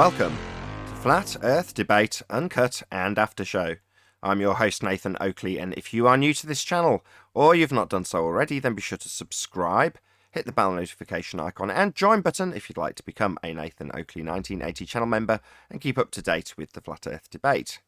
Welcome to Flat Earth Debate, Uncut and After Show. I'm your host Nathan Oakley, and if you are new to this channel, or you've not done so already, then be sure to subscribe, hit the bell notification icon and join button if you'd like to become a Nathan Oakley 1980 channel member and keep up to date with the Flat Earth Debate.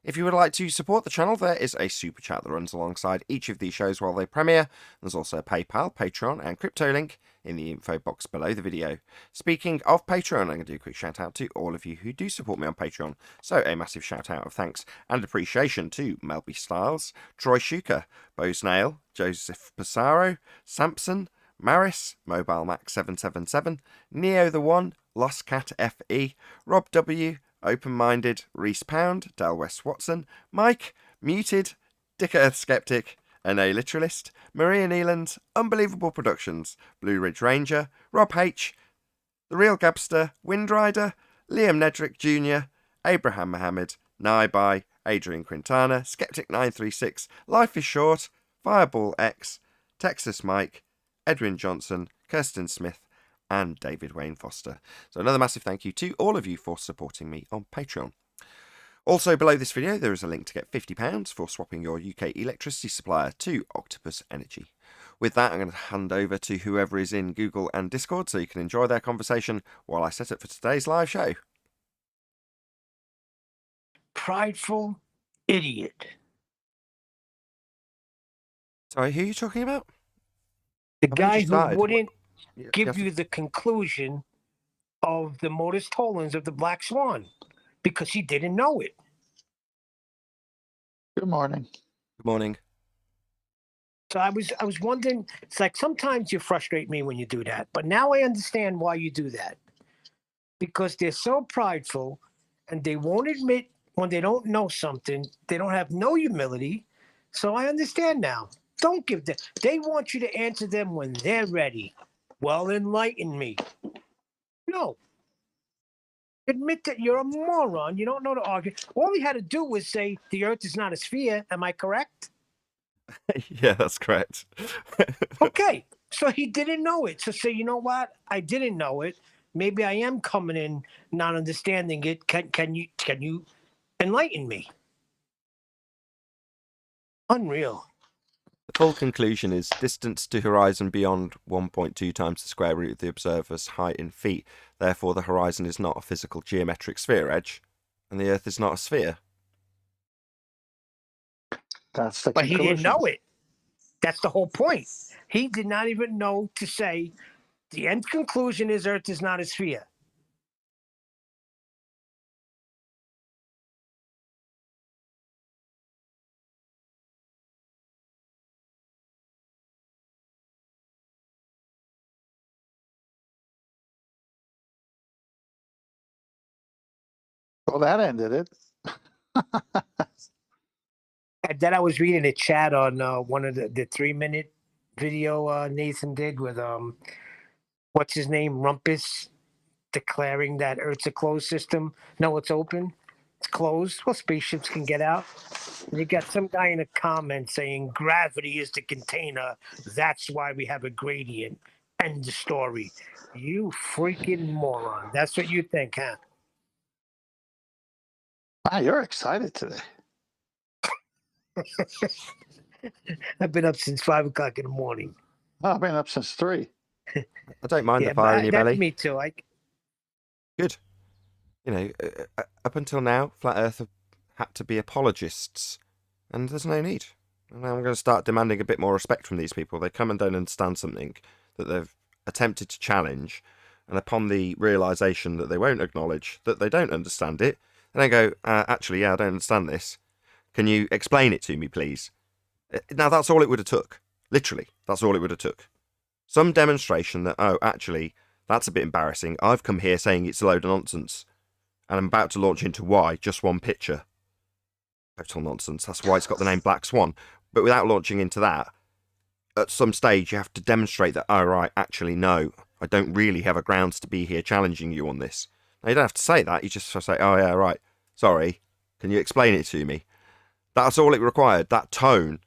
If you would like to support the channel, there is a super chat that runs alongside each of these shows while they premiere. There's also a PayPal, Patreon and crypto link in the info box below the video. Speaking of Patreon, I'm going to do a quick shout out to all of you who do support me on Patreon. So a massive shout out of thanks and appreciation to Melby Styles, Troy Shuker, Bo Snail, Joseph Passaro, Sampson, Maris, Mobile Mac 777, Neo the One, Lost Cat FE, Rob W, Open-Minded, Reese Pound, Del West Watson, Mike, Muted, Dick Earth Skeptic, N.A. Literalist, Maria Neeland, Unbelievable Productions, Blue Ridge Ranger, Rob H, The Real Gabster, Windrider, Liam Nedrick Jr., Abraham Mohammed, Naibai, Adrian Quintana, Skeptic 936, Life is Short, Fireball X, Texas Mike, Edwin Johnson, Kirsten Smith, and David Wayne Foster. So another massive thank you to all of you for supporting me on Patreon. Also below this video there is a link to get £50 for swapping your UK electricity supplier to Octopus Energy. With that I'm going to hand over to whoever is in Google and Discord so you can enjoy their conversation while I set up for today's live show. Prideful idiot. Sorry, who are you talking about? The guy who wouldn't give Yes. you the conclusion of the modus tollens of the black swan because he didn't know it. Good morning. Good morning. So I was wondering, it's like sometimes you frustrate me when you do that, but now I understand why you do that. Because they're so prideful and they won't admit when they don't know something, they don't have no humility. So I understand now. Don't give them, they want you to answer them when they're ready. Well, enlighten me. No. Admit that you're a moron. You don't know to argue. All he had to do was say the earth is not a sphere. Am I correct? Yeah, that's correct. Okay. So he didn't know it. So say, you know what? I didn't know it. Maybe I am coming in not understanding it. Can you enlighten me? Unreal. The full conclusion is distance to horizon beyond 1.2 times the square root of the observer's height in feet. Therefore, the horizon is not a physical geometric sphere edge, and the Earth is not a sphere. That's the But he conclusion. didn't know it. That's the whole point. He did not even know to say the end conclusion is Earth is not a sphere. Well, that ended it. And then I was reading a chat on one of the 3-minute video Nathan did with what's his name, Rumpus, declaring that Earth's a closed system. No, it's open. It's closed. Well, spaceships can get out. And you got some guy in a comment saying gravity is the container. That's why we have a gradient. End the story. You freaking moron. That's what you think, huh? Wow, you're excited today. I've been up since 5 o'clock in the morning. Oh, I've been up since 3. I don't mind Yeah, the fire in your that's belly. me too. Good. You know, up until now, Flat Earth have had to be apologists, and there's no need. And now I'm going to start demanding a bit more respect from these people. They come and don't understand something that they've attempted to challenge, and upon the realisation that they won't acknowledge that they don't understand it, then they go, actually, yeah, I don't understand this. Can you explain it to me, please? Now, that's all it would have took. Literally, that's all it would have took. Some demonstration that, oh, actually, that's a bit embarrassing. I've come here saying it's a load of nonsense, and I'm about to launch into why, just one picture. Total nonsense. That's why it's got the name Black Swan. But without launching into that, at some stage you have to demonstrate that, oh, right, actually, no, I don't really have a grounds to be here challenging you on this. Now, you don't have to say that. You just have to say, oh, yeah, right, sorry, can you explain it to me? That's all it required, that tone.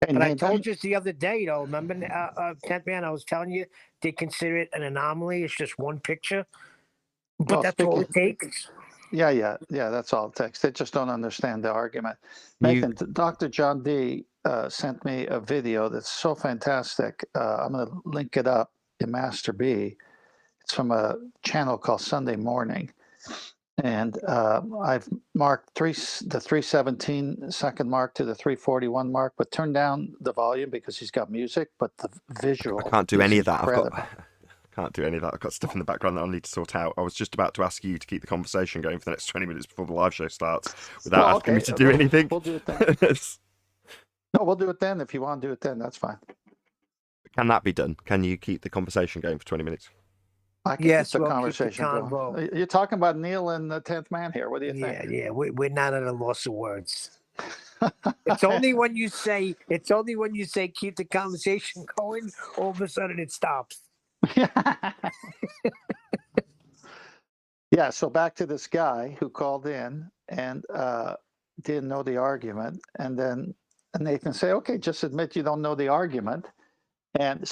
Hey, But I Nathan, told you the other day, though. Remember, 10th man, I was telling you they consider it an anomaly. It's just one picture, but well, that's all speaking, it takes. yeah, that's all it takes. They just don't understand the argument. You Nathan, Dr. John D sent me a video that's so fantastic. I'm going to link it up in Master B. It's from a channel called Sunday Morning. And I've marked the 317 second mark to the 341 mark, but turn down the volume because he's got music, but the I visual can't do is any of that. incredible. Can't do any of that. I've got stuff in the background that I'll need to sort out. I was just about to ask you to keep the conversation going for the next 20 minutes before the live show starts without Well, asking me okay, to do anything. we'll do it then. No, we'll do it then. If you want to do it then, that's fine. Can that be done? Can you keep the conversation going for 20 minutes? I can Yes, keep the we'll keep the conversation going. convo. You're talking about Neil and the 10th man here. What do you Yeah, think? yeah. We're not at a loss of words. It's only when you say keep the conversation going, all of a sudden it stops. Yeah, so back to this guy who called in and didn't know the argument. And then Nathan say, okay, just admit you don't know the argument and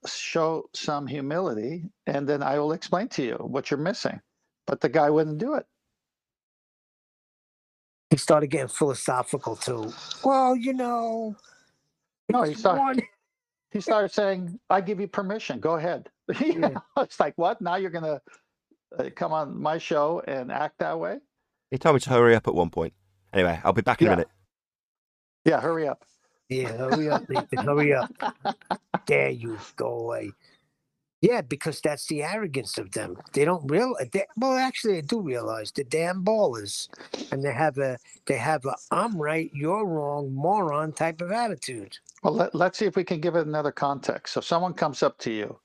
show some humility. And then I will explain to you what you're missing. But the guy wouldn't do it. He started getting philosophical too. Well, No, it's one. he started saying, I give you permission. Go ahead. Yeah. It's like, what? Now you're going to come on my show and act that way? He told me to hurry up at one point. Anyway, I'll be back in a minute. Yeah, hurry up. Yeah, hurry up, Nathan. Hurry up. Dare you go away. Yeah, because that's the arrogance of them. They don't realize. Well, actually, they do realize the damn ballers, and they have a I'm right, you're wrong, moron type of attitude. Well, let's see if we can give it another context. So someone comes up to you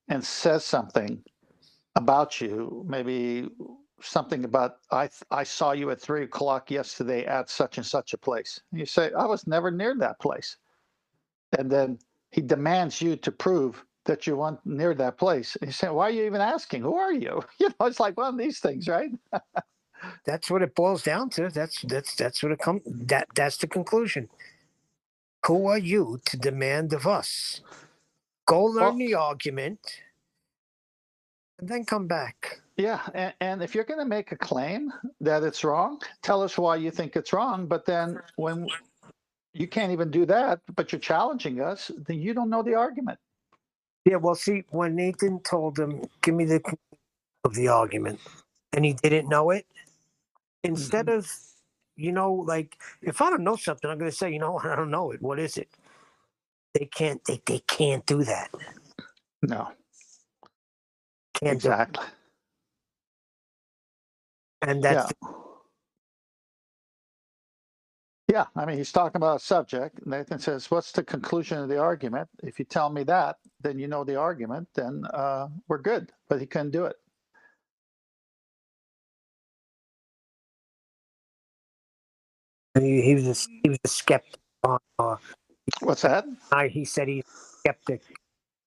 and says something about you, maybe something about I saw you at 3 o'clock yesterday at such and such a place. And you say, I was never near that place. And then he demands you to prove that you weren't near that place. And you say, why are you even asking? Who are you? It's like one of these things, right? That's what it boils down to. That's what it comes. That's the conclusion. Who are you to demand of us? Go learn Well, the argument, and then come back. yeah. And if you're going to make a claim that it's wrong, tell us why you think it's wrong. But then when you can't even do that, but you're challenging us, then you don't know the argument. Yeah, well, see, when Nathan told him, "Give me the of the argument," and he didn't know it, instead of, like if I don't know something, I'm going to say, I don't know it. What is it? They can't. They can't do that. No, Can't do. exactly. And that's Yeah. Yeah. I mean, he's talking about a subject. Nathan says, what's the conclusion of the argument? If you tell me that, then you know the argument, then we're good. But he couldn't do it. he was a skeptic. What's that? He said he's a skeptic.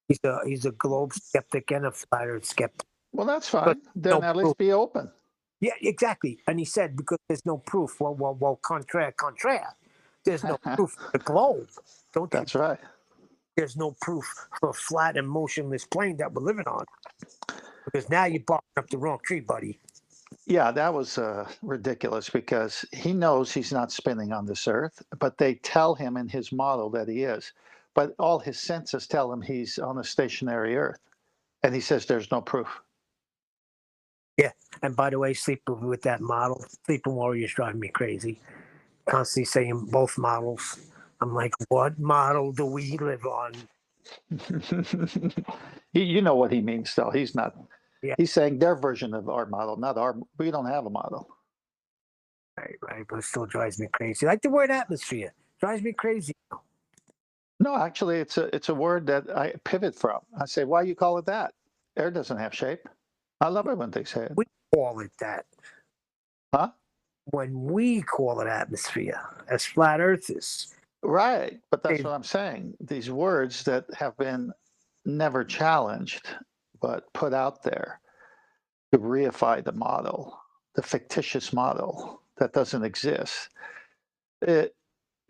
He's a globe skeptic and a flat earth skeptic. Well, that's But fine. Then no at proof. least be open. Yeah, exactly. And he said because there's no proof. Well, contraire. There's no proof for the globe. Don't you? That's right. There's no proof for a flat and motionless plane that we're living on. Because now you're barking up the wrong tree, buddy. Yeah, that was ridiculous because he knows he's not spinning on this earth, but they tell him in his model that he is. But all his senses tell him he's on a stationary earth. And he says there's no proof. Yeah. And by the way, sleeping with that model, sleeping warriors drive me crazy. Constantly saying both models. I'm like, what model do we live on? You know what he means, though. He's not. Yeah. He's saying their version of our model, not our. We don't have a model. Right. But it still drives me crazy. Like the word atmosphere. Drives me crazy. No, actually, it's a word that I pivot from. I say, why you call it that? Air doesn't have shape. I love it when they say it. We call it that. Huh? When we call it atmosphere as flat earthers. Right, but that's what I'm saying. These words that have been never challenged, but put out there to reify the model, the fictitious model that doesn't exist.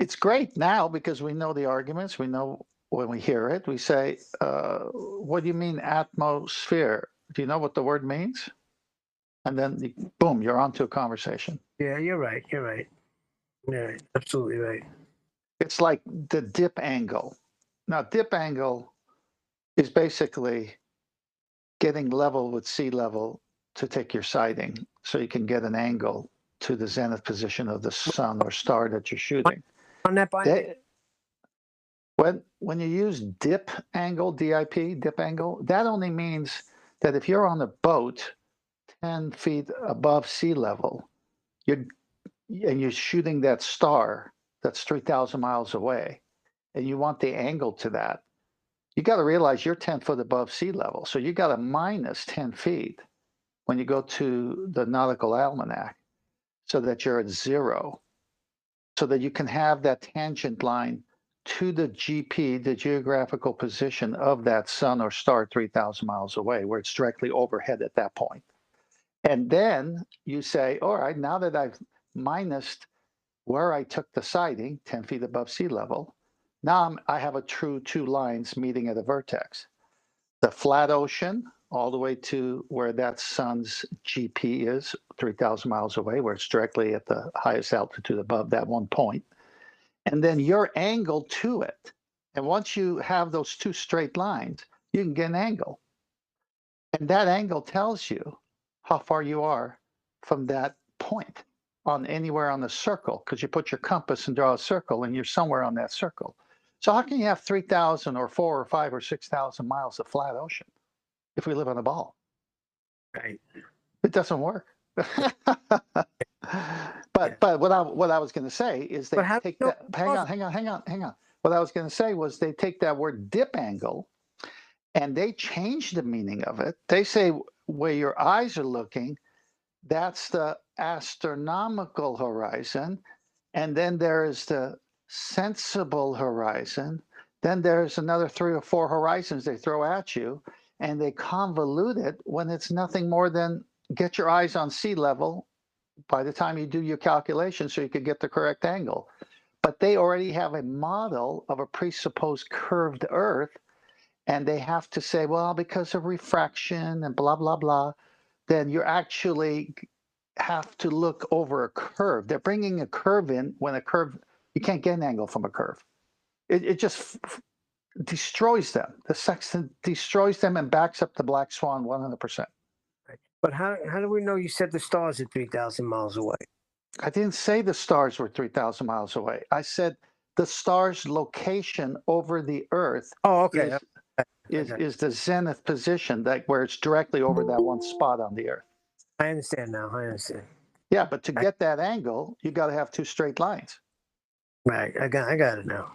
it's great now because we know the arguments. We know when we hear it, we say, what do you mean atmosphere? Do you know what the word means? And then, boom, you're onto a conversation. Yeah, you're right. You're right. Yeah, absolutely right. It's like the dip angle. Now, dip angle is basically getting level with sea level to take your sighting so you can get an angle to the zenith position of the sun or star that you're shooting. On that by me. When you use dip angle, DIP, dip angle, that only means that if you're on a boat 10 feet above sea level, and you're shooting that star that's 3,000 miles away, and you want the angle to that, you got to realize you're 10 foot above sea level. So you got to minus 10 feet when you go to the nautical almanac so that you're at 0, so that you can have that tangent line to the GP, the geographical position of that sun or star 3,000 miles away, where it's directly overhead at that point. And then you say, all right, now that I've minused where I took the sighting, 10 feet above sea level, now I have a true 2 lines meeting at a vertex. The flat ocean, all the way to where that sun's GP is, 3,000 miles away, where it's directly at the highest altitude above that one point. And then your angle to it. And once you have those 2 straight lines, you can get an angle. And that angle tells you how far you are from that point on anywhere on the circle, because you put your compass and draw a circle and you're somewhere on that circle. So how can you have 3,000 or 4 or 5 or 6,000 miles of flat ocean if we live on a ball? Right. It doesn't work. But what I was going to say is they take that. Hang on. What I was going to say was they take that word dip angle and they change the meaning of it. They say where your eyes are looking, that's the astronomical horizon, and then there is the sensible horizon. Then there's another 3 or 4 horizons they throw at you, and they convolute it when it's nothing more than get your eyes on sea level by the time you do your calculation so you could get the correct angle. But they already have a model of a presupposed curved Earth, and they have to say, well, because of refraction and blah, blah, blah, then you actually have to look over a curve. They're bringing a curve in when a curve, you can't get an angle from a curve. It just destroys them. The sextant destroys them and backs up the black swan 100%. But how do we know you said the stars are 3,000 miles away? I didn't say the stars were 3,000 miles away. I said the star's location over the Earth Oh, okay. is the zenith position, that where it's directly over that one spot on the Earth. I understand now. I understand. Yeah, but to get that angle, you got to have 2 straight lines. Right. I got it now.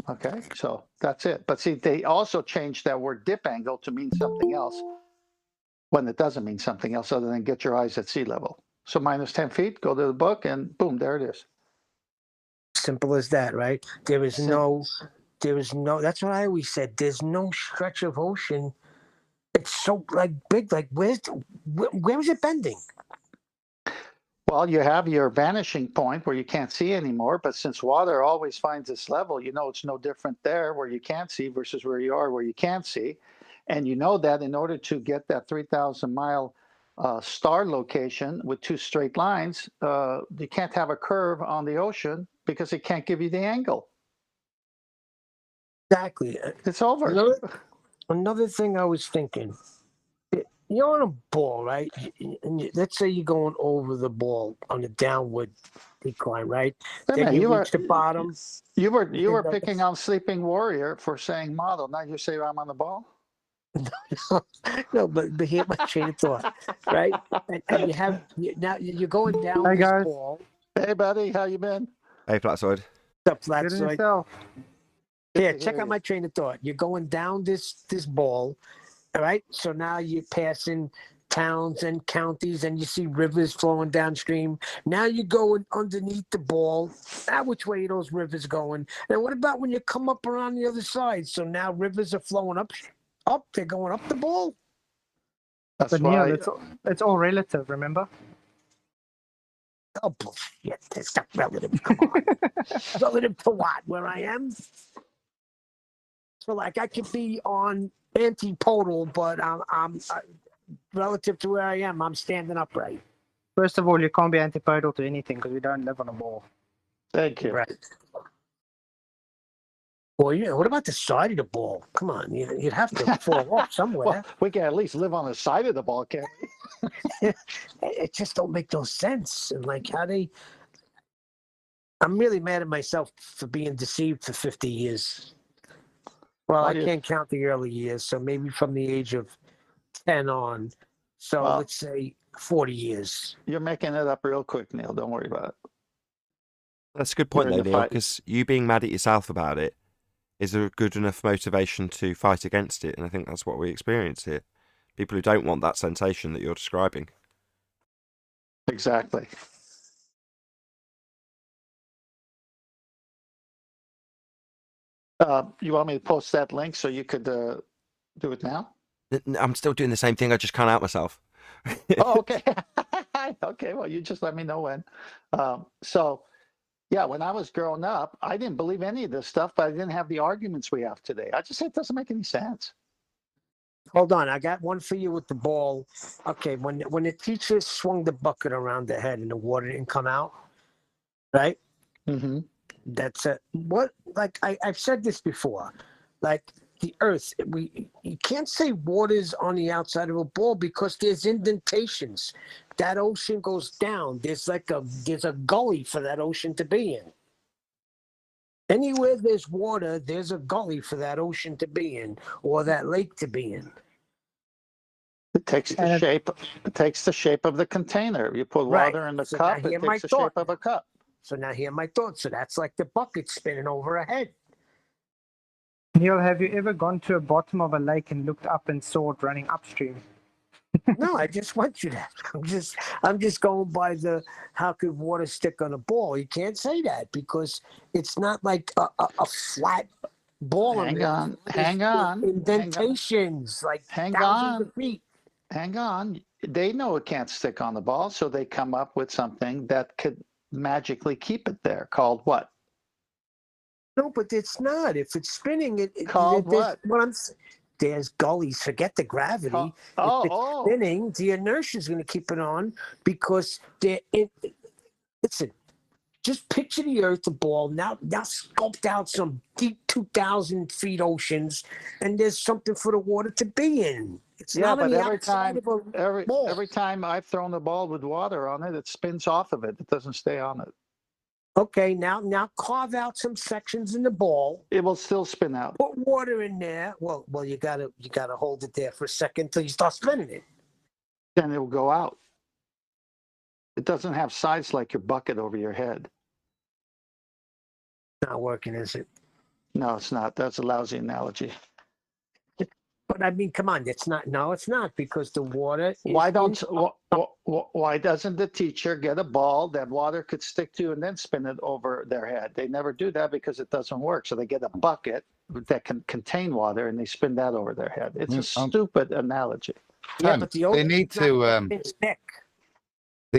Okay, so that's it. But see, they also changed that word dip angle to mean something else when it doesn't mean something else other than get your eyes at sea level. So minus 10 feet, go to the book, and boom, there it is. Simple as that, right? There is no, that's what I always said. There's no stretch of ocean. It's so like big, like where is it bending? Well, you have your vanishing point where you can't see anymore, but since water always finds its level, you know it's no different there where you can't see versus where you are where you can't see. And you know that in order to get that 3,000 mile star location with 2 straight lines, you can't have a curve on the ocean because it can't give you the angle. Exactly. It's over. Another thing I was thinking, you're on a ball, right? And let's say you're going over the ball on a downward decline, right? Hey, Then man, you reach the bottom. You were picking on Sleeping Warrior for saying model. Now you say I'm on the ball? No, but here's my train of thought, right? And now you're going down Hi, this guys. ball. Hey, buddy, how you been? Hey, Flatsoid. The Good in flatsoid. yourself. Yeah, check out my train of thought. You're going down this ball, all right? So now you're passing towns and counties, and you see rivers flowing downstream. Now you're going underneath the ball. Now which way are those rivers going? And what about when you come up around the other side? So now rivers are flowing up. They're going up the ball. That's But Neil, why it's all relative, remember? Oh, bullshit. That's not relative. Come on. Relative to what? Where I am? So, like, I could be on antipodal, but I'm relative to where I am, I'm standing upright. First of all, you can't be antipodal to anything because we don't live on a ball. Thank you. Right. Well, yeah. What about the side of the ball? Come on, you'd have to fall off somewhere. Well, we can at least live on the side of the ball, can't we? It just don't make no sense. And like how they, I'm really mad at myself for being deceived for 50 years. Well, Why I do you- can't count the early years, so maybe from the age of 10 on. So Well- let's say 40 years. You're making it up real quick, Neil. Don't worry about it. That's a good point, You're though, in the Neil, fight. because you being mad at yourself about it is a good enough motivation to fight against it, and I think that's what we experience here. People who don't want that sensation that you're describing. Exactly. You want me to post that link so you could do it now? I'm still doing the same thing, I just can't out myself. Oh, okay. Okay, well, you just let me know when. So, yeah, when I was growing up, I didn't believe any of this stuff, but I didn't have the arguments we have today. I just said it doesn't make any sense. Hold on, I got one for you with the ball. Okay, when the teacher swung the bucket around the head and the water didn't come out, right? Mm-hmm. That's a what? Like I've said this before, like the Earth. You can't say water's on the outside of a ball because there's indentations. That ocean goes down. There's a gully for that ocean to be in. Anywhere there's water, there's a gully for that ocean to be in or that lake to be in. It takes the And shape. It takes the shape of the container. You put Right. water in the So now cup. hear It my takes the thought shape of a cup. So now hear my thoughts. So that's like the bucket spinning over a head. Neil, have you ever gone to the bottom of a lake and looked up and saw it running upstream? No, I just want you to. I'm just going by the how could water stick on a ball? You can't say that because it's not like a flat ball. Hang on, There's hang on, indentations like hang thousands on. of feet. Hang on. They know it can't stick on the ball, so they come up with something that could magically keep it there. Called what? No, but it's not. If it's spinning, Called there's- what? there's gullies. Forget the gravity. Call- If it's oh, spinning, the inertia is going to keep it on because listen. Just picture the Earth, the ball. Now sculpt out some deep 2,000 feet oceans, and there's something for the water to be in. It's yeah, not on but the every outside time, of a ball. every time I've thrown the ball with water on it, it spins off of it. It doesn't stay on it. Okay, now carve out some sections in the ball. It will still spin out. Put water in there. Well, you gotta hold it there for a second till you start spinning it. Then it will go out. It doesn't have sides like your bucket over your head. Not working, is it? No, it's not. That's a lousy analogy. But I mean, come on, it's not. No, it's not because the water. Is Why in- don't why doesn't the teacher get a ball that water could stick to and then spin it over their head? They never do that because it doesn't work. So they get a bucket that can contain water and they spin that over their head. It's a stupid analogy. Yeah, but the they ocean's need not to it's thick.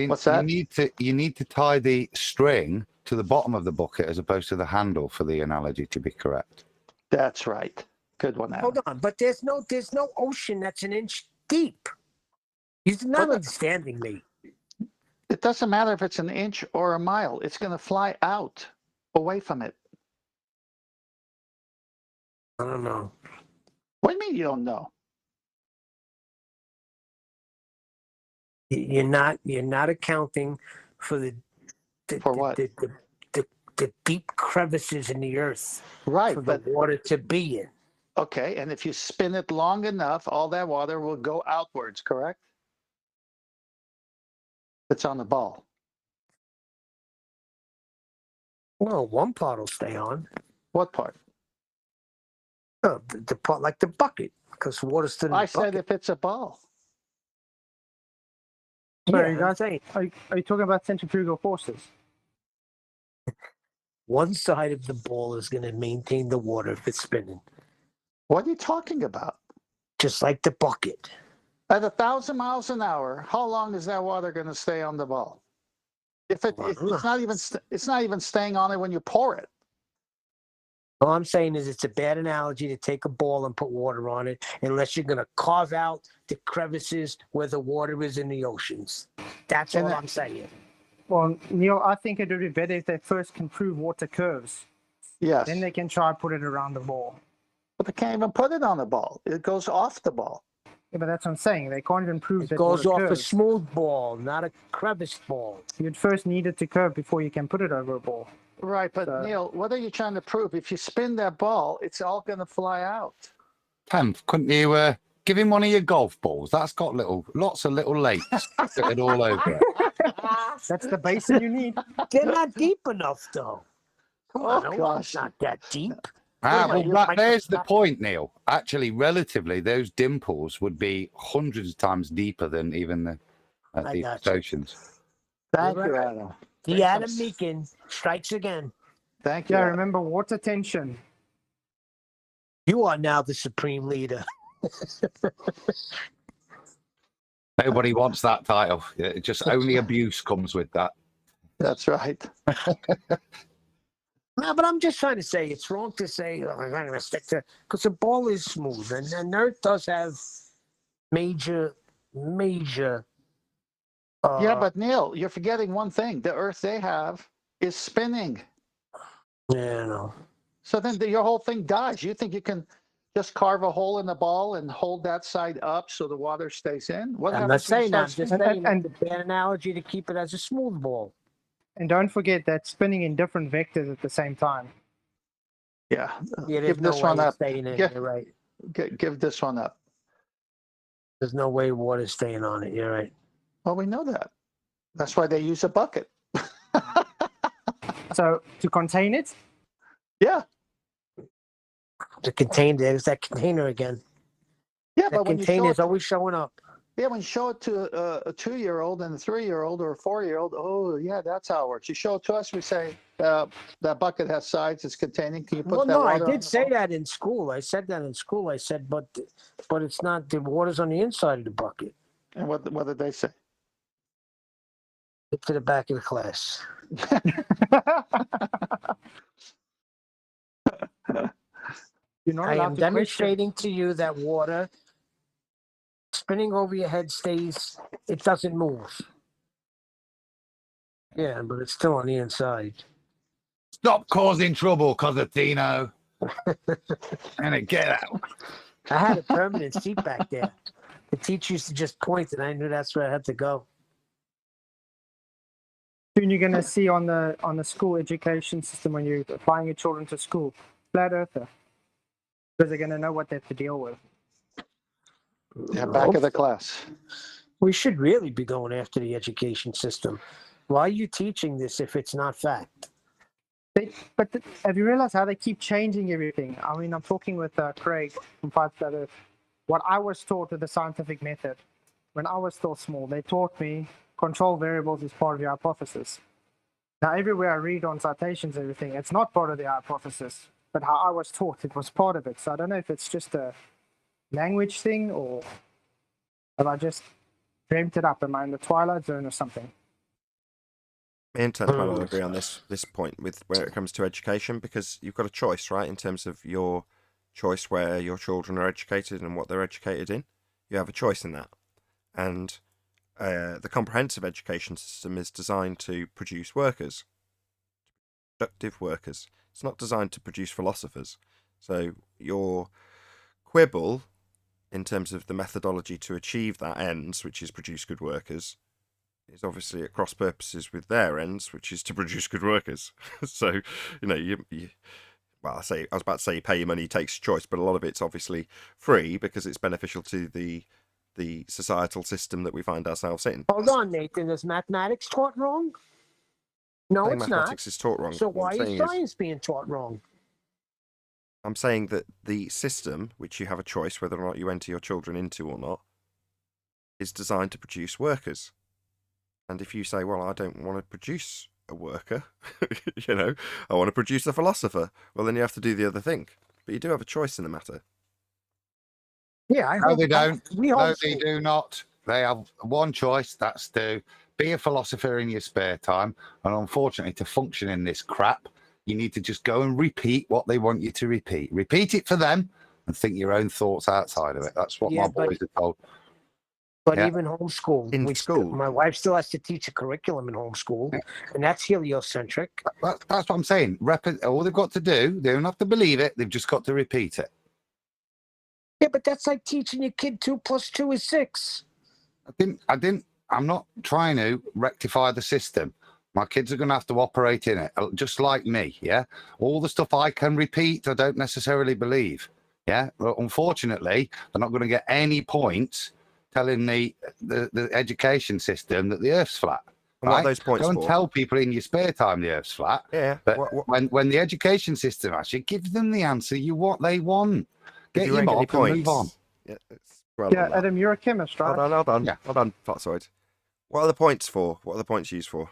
What's that? you need to tie the string to the bottom of the bucket as opposed to the handle for the analogy to be correct. That's right. Good one, Adam. Hold on, but there's no ocean that's an inch deep. You're not Well, understanding me. It doesn't matter if it's an inch or a mile. It's going to fly out away from it. I don't know. What do you mean you don't know? You're not accounting for the For what? the deep crevices in the earth Right, for the but water to be in. okay. And if you spin it long enough, all that water will go outwards, correct? It's on the ball. Well, one part will stay on. What part? No, the part like the bucket, because water's still in the I said bucket. if it's a ball. Sorry, Yeah, guys. saying Are you talking about centrifugal forces? one side of the ball is going to maintain the water if it's spinning, What are you talking about? just like the bucket. At 1,000 miles an hour, how long is that water going to stay on the ball? It's not even staying on it when you pour it. All I'm saying is it's a bad analogy to take a ball and put water on it unless you're going to carve out the crevices where the water is in the oceans. That's all I'm saying. Well, Neil, I think it would be better if they first can prove water curves. Yes. Then they can try and put it around the ball. But they can't even put it on the ball. It goes off the ball. Yeah, but that's what I'm saying. They can't even prove It that goes water off a curves. smooth ball, not a crevice ball. You'd first need it to curve before you can put it over a ball. Right, but Neil, what are you trying to prove? If you spin that ball, it's all going to fly out. Tenth, couldn't you give him one of your golf balls? That's got lots of little lakes fitted all over it. That's the basin you need. They're not deep enough, though. Come on, Oh, gosh. gosh. Not that deep. There's the point, Neil. Actually, relatively, those dimples would be hundreds of times deeper than even the deepest oceans. Thank you, Adam. The Adam Meekin strikes again. Thank you. Yeah, Adam. remember water tension. You are now the supreme leader. Nobody wants that title. Just only abuse comes with that. That's right. No, but I'm just trying to say it's wrong to say I'm going to stick to because the ball is smooth and Earth does have major. Yeah, but Neil, you're forgetting one thing. The Earth they have is spinning. Yeah, no. So then your whole thing dies. You think you can just carve a hole in the ball and hold that side up so the water stays in? What I'm not happens when you saying that. I'm start just spinning? saying it's a bad analogy to keep it as a smooth ball. And don't forget that spinning in different vectors at the same time. Yeah. Yeah, there's Give no this way one it's up. staying in. Yeah. You're right. Give this one up. There's no way water's staying on it. You're right. Well, we know that. That's why they use a bucket. So to contain it, Yeah. The container, there's that container again. Yeah, That but when you show container's it, always showing up. yeah, when you show it to a 2-year-old and a 3-year-old or a 4-year-old, oh yeah, that's how it works. You show it to us, we say that bucket has sides, it's containing. Can you put Well, that no, I water on did the say ball? that in school. I said that in school. I said, but it's not. The water's on the inside of the bucket. And what did they say? Get to the back of the class. you're not I allowed am to question. demonstrating to you that water spinning over your head stays. It doesn't move. Yeah, but it's still on the inside. Stop causing trouble, Cosatino. And get out. I had a permanent seat back there. The teacher used to just point, and I knew that's where I had to go. Soon you're going to see on the school education system when you're applying your children to school, flat earther, because they're going to know what they have to deal with. Yeah, back of the class. We should really be going after the education system. Why are you teaching this if it's not fact? Have you realized how they keep changing everything? I mean, I'm talking with Craig from Five Flat Earth. What I was taught with the scientific method, when I was still small, they taught me control variables is part of your hypothesis. Now, everywhere I read on citations, everything, it's not part of the hypothesis, but how I was taught, it was part of it. So I don't know if it's just a language thing or have I just dreamt it up? Am I in the twilight zone or something? Me and Tenth will agree on this point with when it comes to education, because you've got a choice, right, in terms of your choice where your children are educated and what they're educated in. You have a choice in that. And the comprehensive education system is designed to produce workers, productive workers. It's not designed to produce philosophers. So your quibble in terms of the methodology to achieve that ends, which is produce good workers, is obviously at cross purposes with their ends, which is to produce good workers. So, you well, I was about to say you pay your money, takes your choice, but a lot of it's obviously free because it's beneficial to the societal system that we find ourselves in. Hold on, Nathan. Is mathematics taught wrong? No, it's Mathematics not. is taught wrong. So What I'm why is saying science being taught wrong? I'm saying that the system, which you have a choice whether or not you enter your children into or not, is designed to produce workers. And if you say, well, I don't want to produce a worker, I want to produce a philosopher, well, then you have to do the other thing. But you do have a choice in the matter. Yeah, I No, hope they don't. We No, homeschool. they do not. They have one choice. That's to be a philosopher in your spare time. And unfortunately, to function in this crap, you need to just go and repeat what they want you to repeat. Repeat it for them and think your own thoughts outside of it. That's what my boys are told. But Yeah. even homeschool, In school. my wife still has to teach a curriculum in homeschool, and that's heliocentric. That's what I'm saying. All they've got to do, they don't have to believe it. They've just got to repeat it. Yeah, but that's like teaching your kid 2 + 2 is 6. I'm not trying to rectify the system. My kids are going to have to operate in it, just like me. Yeah. All the stuff I can repeat, I don't necessarily believe. Yeah. But unfortunately, they're not going to get any points telling the education system that the Earth's flat. And what are those points Go and for? tell people in your spare time the Earth's flat. Yeah. But when the education system actually gives them the answer, what they want. Get your mark and move on. Yeah, it's Adam, you're a chemist, right? Hold on. Yeah. Hold on, Fatsoid. What are the points for? What are the points used for?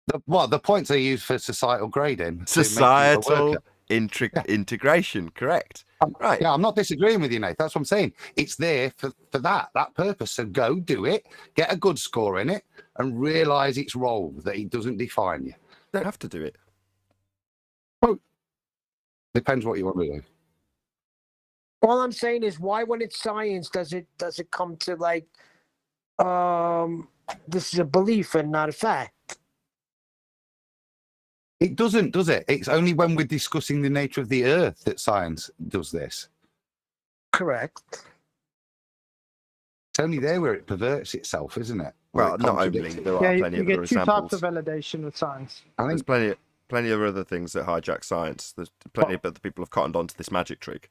The points are used for societal grading. Societal integration, correct. Right. Yeah, I'm not disagreeing with you, Nate. That's what I'm saying. It's there for that purpose. So go do it, get a good score in it, and realise its role, that it doesn't define you. You don't have to do it. Well, depends what you want to do. All I'm saying is, why, when it's science, does it come to like, this is a belief and not a fact? It doesn't, does it? It's only when we're discussing the nature of the Earth that science does this. Correct. It's only there where it perverts itself, isn't it? Well, not only. There are plenty you of get other two examples. types of validation with science. I There's think plenty of other things that hijack science. There's plenty of other people have cottoned onto this magic trick.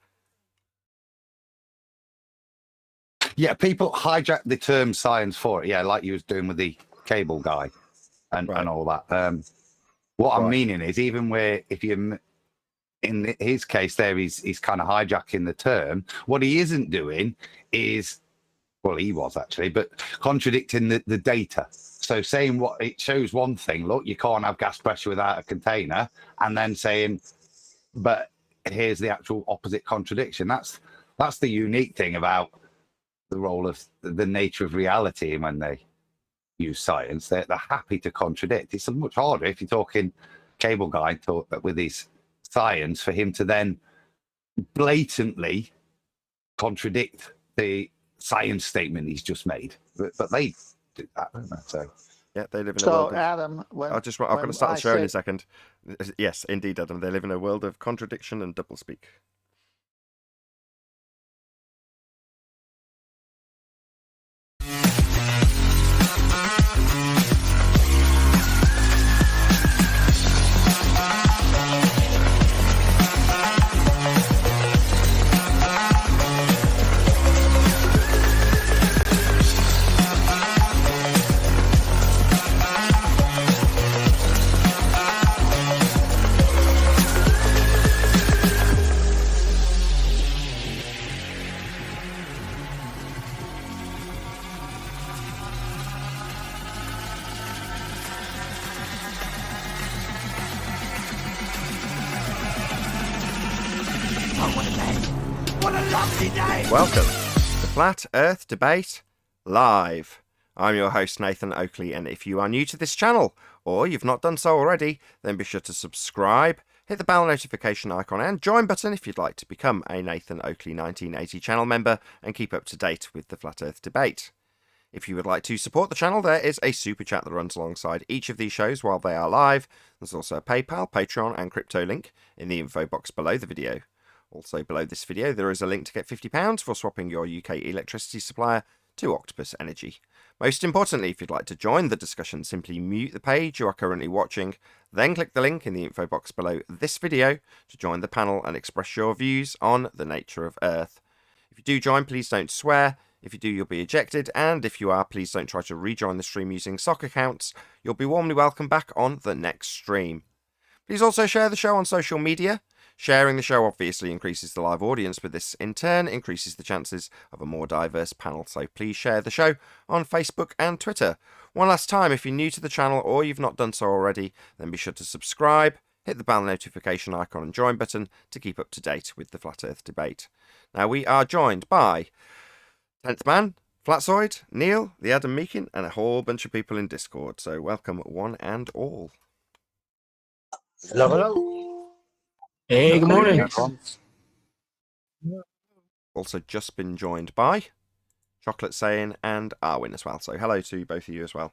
Yeah, people hijack the term science for it. Yeah, like you was doing with the cable guy and all that. What I'm meaning is, even where, if you, in his case there, he's kind of hijacking the term. What he isn't doing is, well, he was actually, but contradicting the data. So saying what it shows one thing, look, you can't have gas pressure without a container, and then saying, but here's the actual opposite contradiction. That's the unique thing about the role of the nature of reality when they use science. They're happy to contradict. It's much harder if you're talking cable guy with his science, for him to then blatantly contradict the science statement he's just made. But they do that, don't they? So yeah, they live in a world of... Adam, I'm going to start the show in a second. Yes, indeed, Adam. They live in a world of contradiction and doublespeak. Welcome to Flat Earth Debate Live. I'm your host, Nathan Oakley, and if you are new to this channel, or you've not done so already, then be sure to subscribe, hit the bell notification icon and join button if you'd like to become a Nathan Oakley 1980 channel member and keep up to date with the Flat Earth Debate. If you would like to support the channel, there is a super chat that runs alongside each of these shows while they are live. There's also a PayPal, Patreon and crypto link in the info box below the video. Also below this video there is a link to get £50 for swapping your UK electricity supplier to Octopus Energy. Most importantly, if you'd like to join the discussion, simply mute the page you are currently watching, then click the link in the info box below this video to join the panel and express your views on the nature of Earth. If you do join, please don't swear. If you do, you'll be ejected, and if you are, please don't try to rejoin the stream using sock accounts. You'll be warmly welcome back on the next stream. Please also share the show on social media. Sharing the show obviously increases the live audience, but this in turn increases the chances of a more diverse panel, so please share the show on Facebook and Twitter. One last time, if you're new to the channel or you've not done so already, then be sure to subscribe, hit the bell notification icon and join button to keep up to date with the Flat Earth Debate. Now we are joined by 10th Man, Flatzoid, Neil, the Adam Meakin, and a whole bunch of people in Discord. So welcome one and all. Hello, hello. Hey, good morning. Also just been joined by Chocolate Saying and Arwin as well. So hello to both of you as well.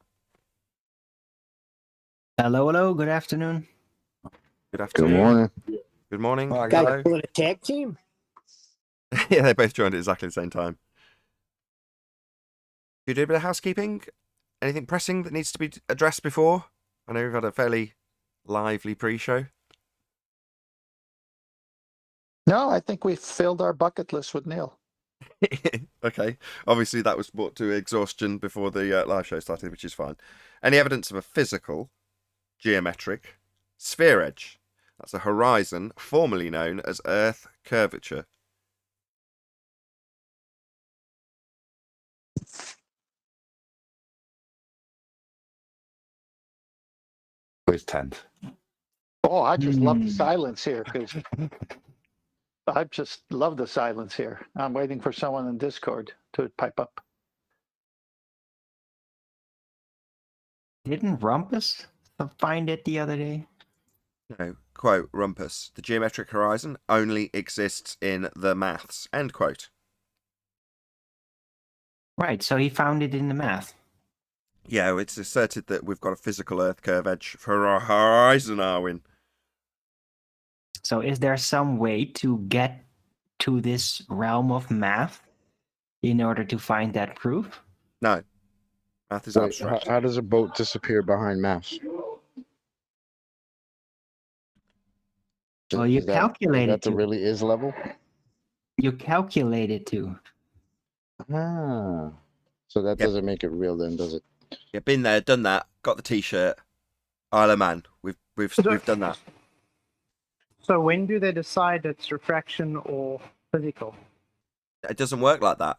Hello, hello. Good afternoon. Good afternoon. Good morning. Good morning. Hi, Guys, Hello. doing a tag team? Yeah, they both joined at exactly the same time. You do a bit of housekeeping? Anything pressing that needs to be addressed before? I know we've had a fairly lively pre-show. No, I think we filled our bucket list with Neil. Okay. Obviously, that was brought to exhaustion before the live show started, which is fine. Any evidence of a physical, geometric, sphere edge? That's a horizon formerly known as Earth curvature. Quiz 10. Oh, I just love the silence here because I just love the silence here. I'm waiting for someone in Discord to pipe up. Didn't Rumpus find it the other day? No, quote, Rumpus. The geometric horizon only exists in the maths. End quote. Right, so he found it in the math. Yeah, it's asserted that we've got a physical Earth curve edge for our horizon, Arwin. So is there some way to get to this realm of math in order to find that proof? No. Math is Wait, abstract. how does a boat disappear behind mass? Well, you calculate it That the to. really is level? You calculate it to. Ah. So that Yep. doesn't make it real then, does it? Yeah, been there, done that, got the t-shirt. Isle of Man. We've done that. So when do they decide it's refraction or physical? It doesn't work like that.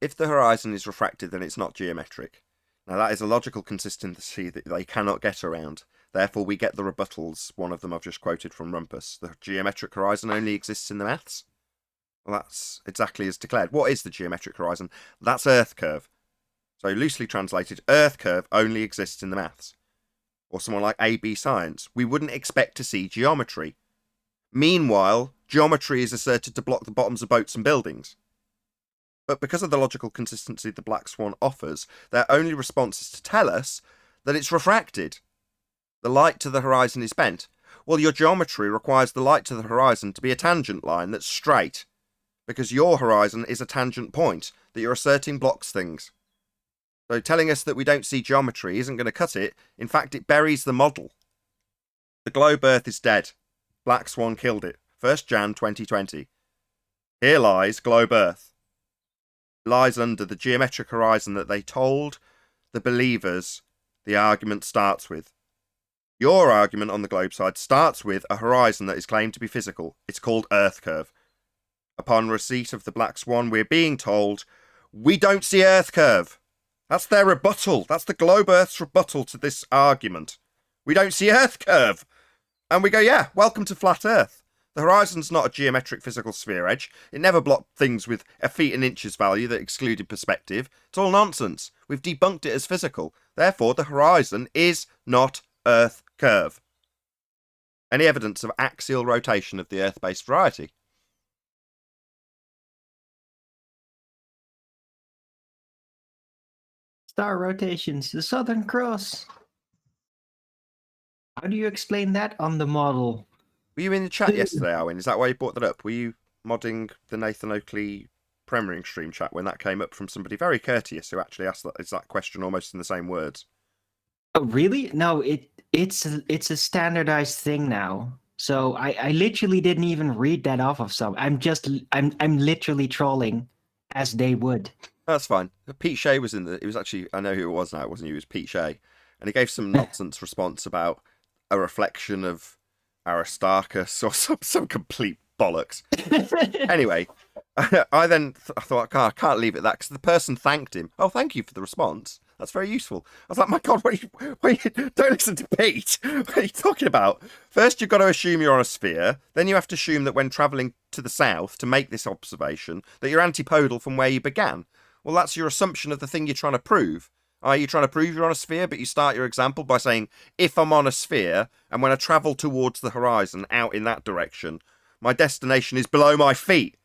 If the horizon is refracted, then it's not geometric. Now, that is a logical consistency that they cannot get around. Therefore, we get the rebuttals. One of them I've just quoted from Rumpus. The geometric horizon only exists in the maths. Well, that's exactly as declared. What is the geometric horizon? That's Earth curve. So, loosely translated, Earth curve only exists in the maths. Or someone like AB Science. We wouldn't expect to see geometry. Meanwhile, geometry is asserted to block the bottoms of boats and buildings. But because of the logical consistency the black swan offers, their only response is to tell us that it's refracted. The light to the horizon is bent. Well, your geometry requires the light to the horizon to be a tangent line that's straight, because your horizon is a tangent point that you're asserting blocks things. So telling us that we don't see geometry isn't going to cut it. In fact, it buries the model. The globe Earth is dead. Black Swan killed it. 1st Jan 2020. Here lies globe Earth. It lies under the geometric horizon that they told the believers the argument starts with. Your argument on the globe side starts with a horizon that is claimed to be physical. It's called Earth curve. Upon receipt of the Black Swan, we're being told we don't see Earth curve. That's their rebuttal. That's the globe Earth's rebuttal to this argument. We don't see Earth curve. And we go, yeah, welcome to flat Earth. The horizon's not a geometric physical sphere edge. It never blocked things with a feet and inches value that excluded perspective. It's all nonsense. We've debunked it as physical. Therefore, the horizon is not Earth curve. Any evidence of axial rotation of the Earth-based variety? Star rotations, the Southern Cross. How do you explain that on the model? Were you in the chat yesterday, Owen? Is that why you brought that up? Were you modding the Nathan Oakley premiering stream chat when that came up from somebody very courteous who actually asked that question almost in the same words? Oh, really? No, it's a standardized thing now. So I literally didn't even read that off of some. I'm literally trolling as they would. That's fine. Pete Shea was in the. It was actually, I know who it was now. It wasn't you. It was Pete Shea, and he gave some nonsense response about a reflection of Aristarchus or some complete bollocks. Anyway, I then thought, I can't leave it at that because the person thanked him. Oh, thank you for the response. That's very useful. I was like, my God, don't listen to Pete. What are you talking about? First, you've got to assume you're on a sphere. Then you have to assume that when travelling to the south to make this observation, that you're antipodal from where you began. Well, that's your assumption of the thing you're trying to prove. Are you trying to prove you're on a sphere, but you start your example by saying, if I'm on a sphere, and when I travel towards the horizon, out in that direction, my destination is below my feet.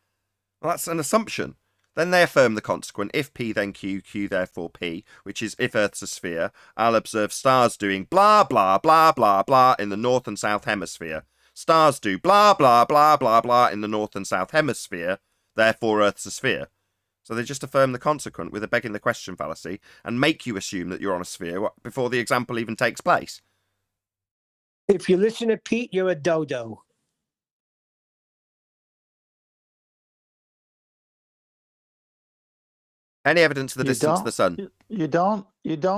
Well, that's an assumption. Then they affirm the consequent, if P then Q, Q therefore P, which is if Earth's a sphere, I'll observe stars doing blah, blah, blah, blah, blah in the north and south hemisphere. Stars do blah, blah, blah, blah, blah in the north and south hemisphere, therefore Earth's a sphere. So they just affirm the consequent with a begging the question fallacy and make you assume that you're on a sphere before the example even takes place. If you listen to Pete, you're a dodo. Any evidence of the distance of the sun? You don't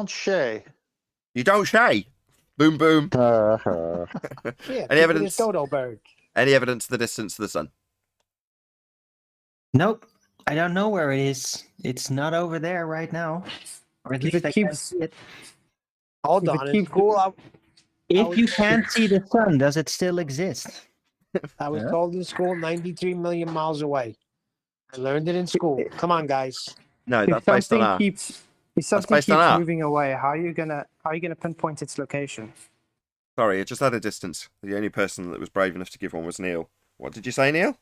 shay. You don't shay. Boom, boom. Yeah, Any evidence? Dodo bird. Any evidence of the distance of the sun? Nope. I don't know where it is. It's not over there right now. Or at If least it I can't keeps- see it. Hold If it on. In keeps- school, If you can't see the sun, does it still exist? I was told in school 93 million miles away. I learned it in school. Come on, guys. No, that's If based on something our. keeps if something based on keeps our- moving away, how are you gonna pinpoint its location? Sorry, it just had a distance. The only person that was brave enough to give one was Neil. What did you say, Neil?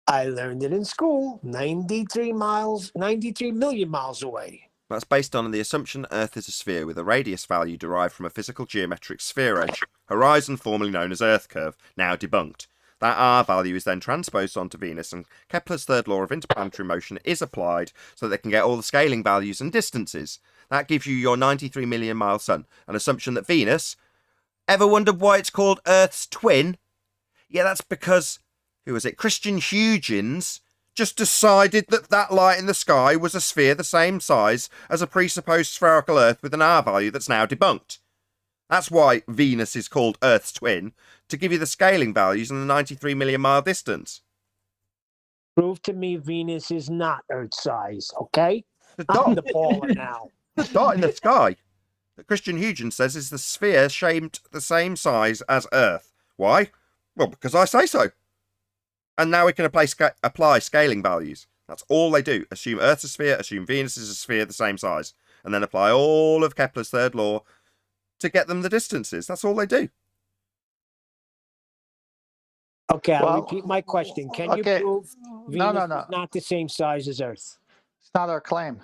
I learned it in school. 93 million miles away. That's based on the assumption Earth is a sphere with a radius value derived from a physical geometric sphere edge, horizon formerly known as Earth curve, now debunked. That R value is then transposed onto Venus, and Kepler's third law of interplanetary motion is applied so that they can get all the scaling values and distances. That gives you your 93 million mile sun, an assumption that Venus... Ever wondered why it's called Earth's twin? Yeah, that's because... Who was it? Christian Huygens just decided that that light in the sky was a sphere the same size as a presupposed spherical Earth with an R value that's now debunked. That's why Venus is called Earth's twin, to give you the scaling values and the 93 million mile distance. Prove to me Venus is not Earth size, okay? The I'm dot, the baller now. the dot in the sky that Christian Huygens says is the sphere shaped the same size as Earth. Why? Well, because I say so. And now we can apply scaling values. That's all they do. Assume Earth's a sphere, assume Venus is a sphere the same size, and then apply all of Kepler's third law to get them the distances. That's all they do. Okay, I'll Well, repeat my question. Can you okay. prove No, Venus no. is not the same size as Earth? It's not our claim.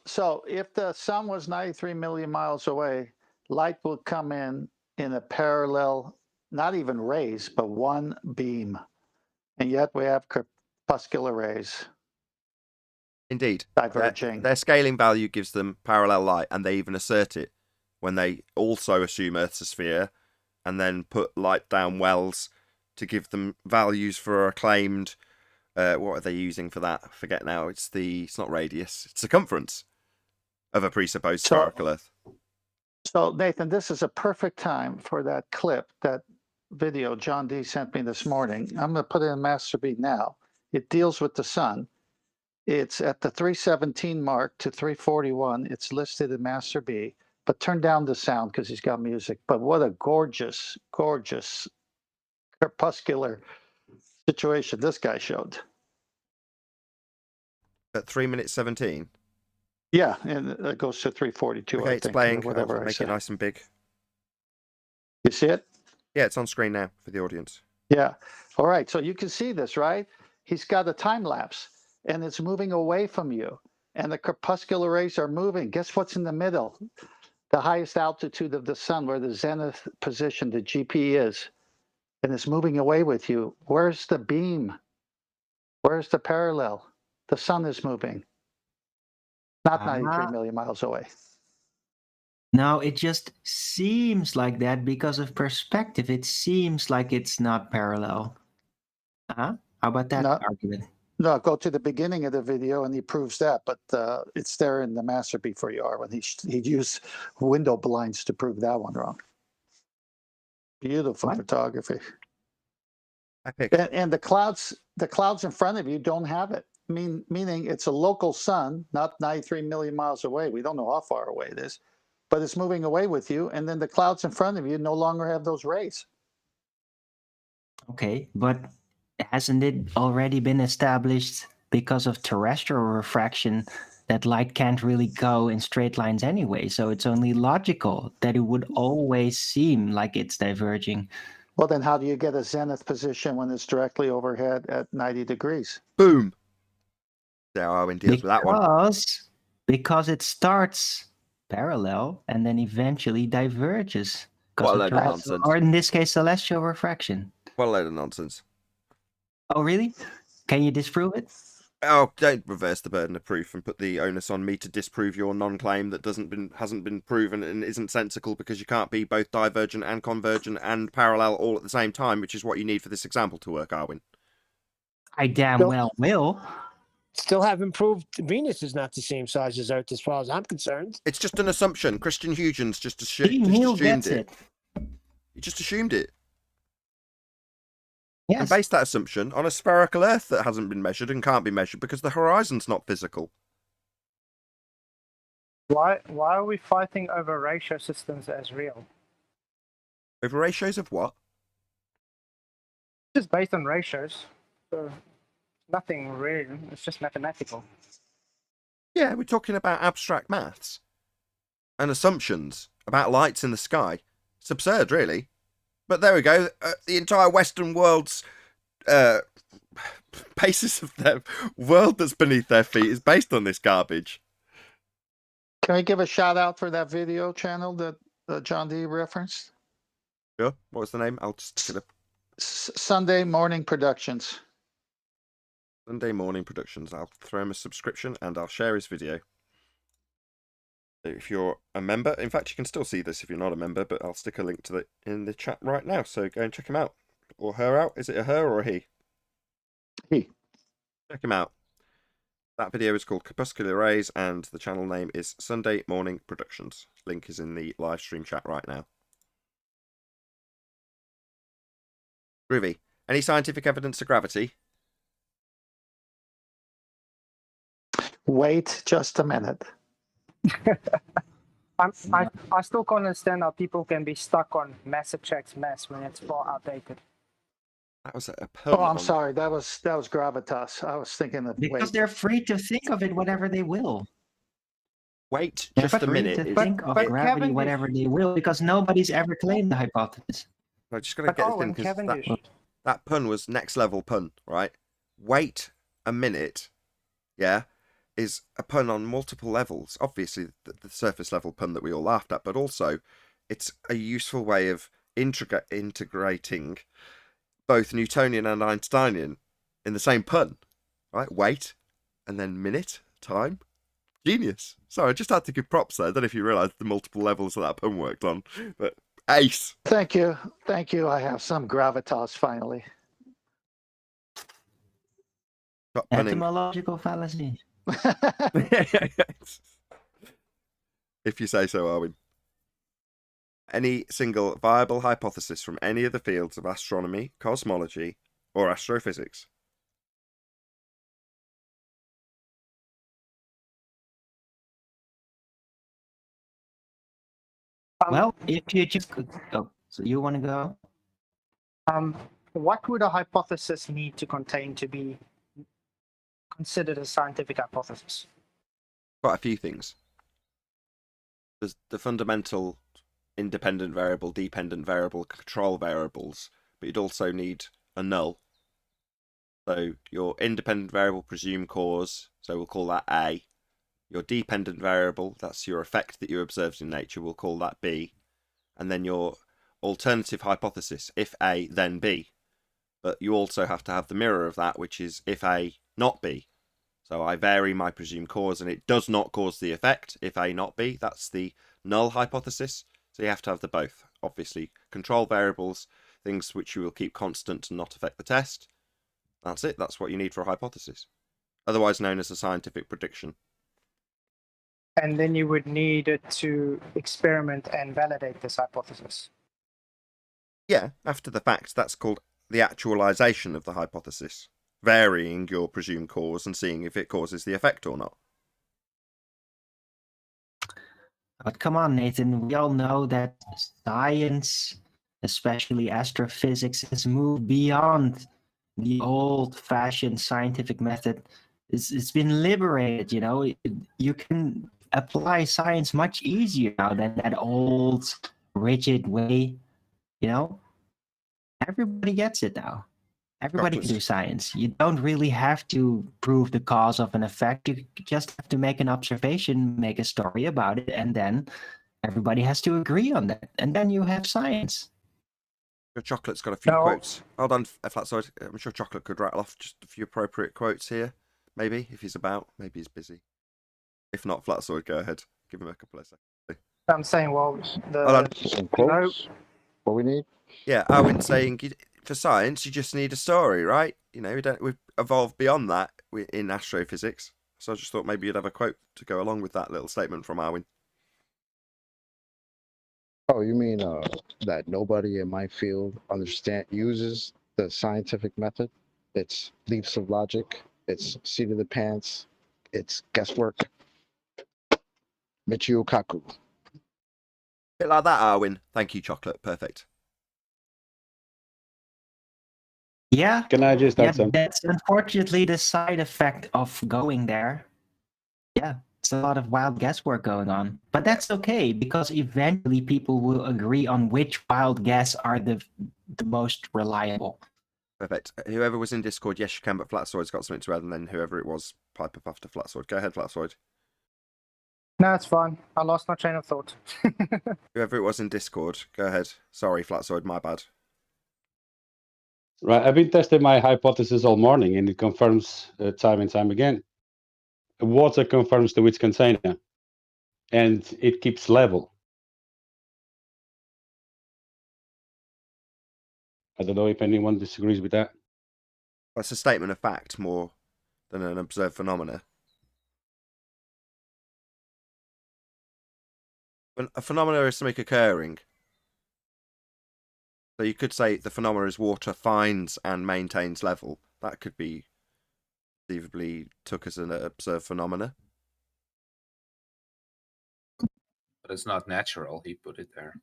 So if the sun was 93 million miles away, light would come in a parallel, not even rays, but one beam. And yet we have crepuscular rays Indeed. diverging. Their scaling value gives them parallel light, and they even assert it when they also assume Earth's a sphere and then put light down wells to give them values for a claimed... what are they using for that? I forget now. It's not radius. It's circumference of a presupposed spherical Earth. So Nathan, this is a perfect time for that clip, that video John D sent me this morning. I'm going to put it in Master B now. It deals with the sun. It's at the 317 mark to 341. It's listed in Master B, but turn down the sound because he's got music. But what a gorgeous, gorgeous crepuscular situation this guy showed. At 3 minutes 17. Yeah, and it goes to 342. Okay, I it's think, playing. or whatever I'll I make said. it nice and big. You see it? Yeah, it's on screen now for the audience. Yeah. All right. So you can see this, right? He's got a time lapse and it's moving away from you. And the crepuscular rays are moving. Guess what's in the middle? The highest altitude of the sun, where the zenith position, the GP is. And it's moving away with you. Where's the beam? Where's the parallel? The sun is moving. Not 93 million miles away. No, it just seems like that because of perspective. It seems like it's not parallel. How about that No. argument? No, go to the beginning of the video and he proves that, but it's there in the master before you are when he used window blinds to prove that one wrong. Beautiful What? photography. Epic. And the clouds in front of you don't have it. Meaning it's a local sun, not 93 million miles away. We don't know how far away it is, but it's moving away with you. And then the clouds in front of you no longer have those rays. Okay, but hasn't it already been established because of terrestrial refraction, that light can't really go in straight lines anyway. So it's only logical that it would always seem like it's diverging. Well, then how do you get a zenith position when it's directly overhead at 90 degrees? Boom. There Arwin deals with that one. Because it starts parallel and then eventually diverges. What a Because load of nonsense. or in this case, celestial refraction. What a load of nonsense. Oh, really? Can you disprove it? Oh, don't reverse the burden of proof and put the onus on me to disprove your non-claim that hasn't been proven and isn't sensical, because you can't be both divergent and convergent and parallel all at the same time, which is what you need for this example to work, Arwin. I damn well will. Still haven't proved Venus is not the same size as Earth, as far as I'm concerned. It's just an assumption. Christian Huygens just assumed it. He just assumed it. Yes. And based that assumption on a spherical Earth that hasn't been measured and can't be measured because the horizon's not physical. Why are we fighting over ratio systems as real? Over ratios of what? It's just based on ratios. So nothing really. It's just mathematical. Yeah, we're talking about abstract maths and assumptions about lights in the sky. It's absurd, really. But there we go. The entire Western world's basis of their world that's beneath their feet is based on this garbage. Can we give a shout out for that video channel that John D referenced? Sure. What was the name? I'll just get it. Sunday Morning Productions. Sunday Morning Productions. I'll throw him a subscription and I'll share his video. If you're a member, in fact, you can still see this if you're not a member, but I'll stick a link to it in the chat right now. So go and check him out. Or her out. Is it a her or a he? He. Check him out. That video is called Corpuscular Rays and the channel name is Sunday Morning Productions. Link is in the live stream chat right now. Groovy. Any scientific evidence of gravity? Wait just a minute. I still can't understand how people can be stuck on mass attracts mass when it's far outdated. That was a Oh, I'm sorry. That was gravitas. I was thinking of Because weight. they're free to think of it whatever they will. Wait They're just a free minute. to think of gravity Cavendish- whatever they will, because nobody's ever claimed the hypothesis. I just got to But get this in Owen, because Cavendish. that pun was next level pun, right? Wait a minute, yeah, is a pun on multiple levels. Obviously, the surface level pun that we all laughed at, but also it's a useful way of integrating both Newtonian and Einsteinian in the same pun, right? Wait, and then minute, time. Genius. Sorry, I just had to give props there. I don't know if you realised the multiple levels that pun worked on, but ace. Thank you. Thank you. I have some gravitas finally. Got punning. Etymological fallacy. If you say so, Arwin. Any single viable hypothesis from any of the fields of astronomy, cosmology, or astrophysics? Well, if you just... Oh, so you want to go? What would a hypothesis need to contain to be considered a scientific hypothesis? Quite a few things. There's the fundamental independent variable, dependent variable, control variables, but you'd also need a null. So your independent variable, presume cause, so we'll call that A. Your dependent variable, that's your effect that you observed in nature, we'll call that B. And then your alternative hypothesis, if A, then B. But you also have to have the mirror of that, which is if A, not B. So I vary my presumed cause and it does not cause the effect, if A, not B. That's the null hypothesis. So you have to have the both. Obviously, control variables, things which you will keep constant and not affect the test. That's it. That's what you need for a hypothesis. Otherwise known as a scientific prediction. And then you would need it to experiment and validate this hypothesis. Yeah, after the fact, that's called the actualization of the hypothesis. Varying your presumed cause and seeing if it causes the effect or not. But come on, Nathan, we all know that science, especially astrophysics, has moved beyond the old-fashioned scientific method It's been liberated. You can apply science much easier now than that old rigid way. Everybody gets it now. Everybody can do science. You don't really have to prove the cause of an effect. You just have to make an observation, make a story about it, and then everybody has to agree on that. And then you have science. Your Chocolate's got a few No. quotes. Hold on, Flatside. I'm sure Chocolate could rattle off just a few appropriate quotes here. Maybe, if he's about. Maybe he's busy. If not, Flatside, go ahead. Give him a couple of seconds. I'm saying, well, Hold on. Some quotes. What we need? Yeah, Owen's saying for science, you just need a story, right? We've evolved beyond that in astrophysics. So I just thought maybe you'd have a quote to go along with that little statement from Arwin. Oh, you mean that nobody in my field uses the scientific method? It's leaps of logic. It's seat of the pants. It's guesswork. Michio Kaku. Bit like that, Arwin. Thank you, Chocolate. Perfect. Yeah. Can I just add something? That's unfortunately the side effect of going there. Yeah, it's a lot of wild guesswork going on. But that's okay, because eventually people will agree on which wild guess are the most reliable. Perfect. Whoever was in Discord, yes, you can, but Flatsword's got something to add, and then whoever it was, pipe up after Flatsword. Go ahead, Flatsword. No, it's fine. I lost my train of thought. Whoever it was in Discord, go ahead. Sorry, Flatsword, my bad. Right, I've been testing my hypothesis all morning, and it confirms time and time again. Water confirms to its container, and it keeps level. I don't know if anyone disagrees with that. That's a statement of fact more than an observed phenomena. When a phenomena is something occurring, so you could say the phenomena is water finds and maintains level. That could be conceivably took as an observed phenomena. But it's not natural. He put it there.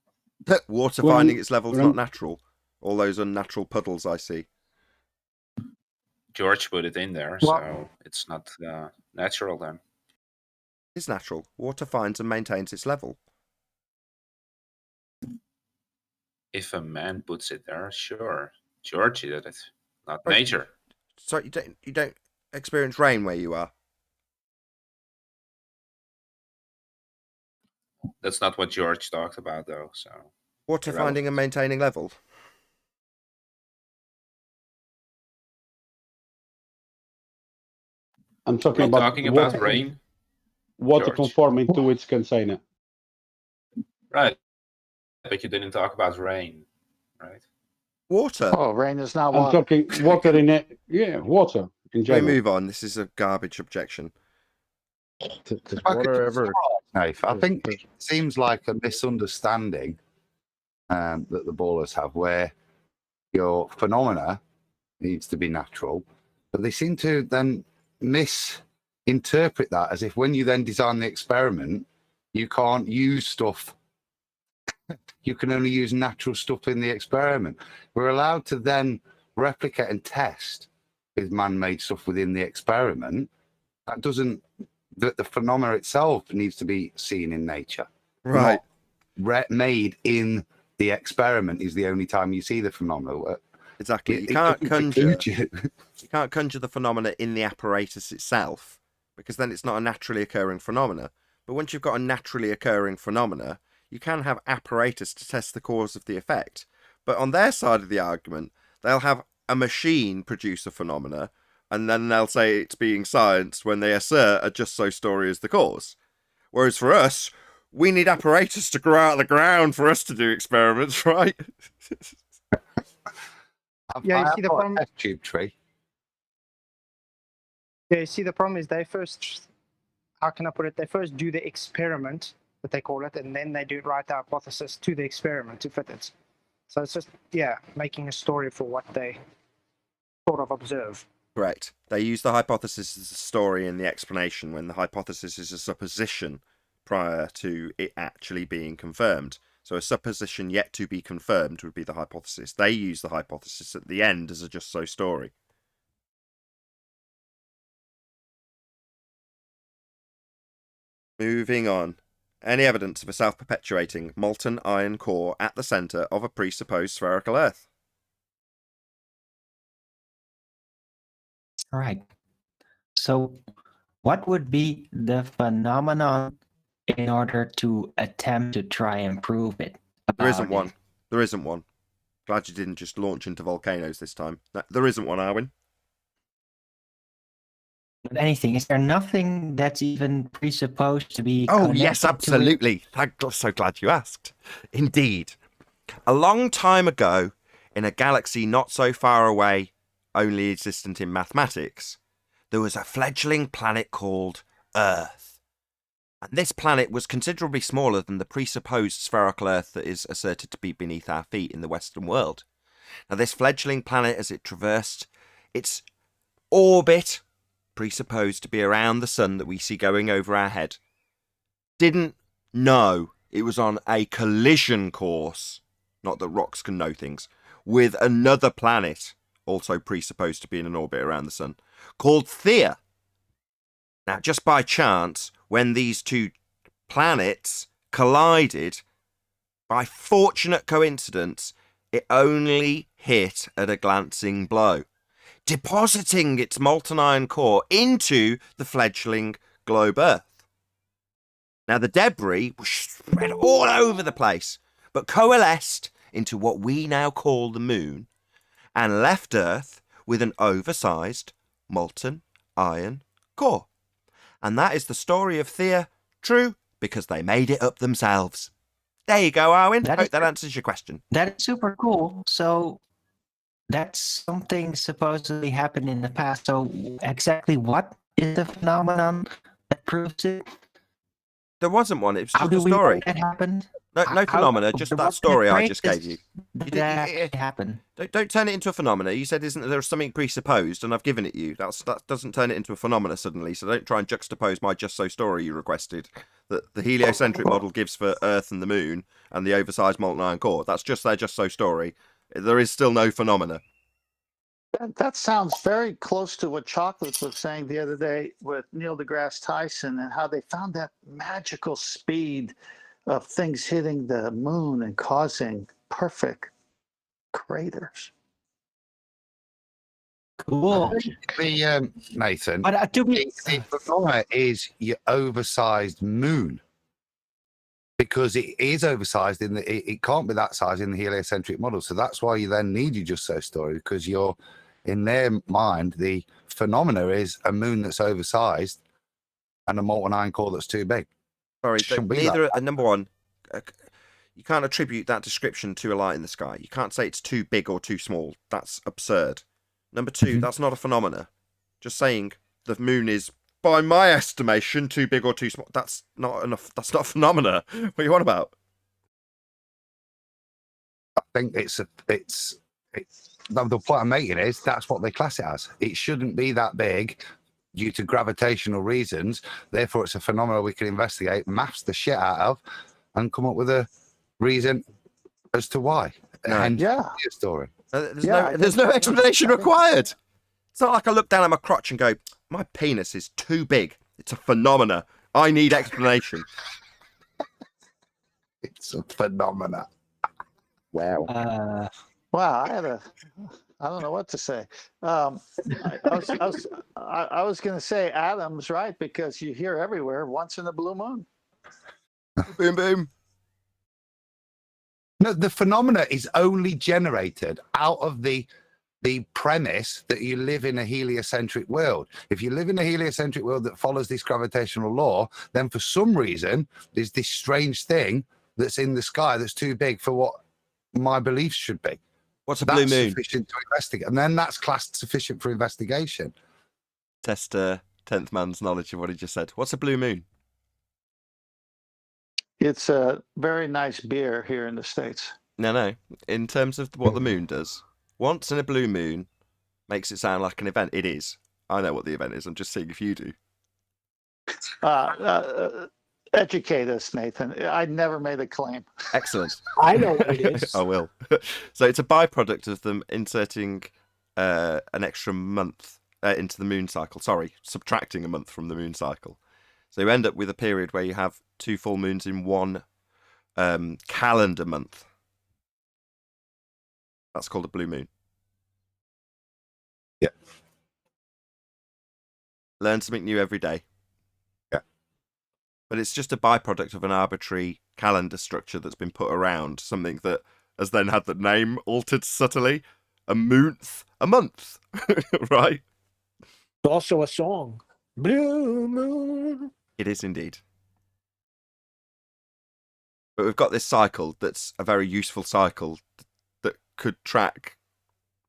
Water Well, finding its level is well, not natural. All those unnatural puddles I see. George put it in there, Well- so it's not natural then. It's natural. Water finds and maintains its level. If a man puts it there, sure. George did it, not Right. nature. So you don't experience rain where you are. That's not what George talked about, though. So Water irrelevant. finding and maintaining level. I'm talking Are you about talking water, about rain? water George? conforming to its container. Right. But you didn't talk about rain, right? Water. Oh, rain is not I'm water. talking water in it. Yeah, water in We general. move on. This is a garbage objection. Does If I could water ever? Nath, I think it seems like a misunderstanding that the ballers have, where your phenomena needs to be natural, but they seem to then misinterpret that as if when you then design the experiment, you can't use stuff. You can only use natural stuff in the experiment. We're allowed to then replicate and test with man-made stuff within the experiment. That doesn't. The phenomena itself needs to be seen in nature. Right. Not made in the experiment is the only time you see the phenomena. Exactly. You It can't doesn't conjure. preclude you. You can't conjure the phenomena in the apparatus itself, because then it's not a naturally occurring phenomena. But once you've got a naturally occurring phenomena, you can have apparatus to test the cause of the effect. But on their side of the argument, they'll have a machine produce a phenomena, and then they'll say it's being science when they assert a just so story is the cause. Whereas for us, we need apparatus to grow out of the ground for us to do experiments, right? Yeah, you I see have the got a problem- test tube tree. Yeah, you see, the problem is they first, how can I put it? They first do the experiment, that they call it, and then they do write the hypothesis to the experiment to fit it. So it's just, yeah, making a story for what they sort of observe. Correct. They use the hypothesis as a story in the explanation when the hypothesis is a supposition prior to it actually being confirmed. So a supposition yet to be confirmed would be the hypothesis. They use the hypothesis at the end as a just so story. Moving on. Any evidence of a self-perpetuating molten iron core at the centre of a presupposed spherical Earth? All right. So, what would be the phenomenon in order to attempt to try and prove it? There isn't about one. it? There isn't one. Glad you didn't just launch into volcanoes this time. There isn't one, Arwin. Anything? Is there nothing that's even presupposed to be? Oh, yes, connected to it? absolutely. I'm so glad you asked. Indeed. A long time ago, in a galaxy not so far away, only existent in mathematics, there was a fledgling planet called Earth. And this planet was considerably smaller than the presupposed spherical Earth that is asserted to be beneath our feet in the Western world. Now, this fledgling planet, as it traversed its orbit, presupposed to be around the sun that we see going over our head, didn't know it was on a collision course, not that rocks can know things, with another planet, also presupposed to be in an orbit around the sun, called Theia. Now, just by chance, when these two planets collided, by fortunate coincidence, it only hit at a glancing blow, depositing its molten iron core into the fledgling globe Earth. Now, the debris was spread all over the place, but coalesced into what we now call the moon, and left Earth with an oversized molten iron core. And that is the story of Theia, true because they made it up themselves. There you go, Arwin. Hope that answers your question. That is super cool. So that's something supposedly happened in the past. So exactly what is the phenomenon that proves it? There wasn't one. It was How just do a we know story. that happened? No How- phenomena, just what that story I just traits gave you. Did You that did- happen? Don't turn it into a phenomena. You said isn't there something presupposed, and I've given it you. That doesn't turn it into a phenomena suddenly. So don't try and juxtapose my just so story you requested that the heliocentric model gives for Earth and the Moon and the oversized molten iron core. That's just their just so story. There is still no phenomena. That sounds very close to what Chocolates was saying the other day with Neil deGrasse Tyson and how they found that magical speed of things hitting the moon and causing perfect craters. Cool. The Nathan, But to be the phenomena is your oversized moon, because it is oversized in the it can't be that size in the heliocentric model. So that's why you then need your just so story, because you're in their mind the phenomena is a moon that's oversized and a molten iron core that's too big. Sorry, Shouldn't be neither. that. Number one, you can't attribute that description to a light in the sky. You can't say it's too big or too small. That's absurd. Number two, that's not a phenomena. Just saying the moon is, by my estimation, too big or too small. That's not enough. That's not a phenomena. What are you on about? I think it's the point I'm making is that's what they class it as. It shouldn't be that big due to gravitational reasons. Therefore, it's a phenomenon we can investigate, maths the shit out of, and come up with a reason as to why. No. And Yeah. your story. There's no explanation required. It's not like I look down at my crotch and go, my penis is too big. It's a phenomena. I need explanation. It's a phenomena. Wow. Wow, I don't know what to say. I was going to say Adam's right, because you hear everywhere once in a blue moon. Boom, boom. No, the phenomena is only generated out of the premise that you live in a heliocentric world. If you live in a heliocentric world that follows this gravitational law, then for some reason there's this strange thing that's in the sky that's too big for what my beliefs should be. What's a That's blue moon? sufficient to investigate, and then that's classed sufficient for investigation. Test 10th man's knowledge of what he just said. What's a blue moon? It's a very nice beer here in the States. No. In terms of what the moon does, once in a blue moon makes it sound like an event. It is. I know what the event is. I'm just seeing if you do. Educate us, Nathan. I never made a claim. Excellent. I know what it is. I will. So it's a byproduct of them inserting an extra month into the moon cycle. Sorry, subtracting a month from the moon cycle. So you end up with a period where you have 2 full moons in one calendar month. That's called a blue moon. Yeah. Learn something new every day. Yeah. But it's just a byproduct of an arbitrary calendar structure that's been put around something that has then had the name altered subtly. A month, right? It's also a song. Blue moon. It is indeed. But we've got this cycle that's a very useful cycle that could track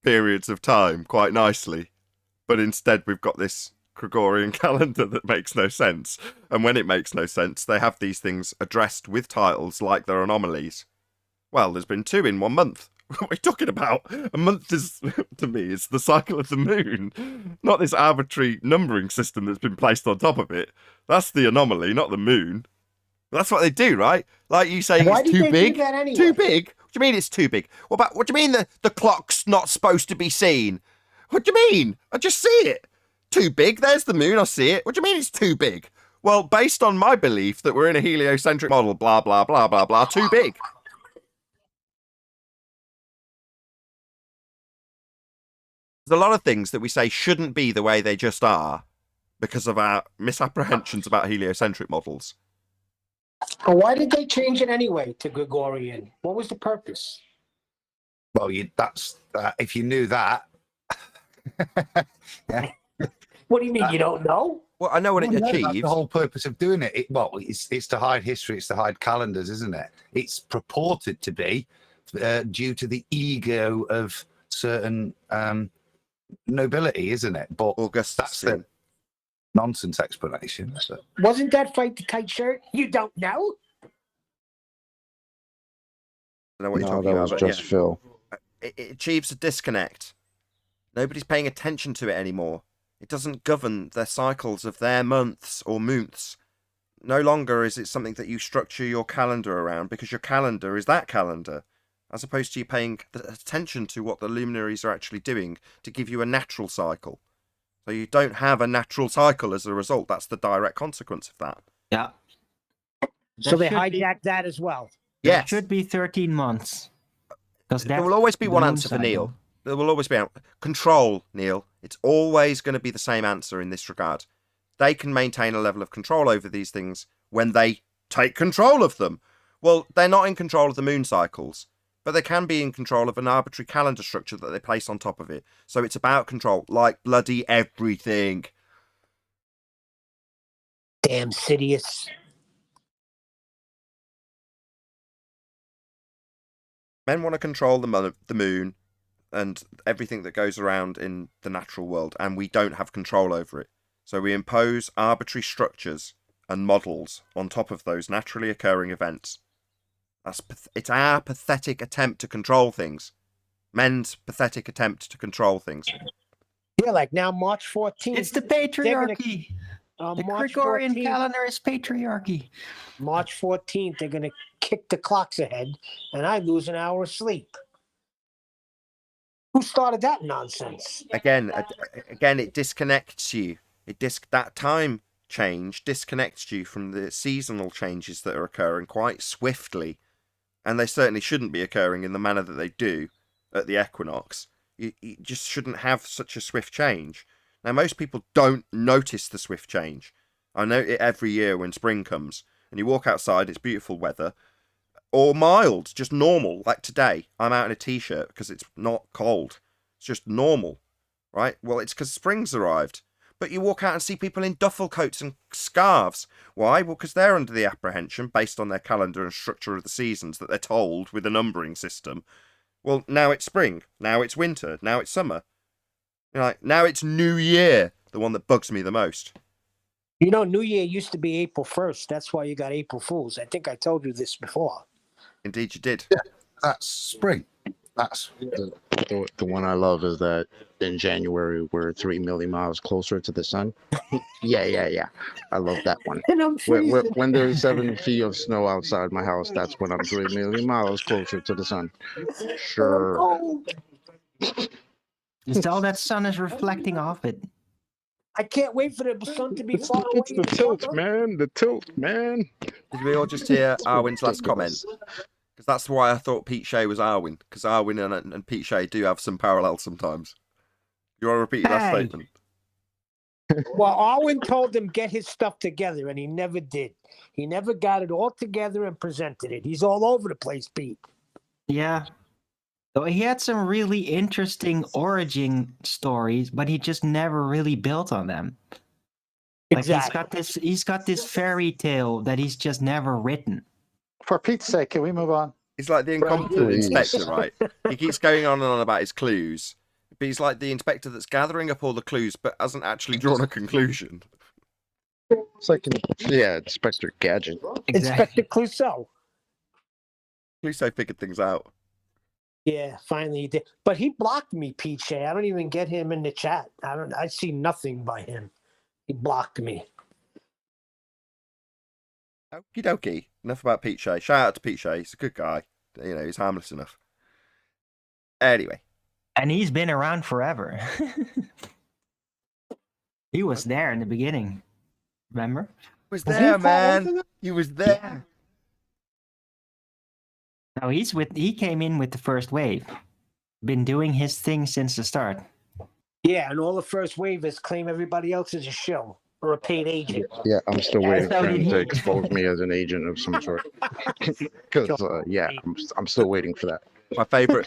periods of time quite nicely. But instead we've got this Gregorian calendar that makes no sense. And when it makes no sense, they have these things addressed with titles like they're anomalies. Well, there's been 2 in 1 month. What are we talking about? A month is, to me, is the cycle of the moon, not this arbitrary numbering system that's been placed on top of it. That's the anomaly, not the moon. That's what they do, right? Like you saying Why it's did too they big. do that anyway? Too big? What do you mean it's too big? What do you mean the clock's not supposed to be seen? What do you mean? I just see it. Too big? There's the moon, I see it. What do you mean it's too big? Well, based on my belief that we're in a heliocentric model, blah, blah, blah, blah, blah, too big. There's a lot of things that we say shouldn't be the way they just are because of our misapprehensions about heliocentric models. But why did they change it anyway to Gregorian? What was the purpose? Well, that's if you knew that. Yeah. What do you mean you don't know? Well, I know what it Well, no, that's achieves. the whole purpose of doing it. It's to hide history. It's to hide calendars, isn't it? It's purported to be due to the ego of certain nobility, isn't it? But that's the nonsense explanation. So. Wasn't that fight the tight shirt? You don't know? I don't know what you're No, talking that about, was but just yeah. Phil. It achieves a disconnect. Nobody's paying attention to it anymore. It doesn't govern the cycles of their months or moonths. No longer is it something that you structure your calendar around because your calendar is that calendar, as opposed to you paying attention to what the luminaries are actually doing to give you a natural cycle. So you don't have a natural cycle as a result. That's the direct consequence of that. Yeah. So they should be- hijacked that as well. That Yes. should be 13 months. There will always be one answer for Neil. There will always be control, Neil. It's always going to be the same answer in this regard. They can maintain a level of control over these things when they take control of them. Well, they're not in control of the moon cycles, but they can be in control of an arbitrary calendar structure that they place on top of it. So it's about control, like bloody everything. Damn Sidious. Men want to control the moon and everything that goes around in the natural world, and we don't have control over it. So we impose arbitrary structures and models on top of those naturally occurring events. It's our pathetic attempt to control things. Men's pathetic attempt to control things. Yeah, like now March 14th. It's the patriarchy. The March Gregorian 14th, calendar is patriarchy. March 14th, they're going to kick the clocks ahead, and I lose an hour of sleep. Who started that nonsense? Again, it disconnects you. That time change disconnects you from the seasonal changes that are occurring quite swiftly, and they certainly shouldn't be occurring in the manner that they do at the equinox. You just shouldn't have such a swift change. Now, most people don't notice the swift change. I note it every year when spring comes, and you walk outside, it's beautiful weather, or mild, just normal, like today. I'm out in a t-shirt because it's not cold. It's just normal, right? Well, it's because spring's arrived. But you walk out and see people in duffel coats and scarves. Why? Well, because they're under the apprehension, based on their calendar and structure of the seasons, that they're told with a numbering system. Well, now it's spring, now it's winter, now it's summer. Now it's New Year, the one that bugs me the most. You know, New Year used to be April 1st. That's why you got April Fools. I think I told you this before. Indeed you did. Yeah, that's spring. That's The one I love is that in January we're 3 million miles closer to the sun. Yeah. I love that one. And I'm freezing. When there's 7 feet of snow outside my house, that's when I'm 3 million miles closer to the sun. Sure. I'm cold. Just all that sun is reflecting off it. I can't wait for the sun to be far away. It's the tilt, man. The tilt, man. Did we all just hear Arwin's last comment? Because that's why I thought Pete Shea was Arwin. Because Arwin and Pete Shea do have some parallels sometimes. You want to repeat your last statement? Well, Arwin told him get his stuff together, and he never did. He never got it all together and presented it. He's all over the place, Pete. Yeah. So he had some really interesting origin stories, but he just never really built on them. Like Exactly. he's got this fairy tale that he's just never written. For Pete's sake, can we move on? He's like the incompetent inspector, right? He keeps going on and on about his clues, but he's like the inspector that's gathering up all the clues but hasn't actually drawn a conclusion. It's like, Inspector Gadget. Inspector Clouseau. Clouseau figured things out. Yeah, finally he did. But he blocked me, Pete Shea. I don't even get him in the chat. I see nothing by him. He blocked me. Okie dokie. Enough about Pete Shea. Shout out to Pete Shea. He's a good guy. You know, he's harmless enough. Anyway. And he's been around forever. He was there in the beginning. Remember? He was there, man. He was there. No, he came in with the first wave. Been doing his thing since the start. Yeah, and all the first waivers claim everybody else is a shill or a paid agent. Yeah, I'm still waiting so for him did to he. expose me as an agent of some sort. Because, I'm still waiting for that. My favourite,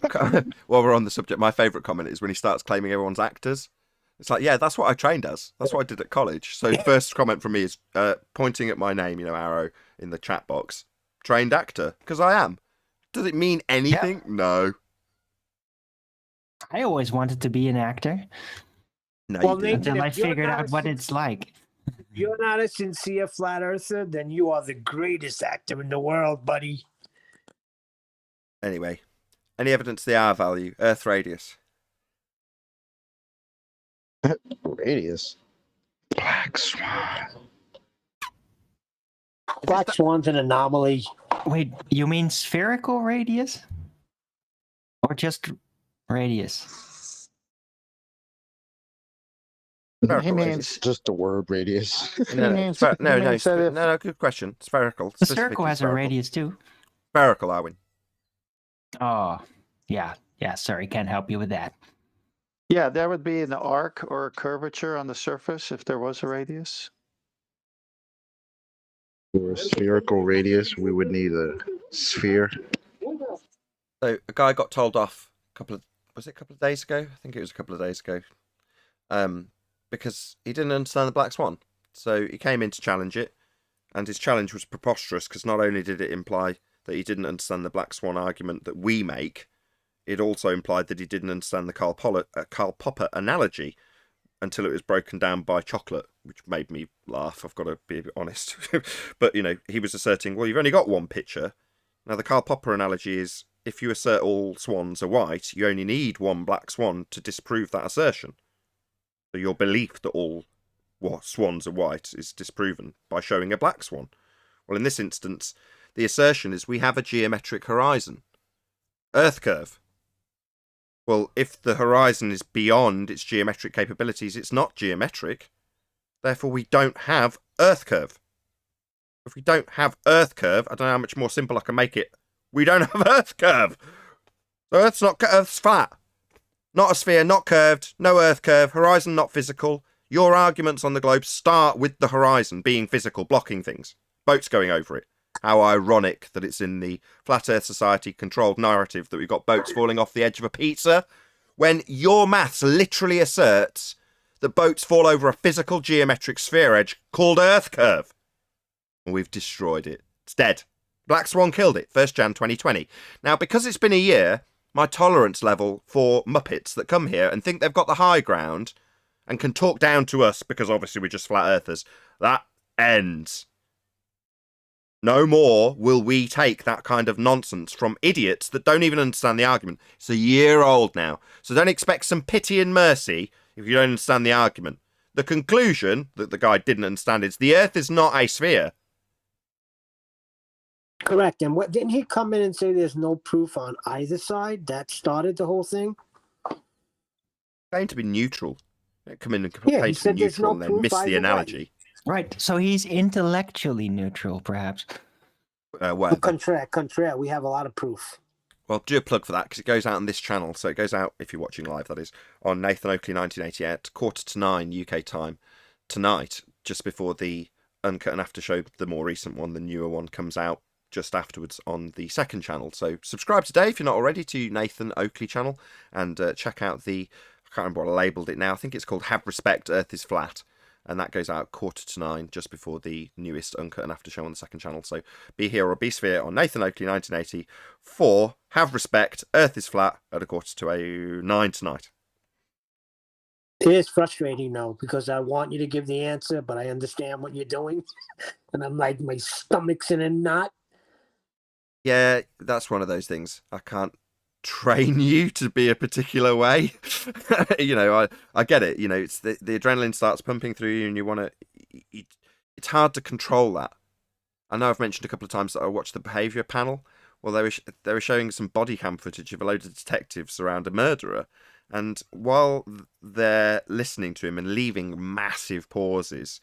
while we're on the subject, my favourite comment is when he starts claiming everyone's actors. It's like, yeah, that's what I trained as. That's what I did at college. So first comment from me is pointing at my name, arrow in the chat box. Trained actor, because I am. Does it mean anything? Yeah. No. I always wanted to be an actor. No, well, you didn't. Until I figured out what it's like. If you're not a sincere flat earther, then you are the greatest actor in the world, buddy. Anyway, any evidence the R value, Earth radius? Radius? Black Swan. Black Swan's an anomaly. Wait, you mean spherical radius? Or just radius? He means just the word radius. No, good question. Spherical. The circle has a radius too. Spherical, Arwin. Oh, yeah. Sorry, can't help you with that. Yeah, there would be an arc or a curvature on the surface if there was a radius. For a spherical radius, we would need a sphere. So a guy got told off a couple of days ago? I think it was a couple of days ago. Because he didn't understand the Black Swan. So he came in to challenge it, and his challenge was preposterous because not only did it imply that he didn't understand the Black Swan argument that we make, it also implied that he didn't understand the Karl Popper analogy until it was broken down by chocolate, which made me laugh, I've got to be a bit honest. But, he was asserting, well, you've only got one picture. Now, the Karl Popper analogy is, if you assert all swans are white, you only need one black swan to disprove that assertion. So your belief that all swans are white is disproven by showing a black swan. Well, in this instance, the assertion is we have a geometric horizon. Earth curve. Well, if the horizon is beyond its geometric capabilities, it's not geometric. Therefore, we don't have Earth curve. If we don't have Earth curve, I don't know how much more simple I can make it. We don't have Earth curve. So Earth's flat. Not a sphere, not curved, no Earth curve, horizon not physical. Your arguments on the globe start with the horizon being physical, blocking things. Boats going over it. How ironic that it's in the Flat Earth Society controlled narrative that we've got boats falling off the edge of a pizza, when your maths literally asserts that boats fall over a physical geometric sphere edge called Earth curve. And we've destroyed it. It's dead. Black Swan killed it, 1st Jan 2020. Now, because it's been a year, my tolerance level for Muppets that come here and think they've got the high ground and can talk down to us because obviously we're just flat earthers, that ends. No more will we take that kind of nonsense from idiots that don't even understand the argument. It's a year old now, so don't expect some pity and mercy if you don't understand the argument. The conclusion that the guy didn't understand is the Earth is not a sphere. Correct. And what didn't he come in and say there's no proof on either side? That started the whole thing? Going to be neutral. come in and Yeah, he paint said there's neutral no and then proof miss the either way. analogy. Right. So he's intellectually neutral, perhaps. Whatever. Contraire. We have a lot of proof. Well, do a plug for that because it goes out on this channel. So it goes out, if you're watching live, that is, on Nathan Oakley 1988 at 9:15 UK time tonight, just before the Uncut and After show, the more recent one, the newer one, comes out just afterwards on the second channel. So subscribe today if you're not already to Nathan Oakley channel, and check out the, I can't remember what I labelled it now, I think it's called Have Respect, Earth is Flat. And that goes out 9:15 just before the newest Uncut and After show on the second channel. So be here or be sphere on Nathan Oakley 1980 for Have Respect, Earth is Flat at 9:45 tonight. It is frustrating, though, because I want you to give the answer, but I understand what you're doing. And I'm like, my stomach's in a knot. Yeah, that's one of those things. I can't train you to be a particular way. You know, I get it. You know, it's the adrenaline starts pumping through you and you want to, it's hard to control that. I know I've mentioned a couple of times that I watched the behaviour panel. Well, they were showing some body cam footage of a load of detectives around a murderer. And while they're listening to him and leaving massive pauses,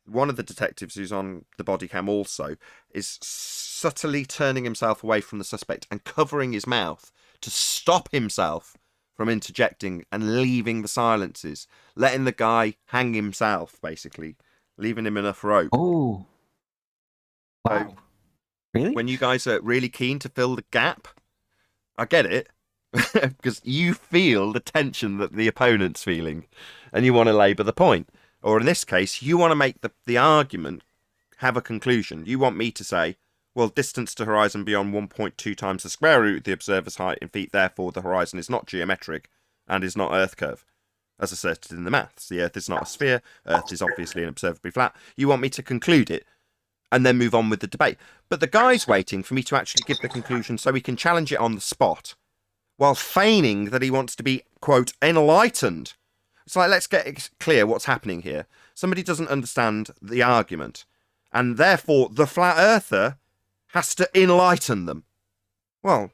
one of the detectives who's on the body cam also is subtly turning himself away from the suspect and covering his mouth to stop himself from interjecting and leaving the silences, letting the guy hang himself, basically, leaving him enough rope. Oh. Wow. So, really? when you guys are really keen to fill the gap, I get it, because you feel the tension that the opponent's feeling, and you want to labour the point. Or in this case, you want to make the argument have a conclusion. You want me to say, well, distance to horizon beyond 1.2 times the square root of the observer's height in feet, therefore the horizon is not geometric and is not Earth curve, as asserted in the maths. The Earth is not a sphere. Earth is obviously and observably flat. You want me to conclude it and then move on with the debate. But the guy's waiting for me to actually give the conclusion so he can challenge it on the spot while feigning that he wants to be, quote, enlightened. It's like, let's get clear what's happening here. Somebody doesn't understand the argument, and therefore the flat earther has to enlighten them. Well,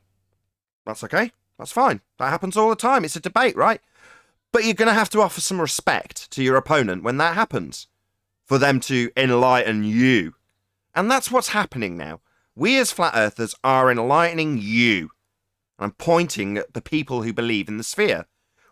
that's okay. That's fine. That happens all the time. It's a debate, right? But you're going to have to offer some respect to your opponent when that happens, for them to enlighten you. And that's what's happening now. We as flat earthers are enlightening you. I'm pointing at the people who believe in the sphere.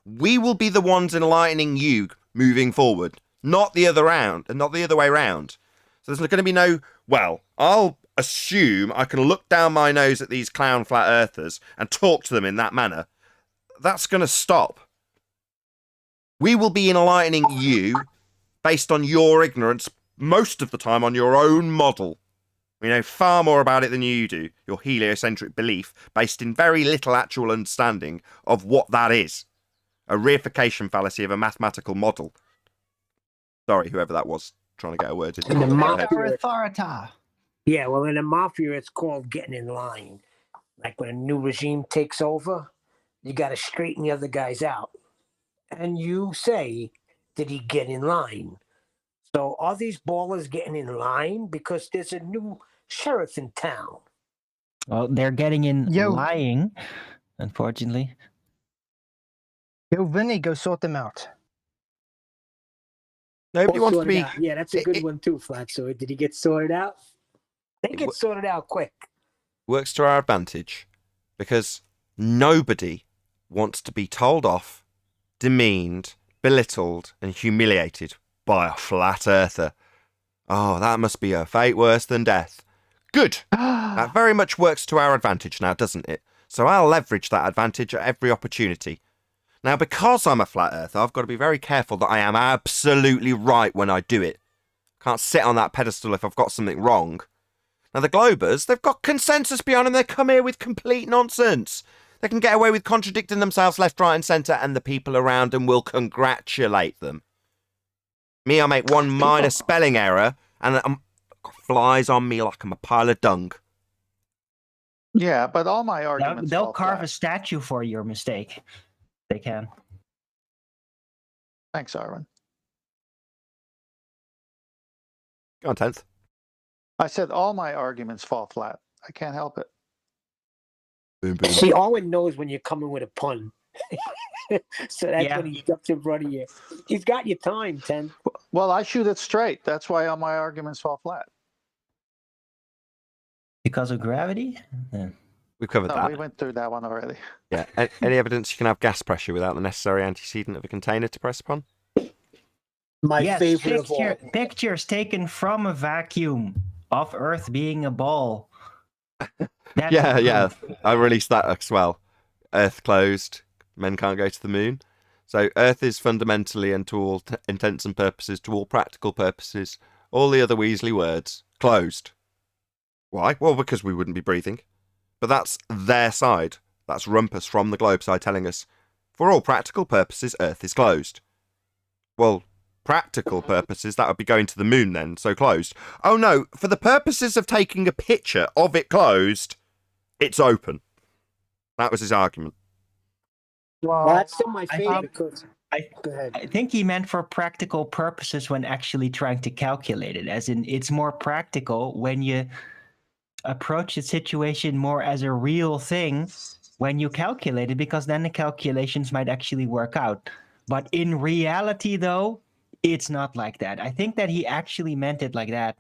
We will be the ones enlightening you moving forward, not the other way around. So there's going to be no, well, I'll assume I can look down my nose at these clown flat earthers and talk to them in that manner. That's going to stop. We will be enlightening you based on your ignorance, most of the time on your own model. We know far more about it than you do, your heliocentric belief based in very little actual understanding of what that is. A reification fallacy of a mathematical model. Sorry, whoever that was trying to get a word in. In the Go mafia, ahead. Authorita. yeah, well, in the mafia, it's called getting in line. Like when a new regime takes over, you got to straighten the other guys out. And you say, did he get in line? So are these ballers getting in line? Because there's a new sheriff in town. Well, they're getting in Yo. lying, unfortunately. Yo, Vinny, go sort them out. Nobody Or wants to sorted be... out. Yeah, that's a good one too, Flat. So did he get sorted out? They get sorted out quick. Works to our advantage, because nobody wants to be told off, demeaned, belittled, and humiliated by a flat earther. Oh, that must be a fate worse than death. Good. That very much works to our advantage now, doesn't it? So I'll leverage that advantage at every opportunity. Now, because I'm a flat earther, I've got to be very careful that I am absolutely right when I do it. Can't sit on that pedestal if I've got something wrong. Now, the Globers, they've got consensus behind them. They come here with complete nonsense. They can get away with contradicting themselves left, right, and centre, and the people around them will congratulate them. Me, I make one minor spelling error, and flies on me like I'm a pile of dung. Yeah, but all my arguments They'll fall carve flat. a statue for your mistake. They can. Thanks, Arvin. Go on, 10th. I said all my arguments fall flat. I can't help it. Boom, boom. See, Owen knows when you're coming with a pun. So that's Yeah. when he jumps in front of you. He's got your time, 10. Well, I shoot it straight. That's why all my arguments fall flat. Because of gravity? Yeah. We've covered No, that. we went through that one already. Yeah. Any evidence you can have gas pressure without the necessary antecedent of a container to press upon? My Yes, favorite of all. pictures taken from a vacuum of Earth being a ball. That's Yeah. proof. I released that as well. Earth closed. Men can't go to the moon. So Earth is fundamentally, and to all intents and purposes, to all practical purposes, all the other Weasley words, closed. Why? Well, because we wouldn't be breathing. But that's their side. That's Rumpus from the Globe side telling us, for all practical purposes, Earth is closed. Well, practical purposes, that would be going to the moon then, so closed. Oh no, for the purposes of taking a picture of it closed, it's open. That was his argument. Well, Well, that's still my I favorite. think- Because I- go ahead. I think he meant for practical purposes when actually trying to calculate it, as in it's more practical when you approach the situation more as a real thing when you calculate it, because then the calculations might actually work out. But in reality, though, it's not like that. I think that he actually meant it like that,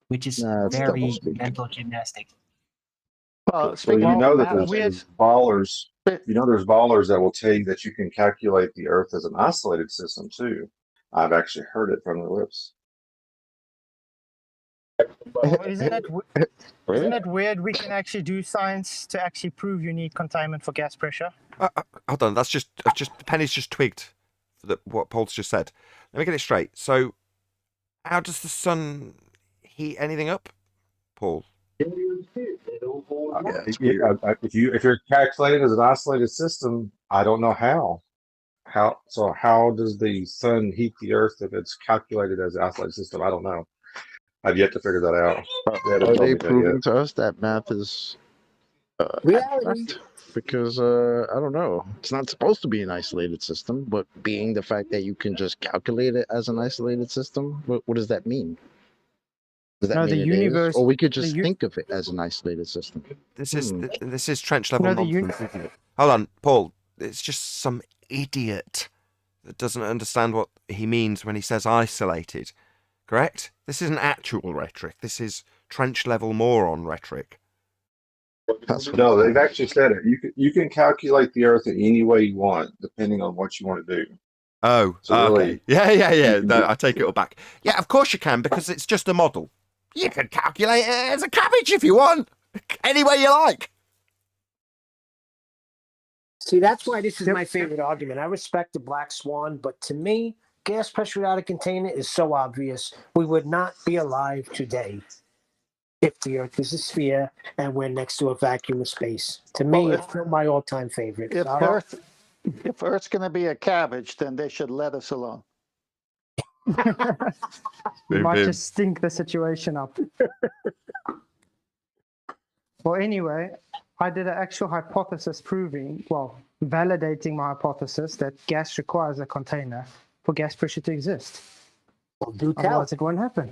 which is Nah, it's very doublespeak. mental gymnastics. Well, Well, speaking you of know that math, there's ballers. You know, there's ballers that will tell you that you can calculate the Earth as an isolated system too. I've actually heard it from their lips. well, isn't it weird we can actually do science to actually prove you need containment for gas pressure? Hold on, that's just Penny's just twigged what Paul's just said. Let me get it straight. So, how does the sun heat anything up, Paul? If you're calculated as an isolated system, I don't know how. How does the sun heat the Earth if it's calculated as an isolated system? I don't know. I've yet to figure that out. They haven't Are told they me that proving yet. to us that math is Reality. abstract? Because I don't know. It's not supposed to be an isolated system, but being the fact that you can just calculate it as an isolated system, what does that mean? Does that No, mean the it is? universe- Or we could the just u- think of it as an isolated system? This is trench level No, the nonsense, isn't it? Hold on, Paul. It's just some idiot that doesn't understand what he means when he says isolated. Correct? This isn't actual rhetoric. This is trench level moron rhetoric. That's what No, they've actually said it. You can calculate the Earth in any way you want, depending on what you want to do. Oh, So okay. really, Yeah. No, I take it all back. Yeah, of course you can, because it's just a model. You can calculate it as a cabbage if you want. Any way you like. See, that's why this is my favorite argument. I respect the black swan, but to me, gas pressure without a container is so obvious. We would not be alive today if the Earth is a sphere and we're next to a vacuum of space. To me, Well, it's still my all-time favorite. if All right? If Earth's going to be a cabbage, then they should let us alone. You Boom, might boom. just stink the situation up. Well, anyway, I did an actual hypothesis validating my hypothesis that gas requires a container for gas pressure to exist. Well, do tell. Otherwise, it won't happen.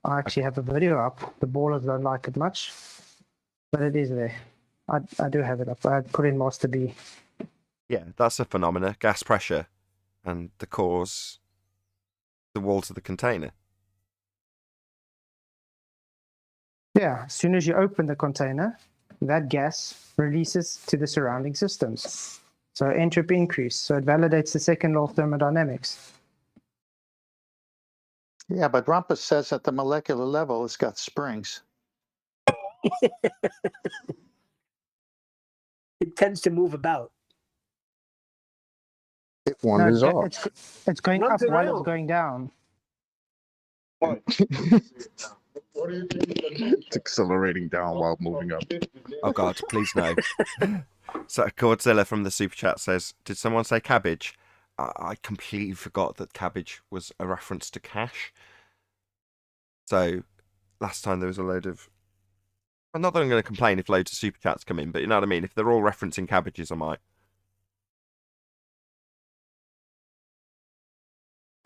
I actually have a video up. The ballers don't like it much, but it is there. I do have it up. I put in Master B. Yeah, that's a phenomena. Gas pressure and the cause, the walls of the container. Yeah, as soon as you open the container, that gas releases to the surrounding systems. So entropy increase. So it validates the second law of thermodynamics. Yeah, but Rumpus says at the molecular level, it's got springs. It tends to move about. It wanders No, off. it's going Runs up while around. it's going down. It's accelerating down while moving up. Oh God, please no. So Godzilla from the super chat says, "Did someone say cabbage?" I completely forgot that cabbage was a reference to cash. So last time there was a load of. I'm not that I'm going to complain if loads of super chats come in, but you know what I mean. If they're all referencing cabbages, I might.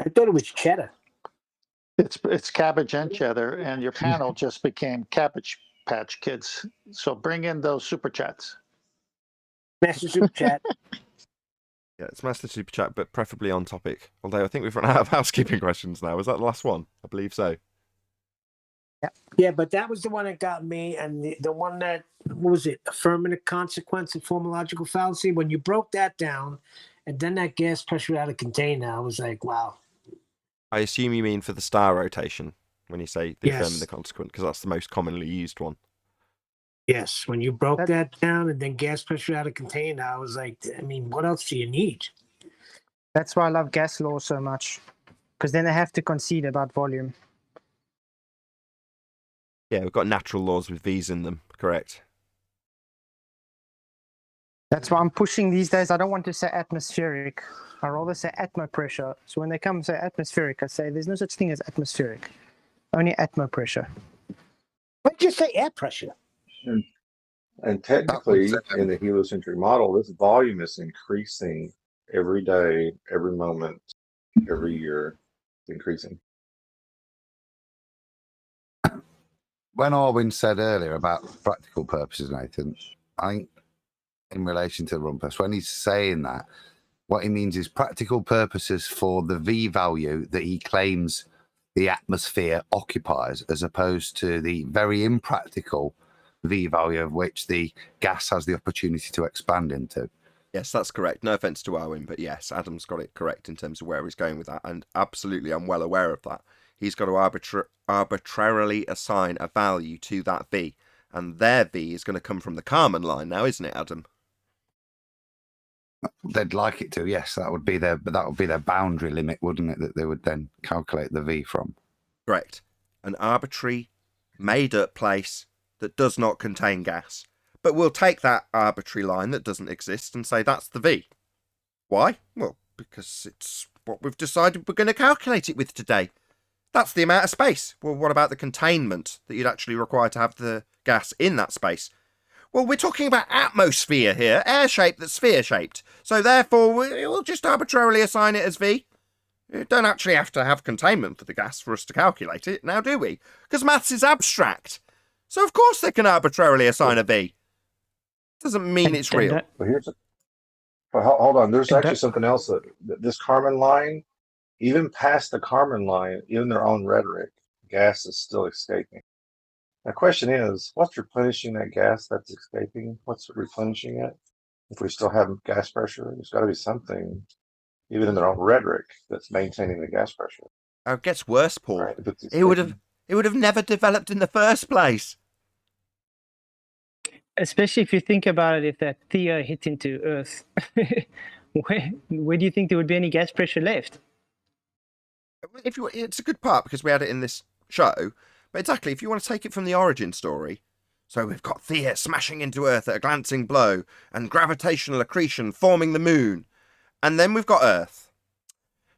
I thought it was cheddar. It's cabbage and cheddar, and your panel just became Cabbage Patch Kids. So bring in those super chats. Master Super Chat. Yeah, smash the super chat, but preferably on topic. Although I think we've run out of housekeeping questions now. Was that the last one? I believe so. Yeah, but that was the one that got me, and the one that, what was it? Affirmative consequence and formological fallacy. When you broke that down, and then that gas pressure out of container, I was like, wow. I assume you mean for the star rotation when you say the Yes. affirmative consequence, because that's the most commonly used one. Yes, when you broke that down and then gas pressure out of container, I was like, I mean, what else do you need? That's why I love gas law so much, because then they have to concede about volume. Yeah, we've got natural laws with V's in them, correct? That's why I'm pushing these days. I don't want to say atmospheric. I rather say atmopressure. So when they come and say atmospheric, I say there's no such thing as atmospheric, only atmopressure. Why did you say air pressure? And technically, in the heliocentric model, this volume is increasing every day, every moment, every year. It's increasing. When Orwin said earlier about practical purposes, Nathan, I think in relation to Rumpus, when he's saying that, what he means is practical purposes for the V value that he claims the atmosphere occupies, as opposed to the very impractical V value of which the gas has the opportunity to expand into. Yes, that's correct. No offense to Owen, but yes, Adam's got it correct in terms of where he's going with that. And absolutely, I'm well aware of that. He's got to arbitrarily assign a value to that V. And their V is going to come from the Kármán line now, isn't it, Adam? They'd like it to, yes. That would be their boundary limit, wouldn't it? That they would then calculate the V from. Correct. An arbitrary, made-up place that does not contain gas. But we'll take that arbitrary line that doesn't exist and say that's the V. Why? Well, because it's what we've decided we're going to calculate it with today. That's the amount of space. Well, what about the containment that you'd actually require to have the gas in that space? Well, we're talking about atmosphere here, air-shaped that's sphere-shaped. So therefore, we'll just arbitrarily assign it as V. You don't actually have to have containment for the gas for us to calculate it, now do we? Because maths is abstract. So of course they can arbitrarily assign a V. Doesn't mean it's real. But hold on. There's actually something else that this Kármán line, even past the Kármán line, even their own rhetoric, gas is still escaping. The question is, what's replenishing that gas that's escaping? What's replenishing it? If we still have gas pressure, there's got to be something, even in their own rhetoric, that's maintaining the gas pressure. Oh, it gets worse, Paul. Right? It would have never developed in the first place. Especially if you think about it, if that Thea hit into Earth, where do you think there would be any gas pressure left? It's a good part because we had it in this show. But exactly, if you want to take it from the origin story, so we've got Thea smashing into Earth at a glancing blow, and gravitational accretion forming the moon, and then we've got Earth.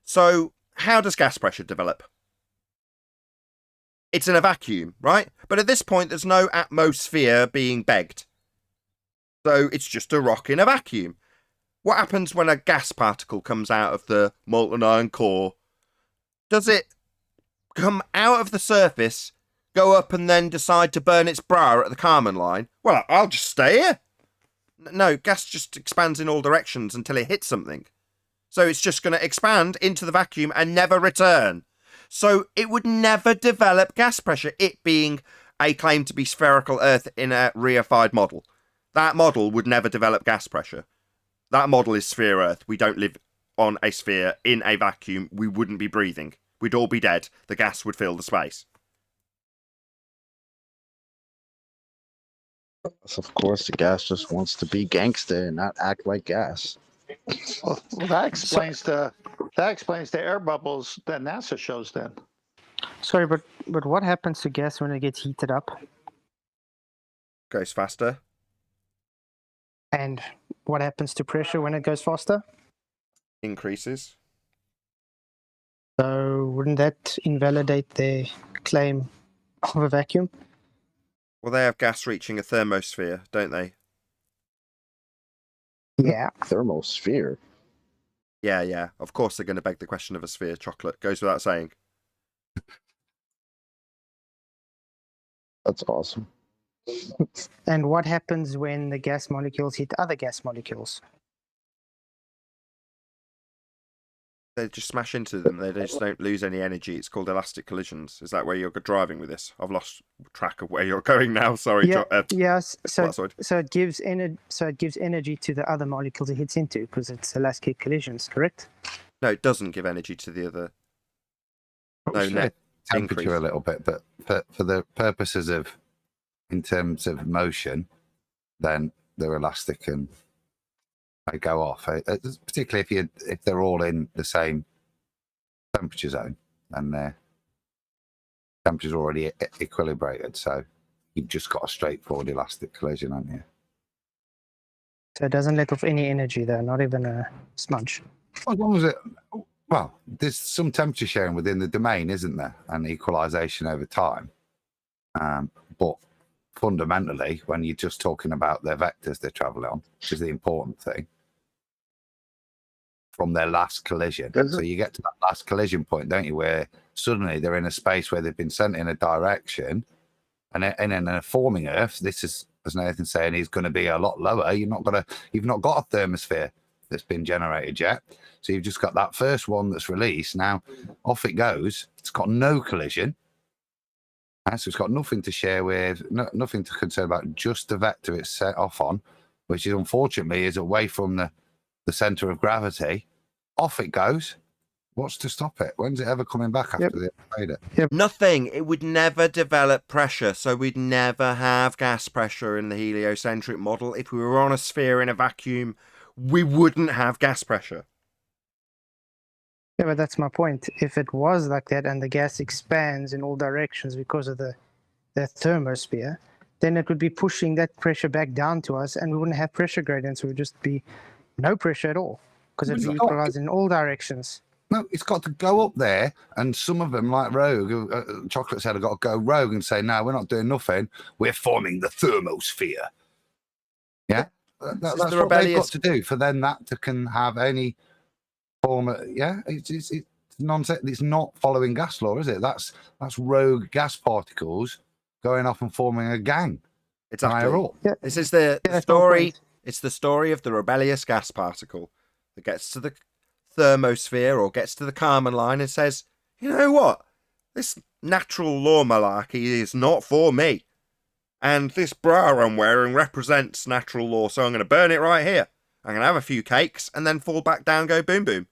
So how does gas pressure develop? It's in a vacuum, right? But at this point, there's no atmosphere being begged. So it's just a rock in a vacuum. What happens when a gas particle comes out of the molten iron core? Does it come out of the surface, go up and then decide to burn its bra at the Kármán line? Well, I'll just stay here. No, gas just expands in all directions until it hits something. So it's just going to expand into the vacuum and never return. So it would never develop gas pressure, it being a claim to be spherical Earth in a reified model. That model would never develop gas pressure. That model is sphere Earth. We don't live on a sphere in a vacuum. We wouldn't be breathing. We'd all be dead. The gas would fill the space. Of course, the gas just wants to be gangster and not act like gas. Well, that explains the air bubbles that NASA shows then. Sorry, but what happens to gas when it gets heated up? Goes faster. And what happens to pressure when it goes faster? Increases. So wouldn't that invalidate their claim of a vacuum? Well, they have gas reaching a thermosphere, don't they? Yeah. Thermosphere. Yeah. Of course they're going to beg the question of a sphere. Chocolate goes without saying. That's awesome. And what happens when the gas molecules hit other gas molecules? They just smash into them. They just don't lose any energy. It's called elastic collisions. Is that where you're driving with this? I've lost track of where you're going now. Sorry, Yeah, yes. So Flatside. it gives energy to the other molecules it hits into because it's elastic collisions, correct? No, it doesn't give energy to the other. No, net temperature increase. a little bit, but for the purposes of, in terms of motion, then they're elastic and they go off. Particularly if they're all in the same temperature zone and their temperature's already equilibrated, so you've just got a straightforward elastic collision, haven't you? So it doesn't let off any energy there, not even a smudge. As long as well, there's some temperature sharing within the domain, isn't there, and equalization over time. But fundamentally, when you're just talking about their vectors they're traveling on, which is the important thing, from their last collision. So you get to that last collision point, don't you, where suddenly they're in a space where they've been sent in a direction, and in a forming Earth, this is, as Nathan's saying, is going to be a lot lower. You've not got a thermosphere that's been generated yet. So you've just got that first one that's released. Now off it goes. It's got no collision. So it's got nothing to share with, nothing to concern about, just the vector it's set off on, which is unfortunately is away from the center of gravity. Off it goes. What's to stop it? When's it ever coming back after they made it? Yep. Nothing. It would never develop pressure, so we'd never have gas pressure in the heliocentric model. If we were on a sphere in a vacuum, we wouldn't have gas pressure. Yeah, but that's my point. If it was like that and the gas expands in all directions because of the thermosphere, then it would be pushing that pressure back down to us, and we wouldn't have pressure gradients. It would just be no pressure at all because it'd be equalized in all directions. No, it's got to go up there, and some of them, like Rogue, Chocolate said, have got to go rogue and say, no, we're not doing nothing. We're forming the thermosphere. Yeah? That's what they've got to do for then that to can have any form of, it's nonsense. It's not following gas law, is it? That's rogue gas particles going off and forming a gang. Exactly. Yeah. This is the story. It's the story of the rebellious gas particle that gets to the thermosphere or gets to the Kármán line and says, you know what? This natural law malarkey is not for me. And this bra I'm wearing represents natural law, so I'm going to burn it right here. I'm going to have a few cakes and then fall back down, go boom boom.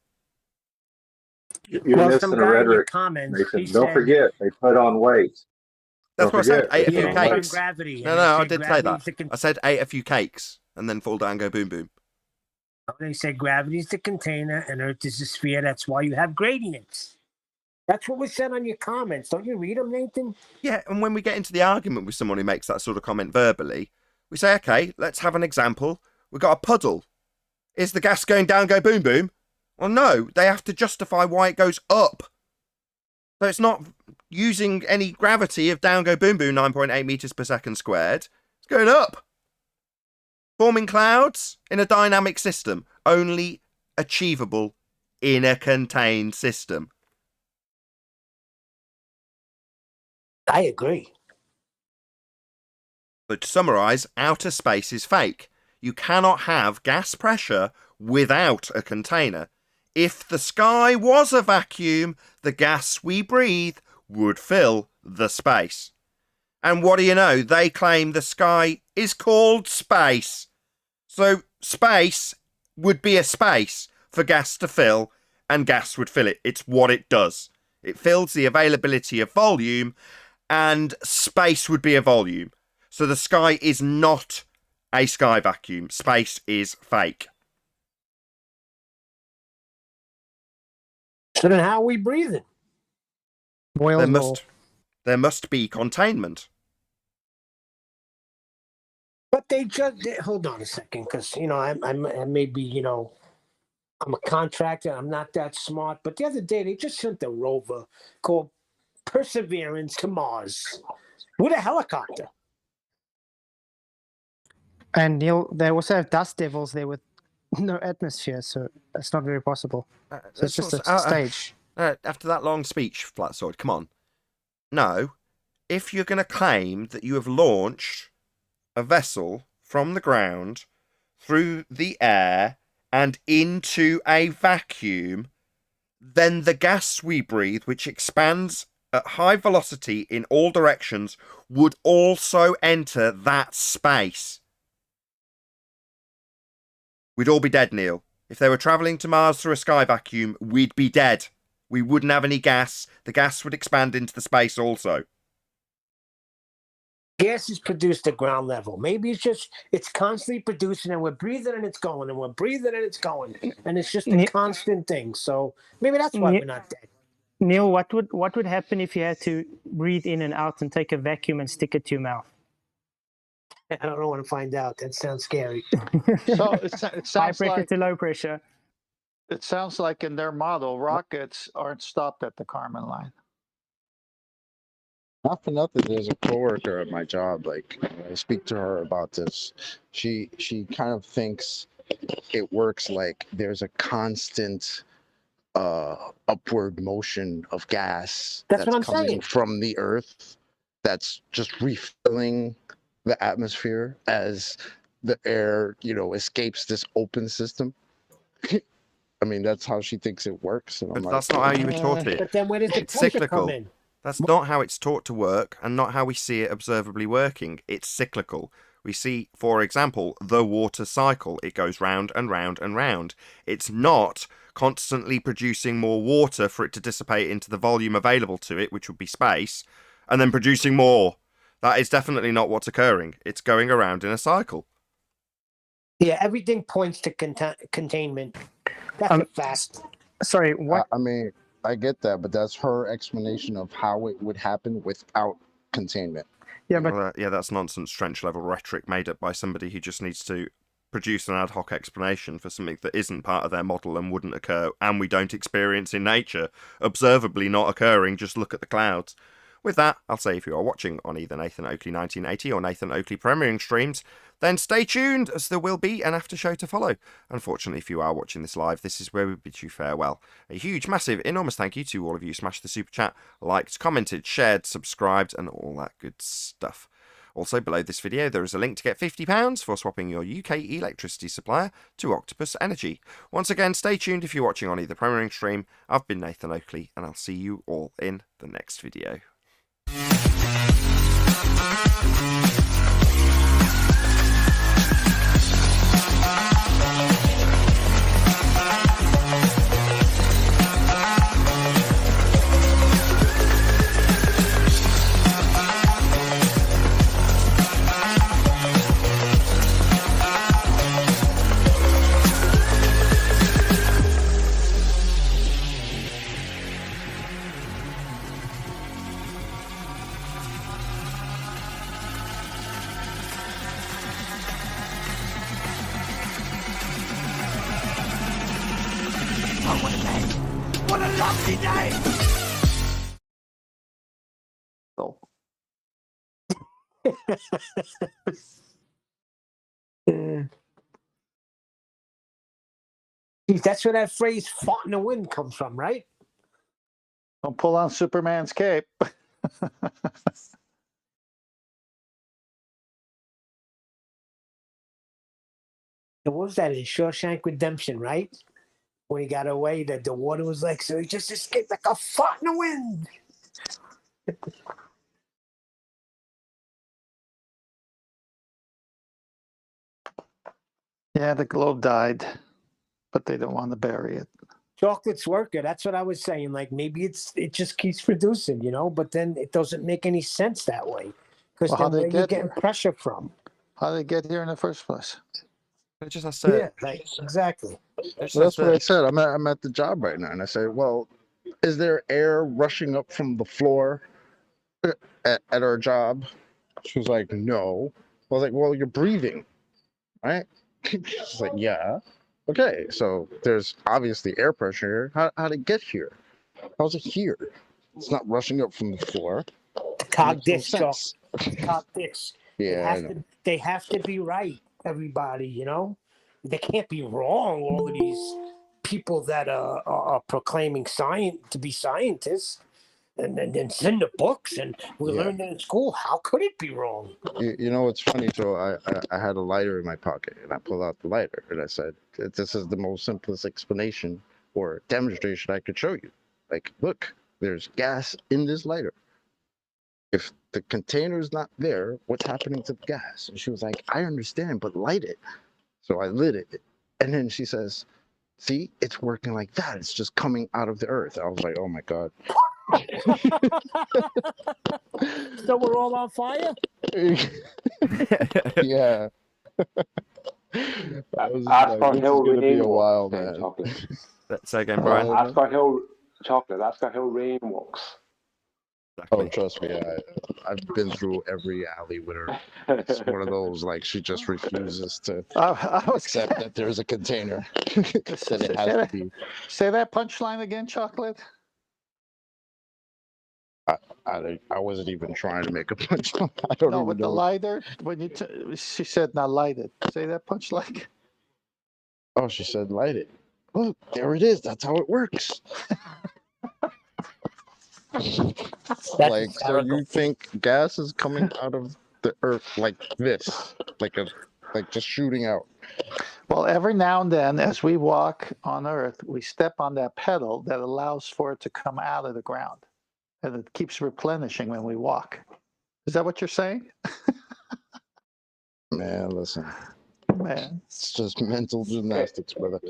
You're missing the rhetoric. Don't forget, they put on weight. That's what I said. Ate a few cakes. Gravity, no, I did say that. I said ate a few cakes and then fall down, go boom boom. They say gravity is the container and Earth is the sphere. That's why you have gradients. That's what was said on your comments. Don't you read them, Nathan? Yeah, and when we get into the argument with someone who makes that sort of comment verbally, we say, okay, let's have an example. We've got a puddle. Is the gas going down, go boom boom? Well, no, they have to justify why it goes up. So it's not using any gravity of down, go boom boom, 9.8 meters per second squared. It's going up. Forming clouds in a dynamic system, only achievable in a contained system. I agree. But to summarise, outer space is fake. You cannot have gas pressure without a container. If the sky was a vacuum, the gas we breathe would fill the space. And what do you know? They claim the sky is called space. So space would be a space for gas to fill, and gas would fill it. It's what it does. It fills the availability of volume, and space would be a volume. So the sky is not a sky vacuum. Space is fake. So then how are we breathing? There must be containment. But they just hold on a second, because I may be I'm a contractor. I'm not that smart. But the other day they just sent a rover called Perseverance to Mars with a helicopter. And Neil, they also have dust devils there with no atmosphere, so that's not very possible. So it's just a stage. After that long speech, Flatsword, come on. No, if you're going to claim that you have launched a vessel from the ground through the air and into a vacuum, then the gas we breathe, which expands at high velocity in all directions, would also enter that space. We'd all be dead, Neil. If they were travelling to Mars through a sky vacuum, we'd be dead. We wouldn't have any gas. The gas would expand into the space also. Gas is produced at ground level. Maybe it's constantly producing, and we're breathing and it's going, and we're breathing and it's going, and it's just a constant thing. So maybe that's why we're not dead. Neil, what would happen if you had to breathe in and out and take a vacuum and stick it to your mouth? I don't want to find out. That sounds scary. So it sounds High pressure like to low pressure. it sounds like in their model, rockets aren't stopped at the Kármán line. Not for nothing, there's a coworker at my job, like when I speak to her about this, she kind of thinks it works like there's a constant upward motion of gas That's what I'm coming saying. from the earth that's just refilling the atmosphere as the air, escapes this open system. I mean, that's how she thinks it works. And But I'm that's like, not how you were taught it. But then where does the It's pressure cyclical. come in? That's not how it's taught to work, and not how we see it observably working. It's cyclical. We see, for example, the water cycle. It goes round and round and round. It's not constantly producing more water for it to dissipate into the volume available to it, which would be space, and then producing more. That is definitely not what's occurring. It's going around in a cycle. Yeah, everything points to containment. That's a fact. Sorry, what? I mean, I get that, but that's her explanation of how it would happen without containment. Yeah, but Well, that's nonsense trench level rhetoric made up by somebody who just needs to produce an ad hoc explanation for something that isn't part of their model and wouldn't occur, and we don't experience in nature, observably not occurring. Just look at the clouds. With that, I'll say if you are watching on either Nathan Oakley 1980 or Nathan Oakley premiering streams, then stay tuned, as there will be an after show to follow. Unfortunately, if you are watching this live, this is where we bid you farewell. A huge, massive, enormous thank you to all of you who smashed the super chat, liked, commented, shared, subscribed, and all that good stuff. Also, below this video, there is a link to get £50 for swapping your UK electricity supplier to Octopus Energy. Once again, stay tuned if you're watching on either premiering stream. I've been Nathan Oakley, and I'll see you all in the next video. What a lovely day! So That's where that phrase "fart in the wind" comes from, right? don't pull on Superman's cape. And what was that in Shawshank Redemption, right? When he got away, that the water was like, so he just escaped like a fart in the wind. Yeah, the globe died, but they don't want to bury it. Chocolate's working. That's what I was saying. Like maybe it just keeps producing, but then it doesn't make any sense that way. Because Well, how then they where you get getting pressure from? How did they get here in the first place? It just has to. Yeah, like, exactly. So that's what I said. I'm at the job right now, and I said, "Well, is there air rushing up from the floor at our job?" She was like, "No." I was like, "Well, you're breathing, right?" She's like, "Yeah." Okay, so there's obviously air pressure here. How'd it get here? How's it here? It's not rushing up from the floor. Cog Makes no this, Chocolate. sense. Cog this. Yeah, I know. They have to be right, everybody, They can't be wrong, all of these people that are proclaiming science to be scientists and it's in the books and we Yeah. learned it in school. How could it be wrong? You know what's funny, Joe? I had a lighter in my pocket, and I pulled out the lighter, and I said, "This is the most simplest explanation or demonstration I could show you. Like, look, there's gas in this lighter. If the container's not there, what's happening to the gas? And she was like, I understand, but light it. So I lit it. And then she says, see, it's working like that. It's just coming out of the earth. I was like, oh my God. So we're all on fire? Yeah. I was Ask like, for this is how going to be rain a while, works, man. Chocolate. Say again, Brian. Ask for how chocolate. Ask for how rain works. Oh, trust me, I've been through every alley with her. It's one of those, like, she just refuses to I was accept that there's a container. That it has to be. Say that punchline again, Chocolate. I wasn't even trying to make a punchline. I don't No, even with the know. lighter. When you she said not light it. Say that punchline. Oh, she said light it. Look, there it is. That's how it works. Like, so you think gas is coming out of the earth like this, like just shooting out? Well, every now and then, as we walk on Earth, we step on that pedal that allows for it to come out of the ground, and it keeps replenishing when we walk. Is that what you're saying? Man, listen. Man, It's just mental gymnastics, brother.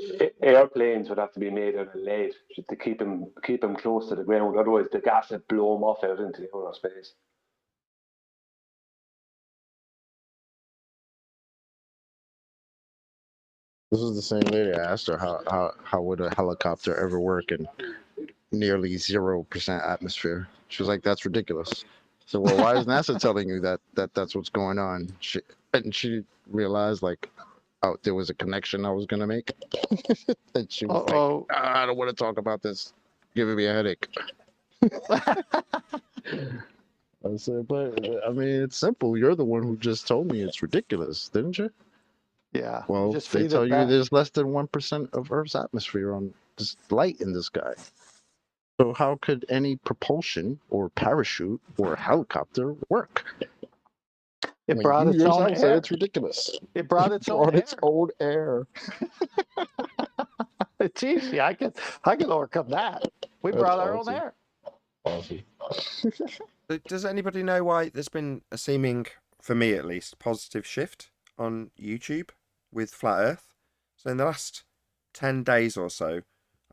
Airplanes would have to be made out of lead to keep them close to the ground. Otherwise, the gas would blow them off out into the outer space. This is the same lady. I asked her how would a helicopter ever work in nearly 0% atmosphere. She was like, "That's ridiculous." So, well, why is NASA telling you that's what's going on? She realized, like, oh, there was a connection I was gonna make, and she was like, "I don't want to talk about this, giving me a headache." I said, "But I mean, it's simple. You're the one who just told me it's ridiculous, didn't you?" yeah. Well, just they feed tell it you back. there's less than 1% of Earth's atmosphere on this light in the sky. So how could any propulsion or parachute or helicopter work? It When brought you its own yourself say air. it's ridiculous. It brought its own air. Its own air. It's easy. I can overcome that. We That's brought our awesome. own air. Awesome. Does anybody know why there's been a seeming, for me at least, positive shift on YouTube with Flat Earth? So in the last 10 days or so,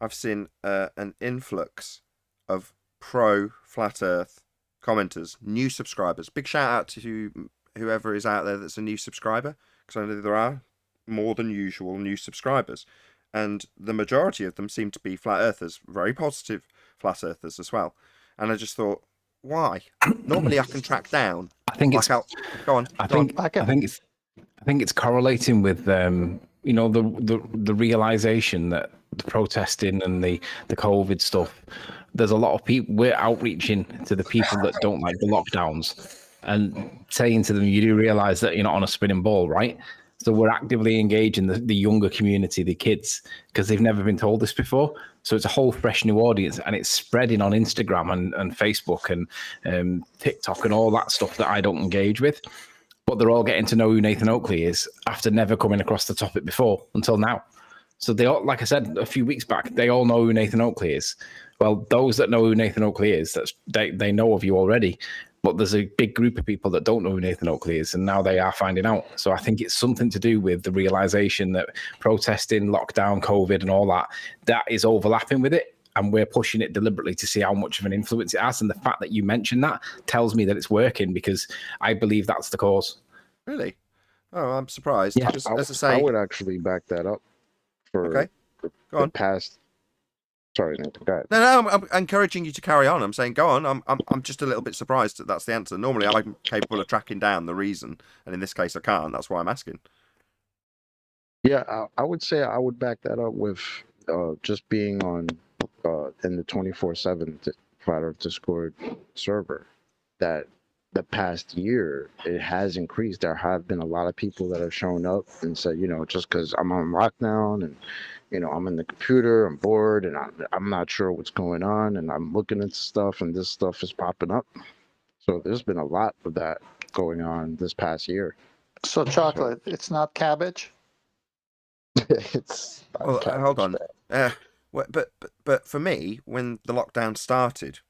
I've seen an influx of pro Flat Earth commenters, new subscribers. Big shout out to whoever is out there that's a new subscriber, because I know there are more than usual new subscribers. And the majority of them seem to be Flat Earthers, very positive Flat Earthers as well. And I just thought, why? Normally I can track down. I think it's. Go on. I think it's correlating with the realization that the protesting and the COVID stuff. There's a lot of people. We're outreaching to the people that don't like the lockdowns and saying to them, you do realize that you're not on a spinning ball, right? So we're actively engaging the younger community, the kids, because they've never been told this before. So it's a whole fresh new audience, and it's spreading on Instagram and Facebook and TikTok and all that stuff that I don't engage with. But they're all getting to know who Nathan Oakley is after never coming across the topic before until now. So they all, like I said a few weeks back, they all know who Nathan Oakley is. Well, those that know who Nathan Oakley is, they know of you already. But there's a big group of people that don't know who Nathan Oakley is, and now they are finding out. So I think it's something to do with the realization that protesting, lockdown, COVID, and all that is overlapping with it, and we're pushing it deliberately to see how much of an influence it has. And the fact that you mentioned that tells me that it's working, because I believe that's the cause. Really? Oh, I'm surprised. Yeah. Because, as I say, I would actually back that up for Go on. past. Sorry, Nathan, go ahead. No, I'm encouraging you to carry on. I'm saying go on. I'm just a little bit surprised that that's the answer. Normally, I'm capable of tracking down the reason, and in this case, I can't. That's why I'm asking. Yeah, I would say I would back that up with just being on in the 24/7 Flat Earth Discord server. That the past year it has increased. There have been a lot of people that have shown up and said, just because I'm on lockdown and I'm in the computer, I'm bored, and I'm not sure what's going on, and I'm looking into stuff, and this stuff is popping up. So there's been a lot of that going on this past year. So chocolate, it's not cabbage. It's Well, hold on. Well, but for me, when the lockdown started,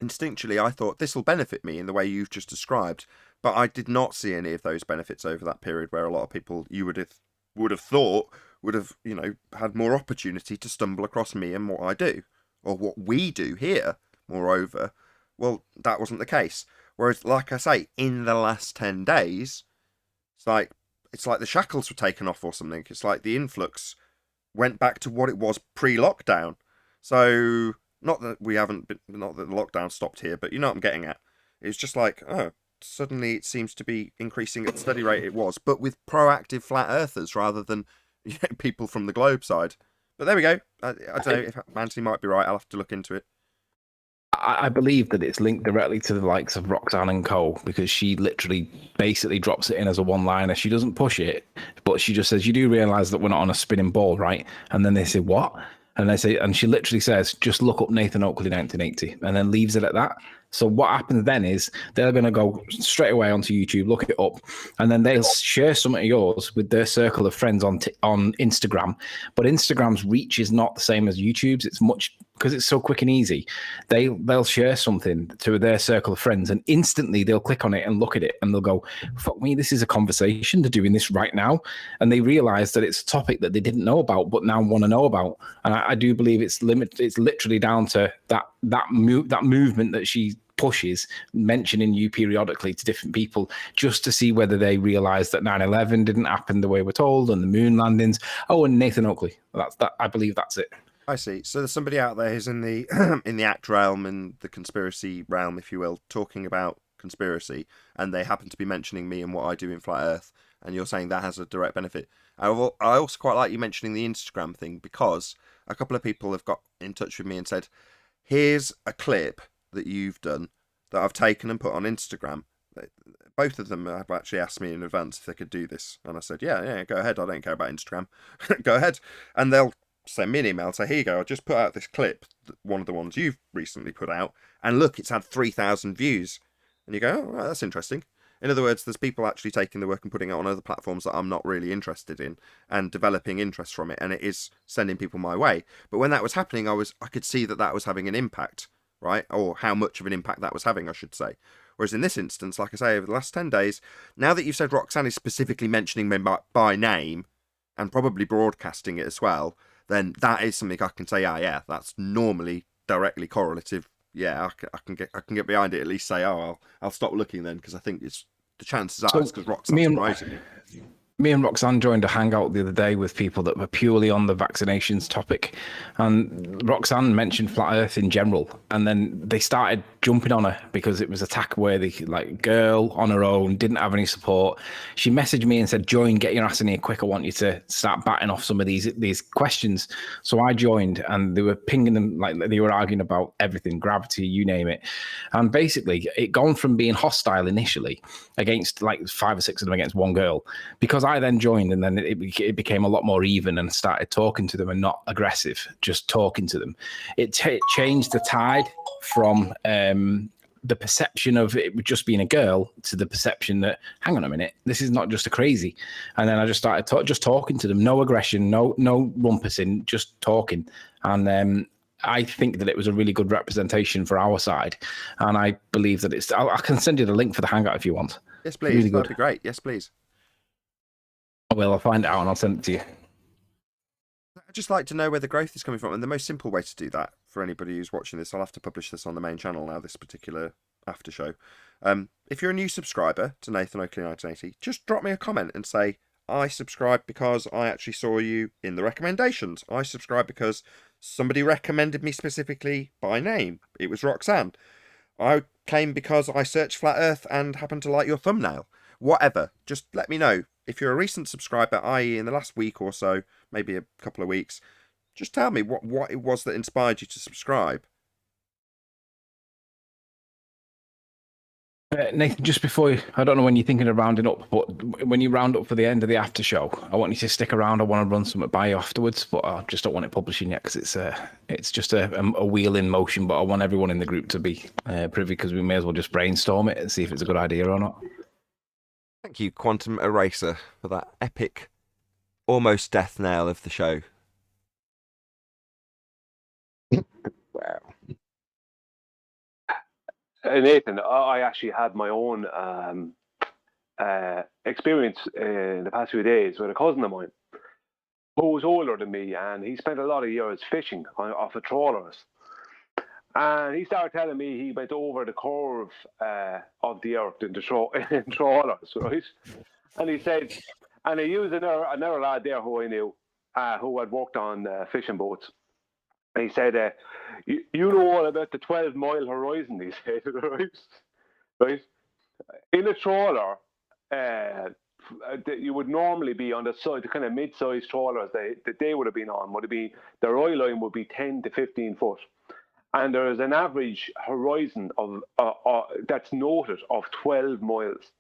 instinctually I thought this will benefit me in the way you've just described, but I did not see any of those benefits over that period where a lot of people you would have thought would have, you know, had more opportunity to stumble across me and what I do, or what we do here. Moreover, well, that wasn't the case. Whereas, like I say, in the last 10 days, it's like the shackles were taken off or something. It's like the influx went back to what it was pre-lockdown. So, not that not that the lockdown stopped here, but you know what I'm getting at. It's just like, oh, suddenly it seems to be increasing at the steady rate it was, but with proactive flat earthers rather than people from the globe side. But there we go. I don't know if Anthony might be right. I'll have to look into it. I believe that it's linked directly to the likes of Roxanne and Co, because she literally basically drops it in as a one-liner. She doesn't push it, but she just says, "You do realize that we're not on a spinning ball, right?" And then they say, "What?" And they say, and she literally says, "Just look up Nathan Oakley 1980," and then leaves it at that. So what happens then is they're going to go straight away onto YouTube, look it up, and then they'll share some of yours with their circle of friends on Instagram. But Instagram's reach is not the same as YouTube's. It's much, because it's so quick and easy. They'll share something to their circle of friends, and instantly they'll click on it and look at it, and they'll go, "Fuck me, this is a conversation. They're doing this right now," and they realize that it's a topic that they didn't know about but now want to know about. And I do believe it's literally down to that movement that she pushes, mentioning you periodically to different people just to see whether they realize that 9/11 didn't happen the way we're told, and the moon landings. Oh, and Nathan Oakley. I believe that's it. I see. So there's somebody out there who's in the in the act realm and the conspiracy realm, if you will, talking about conspiracy, and they happen to be mentioning me and what I do in Flat Earth, and you're saying that has a direct benefit. I also quite like you mentioning the Instagram thing, because a couple of people have got in touch with me and said, "Here's a clip that you've done that I've taken and put on Instagram." Both of them have actually asked me in advance if they could do this, and I said, yeah, go ahead. I don't care about Instagram. Go ahead. And they'll send me an email, say, "Here you go, I just put out this clip, one of the ones you've recently put out, and look, it's had 3,000 views." And you go, "Oh, right, that's interesting." In other words, there's people actually taking the work and putting it on other platforms that I'm not really interested in, and developing interest from it, and it is sending people my way. But when that was happening, I could see that was having an impact, right? Or how much of an impact that was having, I should say. Whereas in this instance, like I say, over the last 10 days, now that you've said Roxanne is specifically mentioning me by name, and probably broadcasting it as well, then that is something I can say, yeah, that's normally directly correlative. Yeah, I can get behind it. At least say, oh, I'll stop looking then, because I think it's the chances are it's because Roxanne's rising. Me and Roxanne joined a hangout the other day with people that were purely on the vaccinations topic, and Roxanne mentioned flat Earth in general, and then they started jumping on her because it was attack worthy. Like, girl on her own, didn't have any support. She messaged me and said, "Join, get your ass in here quick. I want you to start batting off some of these questions." So I joined, and they were pinging them, like they were arguing about everything, gravity, you name it. And basically, it gone from being hostile initially against like 5 or 6 of them against one girl, because I then joined, and then it became a lot more even and started talking to them and not aggressive, just talking to them. It changed the tide from the perception of it just being a girl to the perception that, hang on a minute, this is not just a crazy. And then I just started just talking to them, no aggression, no rumpusing, just talking. And I think that it was a really good representation for our side, and I believe that it's. I can send you the link for the hangout if you want. Yes, please. Really that'd be great. Yes, please. Well, I'll find it out and I'll send it to you. I'd just like to know where the growth is coming from, and the most simple way to do that for anybody who's watching this, I'll have to publish this on the main channel now, this particular after show. If you're a new subscriber to Nathan Oakley 1980, just drop me a comment and say, "I subscribed because I actually saw you in the recommendations. I subscribed because somebody recommended me specifically by name. It was Roxanne. I came because I searched Flat Earth and happened to like your thumbnail." Whatever, just let me know. If you're a recent subscriber, i.e. in the last week or so, maybe a couple of weeks, just tell me what it was that inspired you to subscribe. Nathan, just before, I don't know when you're thinking of rounding up, but when you round up for the end of the after show, I want you to stick around. I want to run something by you afterwards, but I just don't want it publishing yet because it's just a wheel in motion, but I want everyone in the group to be privy, because we may as well just brainstorm it and see if it's a good idea or not. Thank you, Quantum Eraser, for that epic, almost death knell of the show. Nathan, I actually had my own experience in the past few days with a cousin of mine who was older than me, and he spent a lot of years fishing off of trawlers. And he started telling me he went over the curve of the earth in trawlers, right? And he said, and he used another lad there who I knew, who had worked on fishing boats. And he said, you know all about the 12-mile horizon, he said, right? In a trawler, you would normally be on the side, the kind of mid-sized trawlers that they would have been on, their oil line would be 10 to 15 foot. And there is an average horizon of that's noted of 12 miles.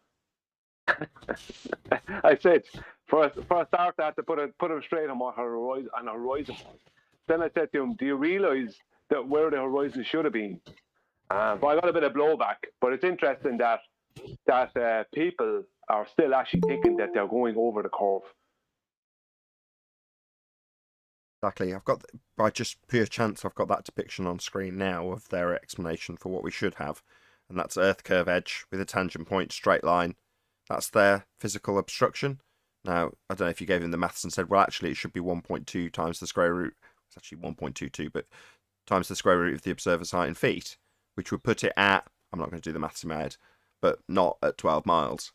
I said, for a start, I had to put him straight on what horizon was. Then I said to him, do you realise that where the horizon should have been? But I got a bit of blowback. But it's interesting that people are still actually thinking that they're going over the curve. Exactly. I've got, by just pure chance, I've got that depiction on screen now of their explanation for what we should have. And that's Earth curve edge with a tangent point, straight line. That's their physical obstruction. Now, I don't know if you gave him the maths and said, well, actually, it should be 1.2 times the square root. It's actually 1.22, but times the square root of the observer's height in feet, which would put it at, I'm not going to do the maths in my head, but not at 12 miles.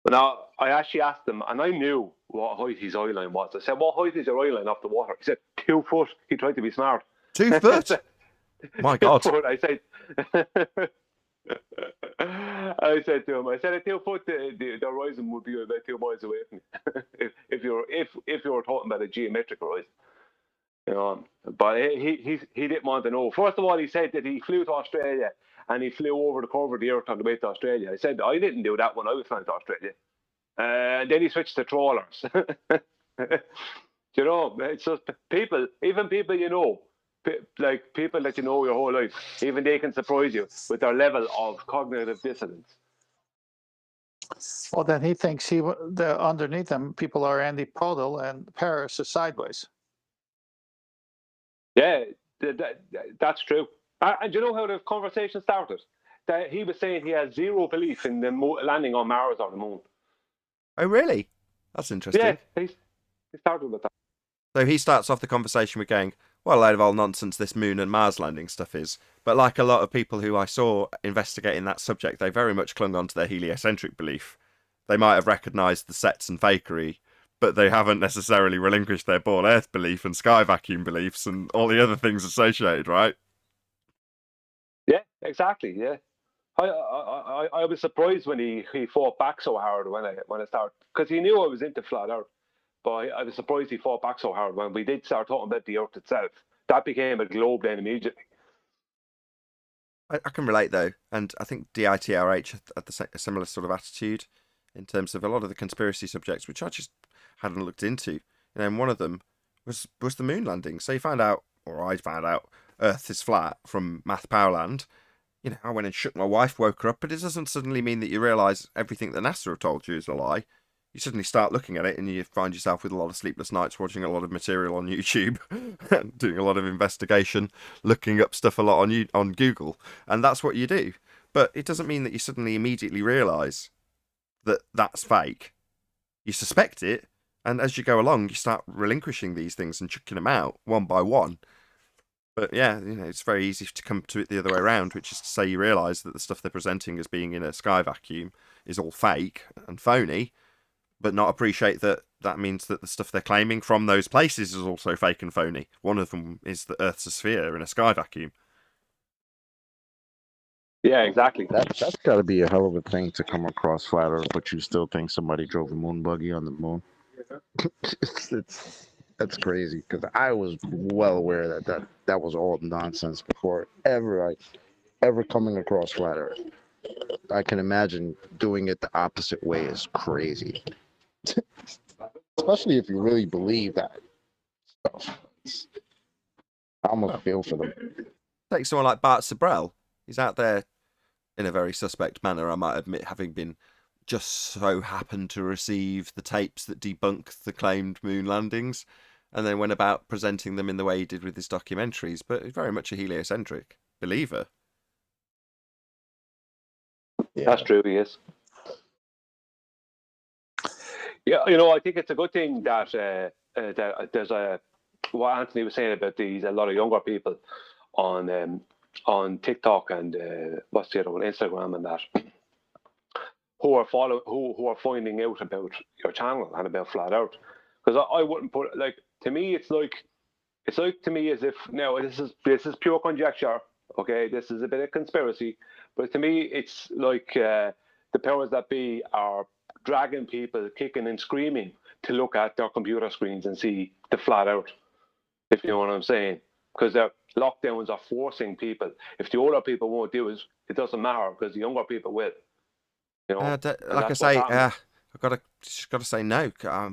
But now, I actually asked him, and I knew what height his eye line was. I said, what height is your eye line off the water? He said, 2 foot. He tried to be smart. 2 foot? My God. 2 foot. I said, I said to him, at 2 foot, the horizon would be about 2 miles away from you. if you were talking about a geometric horizon. You know, but he didn't want to know. First of all, he said that he flew to Australia and he flew over the curve of the earth on the way to Australia. I said, I didn't do that when I was flying to Australia. And then he switched to trawlers. You know, it's just people, even people you know, like people that you know your whole life, even they can surprise you with their level of cognitive dissonance. Well, then he thinks underneath him, people are antipodal and Paris is sideways. Yeah, that's true. And do you know how the conversation started? That he was saying he has zero belief in the landing on Mars or the moon. Oh, really? That's interesting. Yeah, he started with that. So he starts off the conversation with going, well, a load of old nonsense this moon and Mars landing stuff is. But like a lot of people who I saw investigating that subject, they very much clung on to their heliocentric belief. They might have recognised the sets and fakery, but they haven't necessarily relinquished their born Earth belief and sky vacuum beliefs and all the other things associated, right? Yeah, exactly. Yeah, I was surprised when he fought back so hard when I started, because he knew I was into flat Earth, but I was surprised he fought back so hard when we did start talking about the Earth itself. That became a globe then immediately. I can relate though, and I think DITRH had a similar sort of attitude in terms of a lot of the conspiracy subjects, which I just hadn't looked into. You know, and one of them was the moon landing. So you found out, or I found out, Earth is flat from Math Powerland. You know, I went and shook my wife, woke her up, but it doesn't suddenly mean that you realise everything that NASA have told you is a lie. You suddenly start looking at it and you find yourself with a lot of sleepless nights watching a lot of material on YouTube, doing a lot of investigation, looking up stuff a lot on Google, and that's what you do. But it doesn't mean that you suddenly immediately realise that that's fake. You suspect it, and as you go along, you start relinquishing these things and chucking them out one by one. But yeah, you know, it's very easy to come to it the other way around, which is to say you realise that the stuff they're presenting as being in a sky vacuum is all fake and phony, but not appreciate that that means that the stuff they're claiming from those places is also fake and phony. One of them is that Earth's a sphere in a sky vacuum. Yeah, exactly. That's got to be a hell of a thing to come across flat Earth, but you still think somebody drove a moon buggy on the moon. That's crazy, because I was well aware that was all nonsense before ever coming across flat Earth. I can imagine doing it the opposite way is crazy, especially if you really believe that stuff. I almost feel for them. Take someone like Bart Sabrell. He's out there in a very suspect manner, I might admit, having been just so happened to receive the tapes that debunk the claimed moon landings, and then went about presenting them in the way he did with his documentaries. But he's very much a heliocentric believer. Yeah. That's true. Yes. Yeah, I think it's a good thing that that there's what Anthony was saying about a lot of younger people on TikTok and what's the other one, Instagram and that, who are finding out about your channel and about Flat Out. Because I wouldn't put, like, to me it's like to me as if, now this is pure conjecture. Okay, this is a bit of conspiracy, but to me it's like the powers that be are dragging people kicking and screaming to look at their computer screens and see the Flat Out, if you know what I'm saying. Because their lockdowns are forcing people. If the older people won't do it, it doesn't matter, because the younger people will. Like I say, I've just got to say no. I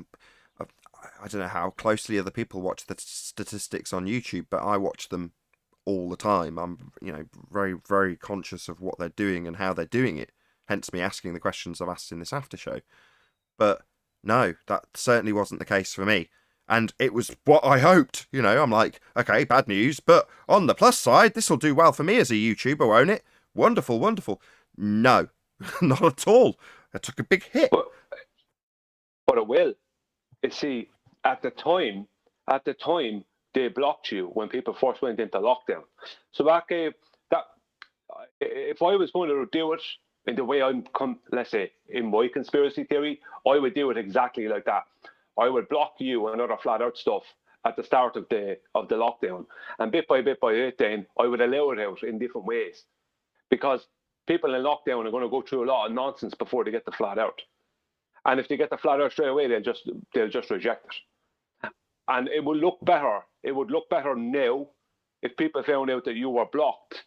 don't know how closely other people watch the statistics on YouTube, but I watch them all the time. I'm, very, very conscious of what they're doing and how they're doing it. Hence me asking the questions I've asked in this after show. But no, that certainly wasn't the case for me. And it was what I hoped. I'm like, okay, bad news, but on the plus side, this will do well for me as a YouTuber, won't it? Wonderful, wonderful. No, not at all. I took a big hit. But it will. You see, at the time, they blocked you when people first went into lockdown. So if I was going to do it in the way let's say, in my conspiracy theory, I would do it exactly like that. I would block you and other Flat Out stuff at the start of the lockdown, and bit by bit, then I would allow it out in different ways, because people in lockdown are going to go through a lot of nonsense before they get the Flat Out, and if they get the Flat Out straight away, they'll just reject it, and it will look better. It would look better now if people found out that you were blocked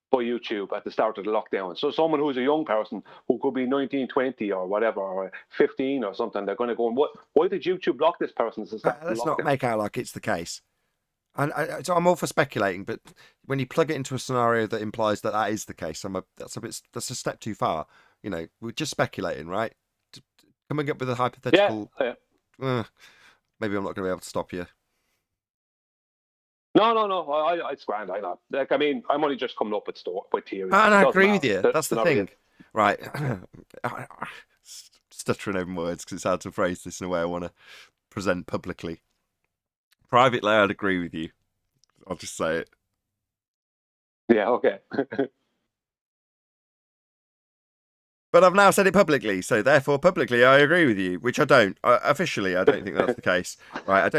by YouTube at the start of the lockdown. So someone who's a young person who could be 19, 20 or whatever, or 15 or something, they're going to go, why did YouTube block this person? Let's not make out like it's the case. And so I'm all for speculating, but when you plug it into a scenario that implies that is the case, that's a step too far. We're just speculating, right? Coming up with a hypothetical. Yeah. Maybe I'm not going to be able to stop you. No. It's grand. I know. Like, I mean, I'm only just coming up with theories. And I agree with you. That's the thing. Right. Stuttering over my words because it's hard to phrase this in a way I want to present publicly. Privately, I'd agree with you. I'll just say it. Yeah, okay. But I've now said it publicly, so therefore publicly I agree with you, which I don't. Officially, I don't think that's the case. Right,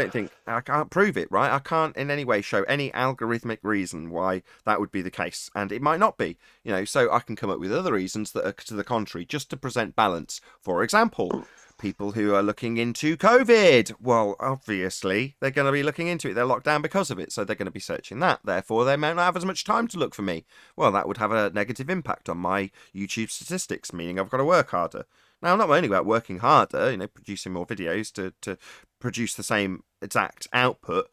I can't prove it, right? I can't in any way show any algorithmic reason why that would be the case. And it might not be, so I can come up with other reasons that are to the contrary, just to present balance. For example, people who are looking into COVID. Well, obviously, they're going to be looking into it. They're locked down because of it, so they're going to be searching that. Therefore, they may not have as much time to look for me. Well, that would have a negative impact on my YouTube statistics, meaning I've got to work harder. Now, I'm not only about working harder, producing more videos to produce the same exact output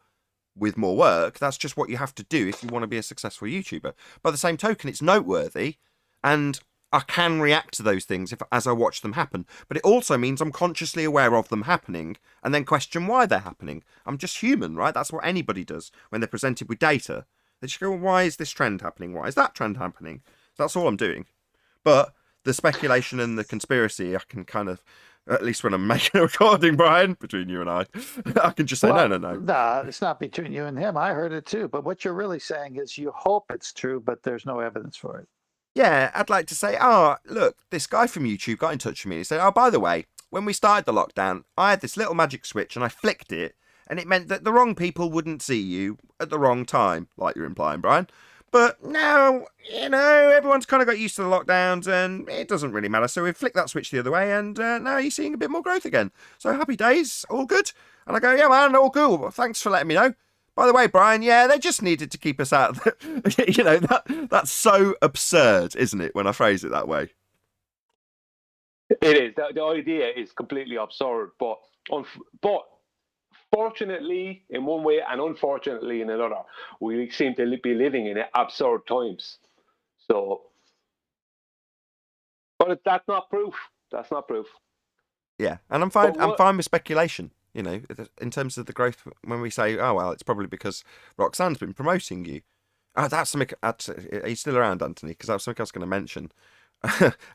with more work. That's just what you have to do if you want to be a successful YouTuber. By the same token, it's noteworthy, and I can react to those things as I watch them happen, but it also means I'm consciously aware of them happening and then question why they're happening. I'm just human, right? That's what anybody does when they're presented with data. They just go, well, why is this trend happening? Why is that trend happening? That's all I'm doing. But the speculation and the conspiracy, I can kind of, at least when I'm making a recording, Brian, between you and I can just say, no. No, it's not between you and him. I heard it too. But what you're really saying is you hope it's true, but there's no evidence for it. Yeah, I'd like to say, look, this guy from YouTube got in touch with me. He said, by the way, when we started the lockdown, I had this little magic switch and I flicked it, and it meant that the wrong people wouldn't see you at the wrong time, like you're implying, Brian. But now, everyone's kind of got used to the lockdowns and it doesn't really matter. So we flicked that switch the other way and now you're seeing a bit more growth again. So happy days, all good. And I go, yeah, man, all cool. Well, thanks for letting me know. By the way, Brian, yeah, they just needed to keep us out. That's so absurd, isn't it, when I phrase it that way? It is. The idea is completely absurd, but fortunately in one way and unfortunately in another, we seem to be living in absurd times. So, but that's not proof. That's not proof. Yeah, and I'm fine. I'm fine with speculation. In terms of the growth, when we say, oh, well, it's probably because Roxanne's been promoting you. That's something. Are you still around, Anthony? Because that's something I was going to mention.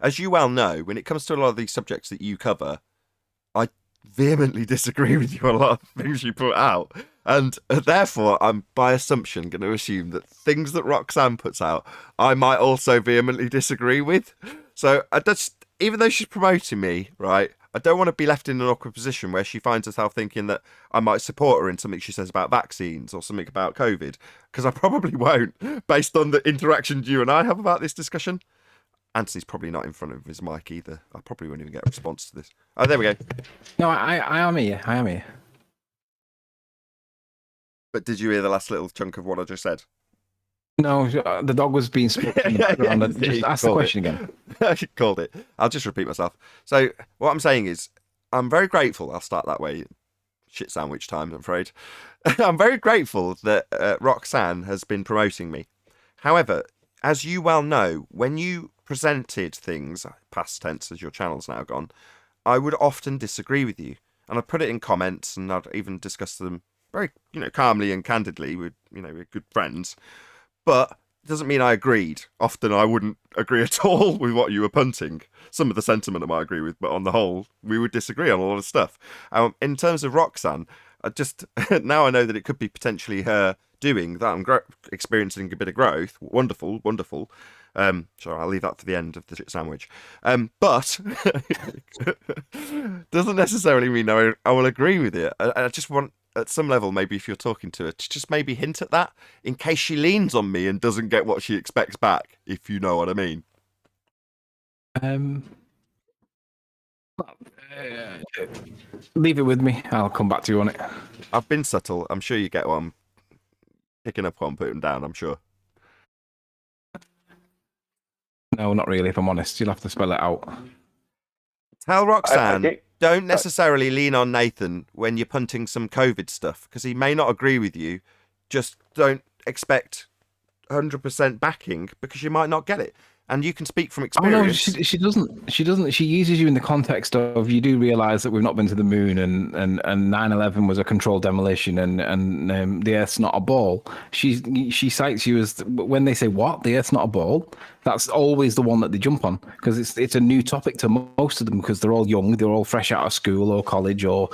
as you well know, when it comes to a lot of these subjects that you cover, I vehemently disagree with you on a lot of things you put out. And therefore, I'm by assumption going to assume that things that Roxanne puts out, I might also vehemently disagree with. So I just, even though she's promoting me, right, I don't want to be left in an awkward position where she finds herself thinking that I might support her in something she says about vaccines or something about COVID, because I probably won't, based on the interactions you and I have about this discussion. Anthony's probably not in front of his mic either. I probably won't even get a response to this. Oh, there we go. No, I am here. I am here. But did you hear the last little chunk of what I just said? No, the dog was being spoken in the background. Just ask the question again. I called it. I'll just repeat myself. So what I'm saying is, I'm very grateful. I'll start that way. Shit sandwich time, I'm afraid. I'm very grateful that Roxanne has been promoting me. However, as you well know, when you presented things, past tense as your channel's now gone, I would often disagree with you. And I'd put it in comments and I'd even discuss them very, calmly and candidly with, we're good friends. But it doesn't mean I agreed. Often I wouldn't agree at all with what you were punting. Some of the sentiment I might agree with, but on the whole, we would disagree on a lot of stuff. In terms of Roxanne, I just now I know that it could be potentially her doing that. I'm experiencing a bit of growth. Wonderful, wonderful. Sure, I'll leave that to the end of the shit sandwich. But doesn't necessarily mean I will agree with it. I just want, at some level, maybe if you're talking to her, to just maybe hint at that in case she leans on me and doesn't get what she expects back, if you know what I mean. Leave it with me. I'll come back to you on it. I've been subtle. I'm sure you get what I'm picking up on, putting down, I'm sure. No, not really, if I'm honest. You'll have to spell it out. Tell Roxanne, don't necessarily lean on Nathan when you're punting some COVID stuff, because he may not agree with you. Just don't expect 100% backing, because you might not get it. And you can speak from experience. Oh, no, she doesn't. She doesn't. She uses you in the context of, you do realise that we've not been to the moon, and 9/11 was a controlled demolition, and the Earth's not a ball. She cites you as, when they say what, the Earth's not a ball, that's always the one that they jump on, because it's a new topic to most of them, because they're all young, they're all fresh out of school or college, or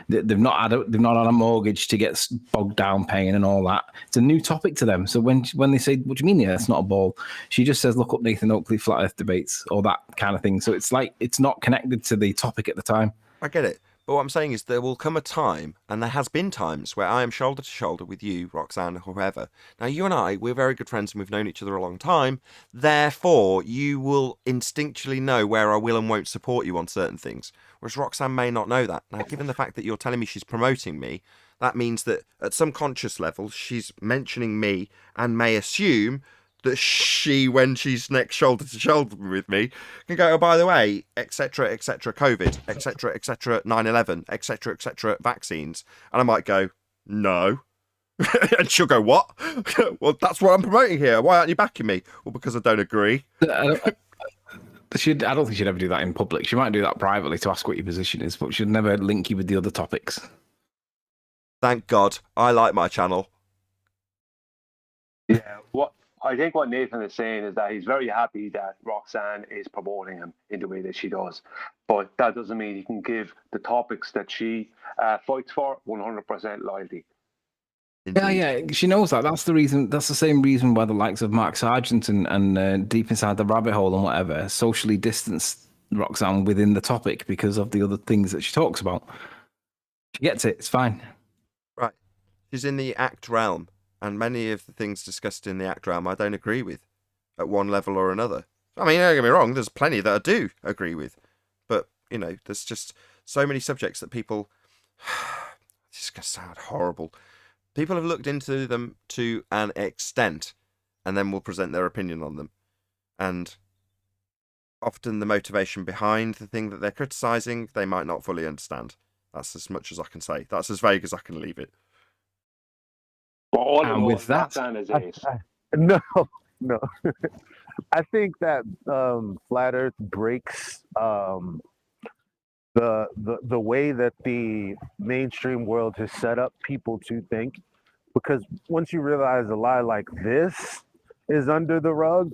they've not had a mortgage to get bogged down paying and all that. It's a new topic to them. So when they say, what do you mean the Earth's not a ball? She just says, look up Nathan Oakley flat Earth debates, or that kind of thing. So it's like, it's not connected to the topic at the time. I get it. But what I'm saying is, there will come a time, and there has been times, where I am shoulder to shoulder with you, Roxanne, or whoever. Now, you and I, we're very good friends and we've known each other a long time. Therefore, you will instinctually know where I will and won't support you on certain things. Whereas Roxanne may not know that. Now, given the fact that you're telling me she's promoting me, that means that at some conscious level, she's mentioning me and may assume that she, when she's next shoulder to shoulder with me, can go, oh, by the way, etc., COVID, etc., 9/11, etc., vaccines. And I might go, no. And she'll go, what? Well, that's what I'm promoting here. Why aren't you backing me? Well, because I don't agree. I don't think she'd ever do that in public. She might do that privately to ask what your position is, but she'd never link you with the other topics. Thank God. I like my channel. Yeah, I think what Nathan is saying is that he's very happy that Roxanne is promoting him in the way that she does. But that doesn't mean he can give the topics that she fights for 100% loyalty. Yeah, she knows that. That's the reason. That's the same reason why the likes of Mark Sargent and Deep Inside the Rabbit Hole and whatever socially distance Roxanne within the topic, because of the other things that she talks about. She gets it. It's fine. Right. She's in the act realm. And many of the things discussed in the act realm I don't agree with at one level or another. I mean, don't get me wrong, there's plenty that I do agree with. But, there's just so many subjects that people... This is going to sound horrible. People have looked into them to an extent and then will present their opinion on them. And often the motivation behind the thing that they're criticising, they might not fully understand. That's as much as I can say. That's as vague as I can leave it. And with that, no. I think that flat Earth breaks the way that the mainstream world has set up people to think, because once you realize a lie like this is under the rug,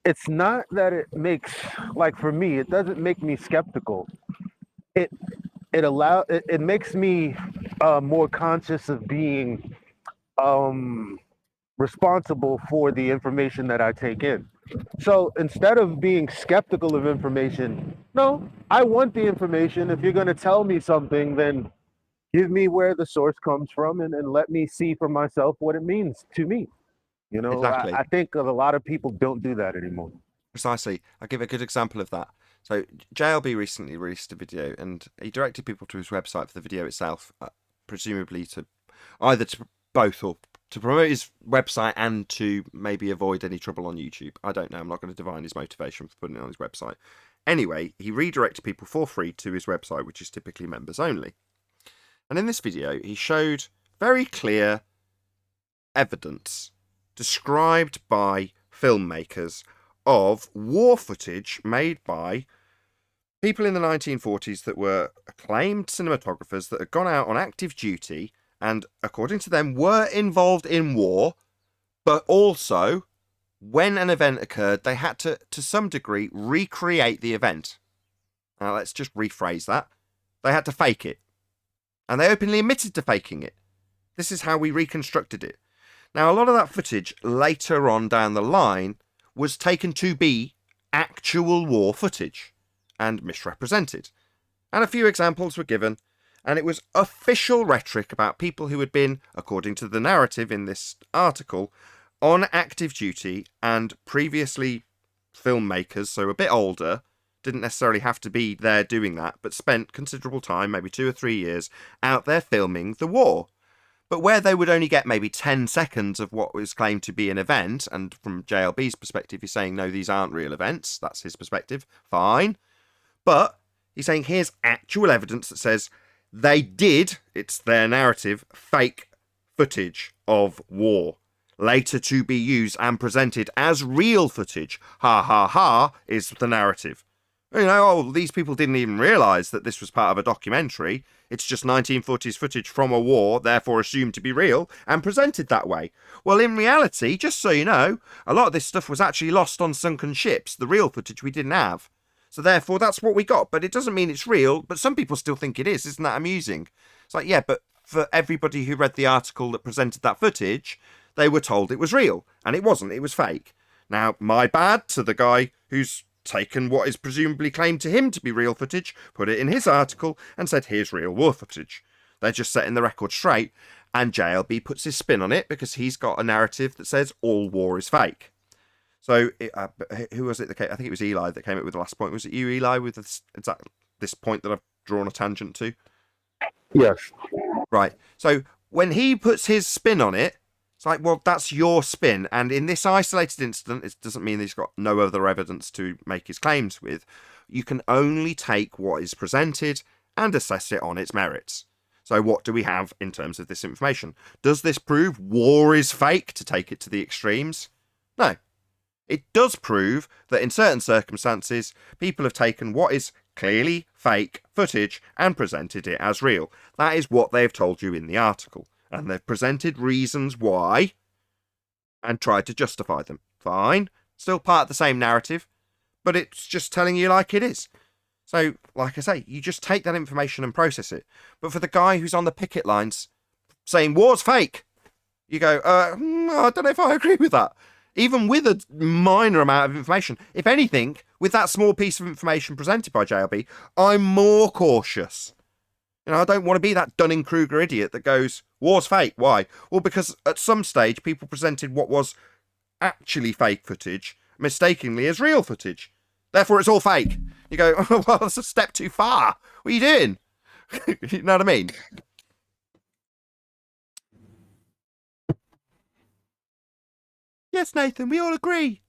it's not that it makes, like for me, it doesn't make me skeptical. It it makes me more conscious of being responsible for the information that I take in. So instead of being skeptical of information, no, I want the information. If you're going to tell me something, then give me where the source comes from, and let me see for myself what it means to me. You know, Exactly. I think a lot of people don't do that anymore. Precisely. I'll give a good example of that. So JLB recently released a video, and he directed people to his website for the video itself, presumably to either to both or to promote his website and to maybe avoid any trouble on YouTube. I don't know. I'm not going to divine his motivation for putting it on his website. Anyway, he redirected people for free to his website, which is typically members only. And in this video, he showed very clear evidence described by filmmakers of war footage made by people in the 1940s that were acclaimed cinematographers that had gone out on active duty and, according to them, were involved in war, but also, when an event occurred, they had to some degree, recreate the event. Now, let's just rephrase that. They had to fake it. And they openly admitted to faking it. This is how we reconstructed it. Now, a lot of that footage later on down the line was taken to be actual war footage and misrepresented. And a few examples were given, and it was official rhetoric about people who had been, according to the narrative in this article, on active duty and previously filmmakers, so a bit older, didn't necessarily have to be there doing that, but spent considerable time, maybe 2 or 3 years, out there filming the war. But where they would only get maybe 10 seconds of what was claimed to be an event, and from JLB's perspective, he's saying, no, these aren't real events. That's his perspective. Fine. But he's saying, here's actual evidence that says they did, it's their narrative, fake footage of war, later to be used and presented as real footage. Ha ha ha is the narrative. You know, oh, these people didn't even realise that this was part of a documentary. It's just 1940s footage from a war, therefore assumed to be real, and presented that way. Well, in reality, just so you know, a lot of this stuff was actually lost on sunken ships, the real footage we didn't have. So therefore, that's what we got. But it doesn't mean it's real, but some people still think it is. Isn't that amusing? It's like, yeah, but for everybody who read the article that presented that footage, they were told it was real, and it wasn't. It was fake. Now, my bad to the guy who's taken what is presumably claimed to him to be real footage, put it in his article, and said, here's real war footage. They're just setting the record straight, and JLB puts his spin on it because he's got a narrative that says all war is fake. So, who was it that came? I think it was Eli that came up with the last point. Was it you, Eli, with this point that I've drawn a tangent to? Yes. Right. So, when he puts his spin on it, it's like, well, that's your spin. And in this isolated incident, it doesn't mean he's got no other evidence to make his claims with. You can only take what is presented and assess it on its merits. So what do we have in terms of this information? Does this prove war is fake, to take it to the extremes? No. It does prove that in certain circumstances, people have taken what is clearly fake footage and presented it as real. That is what they've told you in the article. And they've presented reasons why and tried to justify them. Fine. Still part of the same narrative, but it's just telling you like it is. So, like I say, you just take that information and process it. But for the guy who's on the picket lines saying war's fake, you go, I don't know if I agree with that. Even with a minor amount of information. If anything, with that small piece of information presented by JLB, I'm more cautious. You know, I don't want to be that Dunning-Kruger idiot that goes, war's fake. Why? Well, because at some stage, people presented what was actually fake footage mistakenly as real footage. Therefore, it's all fake. You go, oh, well, that's a step too far. What are you doing? You know what I mean? Yes, Nathan, we all agree.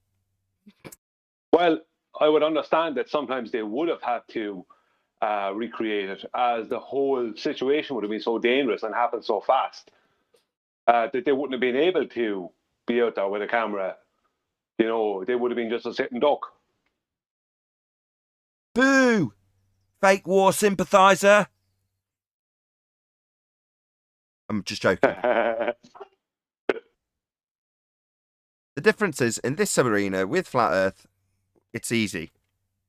Well, I would understand that sometimes they would have had to recreate it, as the whole situation would have been so dangerous and happened so fast that they wouldn't have been able to be out there with a camera. You know, they would have been just a sitting duck. Boo! Fake war sympathiser. I'm just joking. The difference is, in this arena with Flat Earth, it's easy.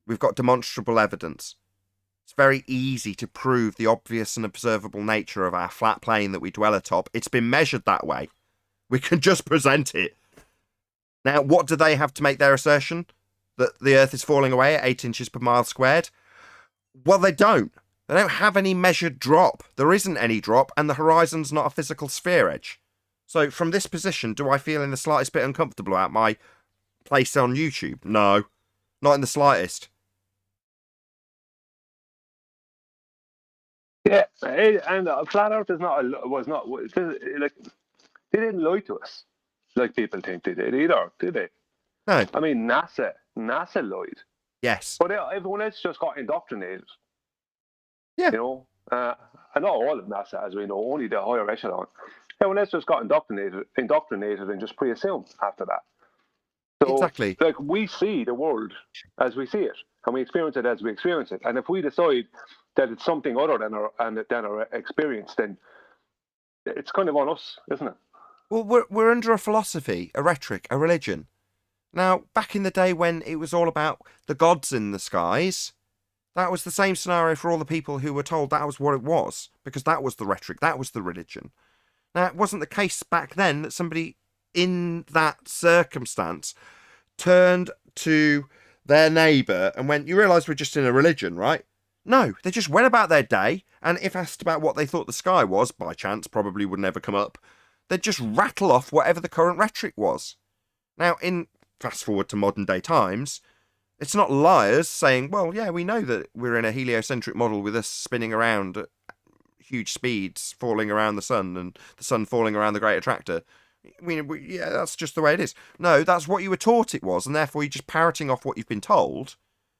We've got demonstrable evidence. It's very easy to prove the obvious and observable nature of our flat plane that we dwell atop. It's been measured that way. We can just present it. Now, what do they have to make their assertion? That the Earth is falling away at 8 inches per mile squared? Well, they don't. They don't have any measured drop. There isn't any drop, and the horizon's not a physical sphere edge. So, from this position, do I feel in the slightest bit uncomfortable about my place on YouTube? No. Not in the slightest. Yeah, and flat Earth is like they didn't lie to us like people think they did either, did they? No. I mean, NASA lied. Yes. But everyone else just got indoctrinated. Yeah. You know, and not all of NASA, as we know, only the higher echelon. Everyone else just got indoctrinated, and just pre-assumed after that. So, exactly. Like, we see the world as we see it, and we experience it as we experience it. And if we decide that it's something other than our experience, then it's kind of on us, isn't it? Well, we're under a philosophy, a rhetoric, a religion. Now, back in the day when it was all about the gods in the skies, that was the same scenario for all the people who were told that was what it was, because that was the rhetoric, that was the religion. Now, it wasn't the case back then that somebody in that circumstance turned to their neighbour and went, you realise we're just in a religion, right? No, they just went about their day, and if asked about what they thought the sky was, by chance, probably would never come up, they'd just rattle off whatever the current rhetoric was. Now, in fast forward to modern day times, it's not liars saying, well, yeah, we know that we're in a heliocentric model with us spinning around at huge speeds, falling around the sun, and the sun falling around the great attractor. Yeah, that's just the way it is. No, that's what you were taught it was, and therefore you're just parroting off what you've been told.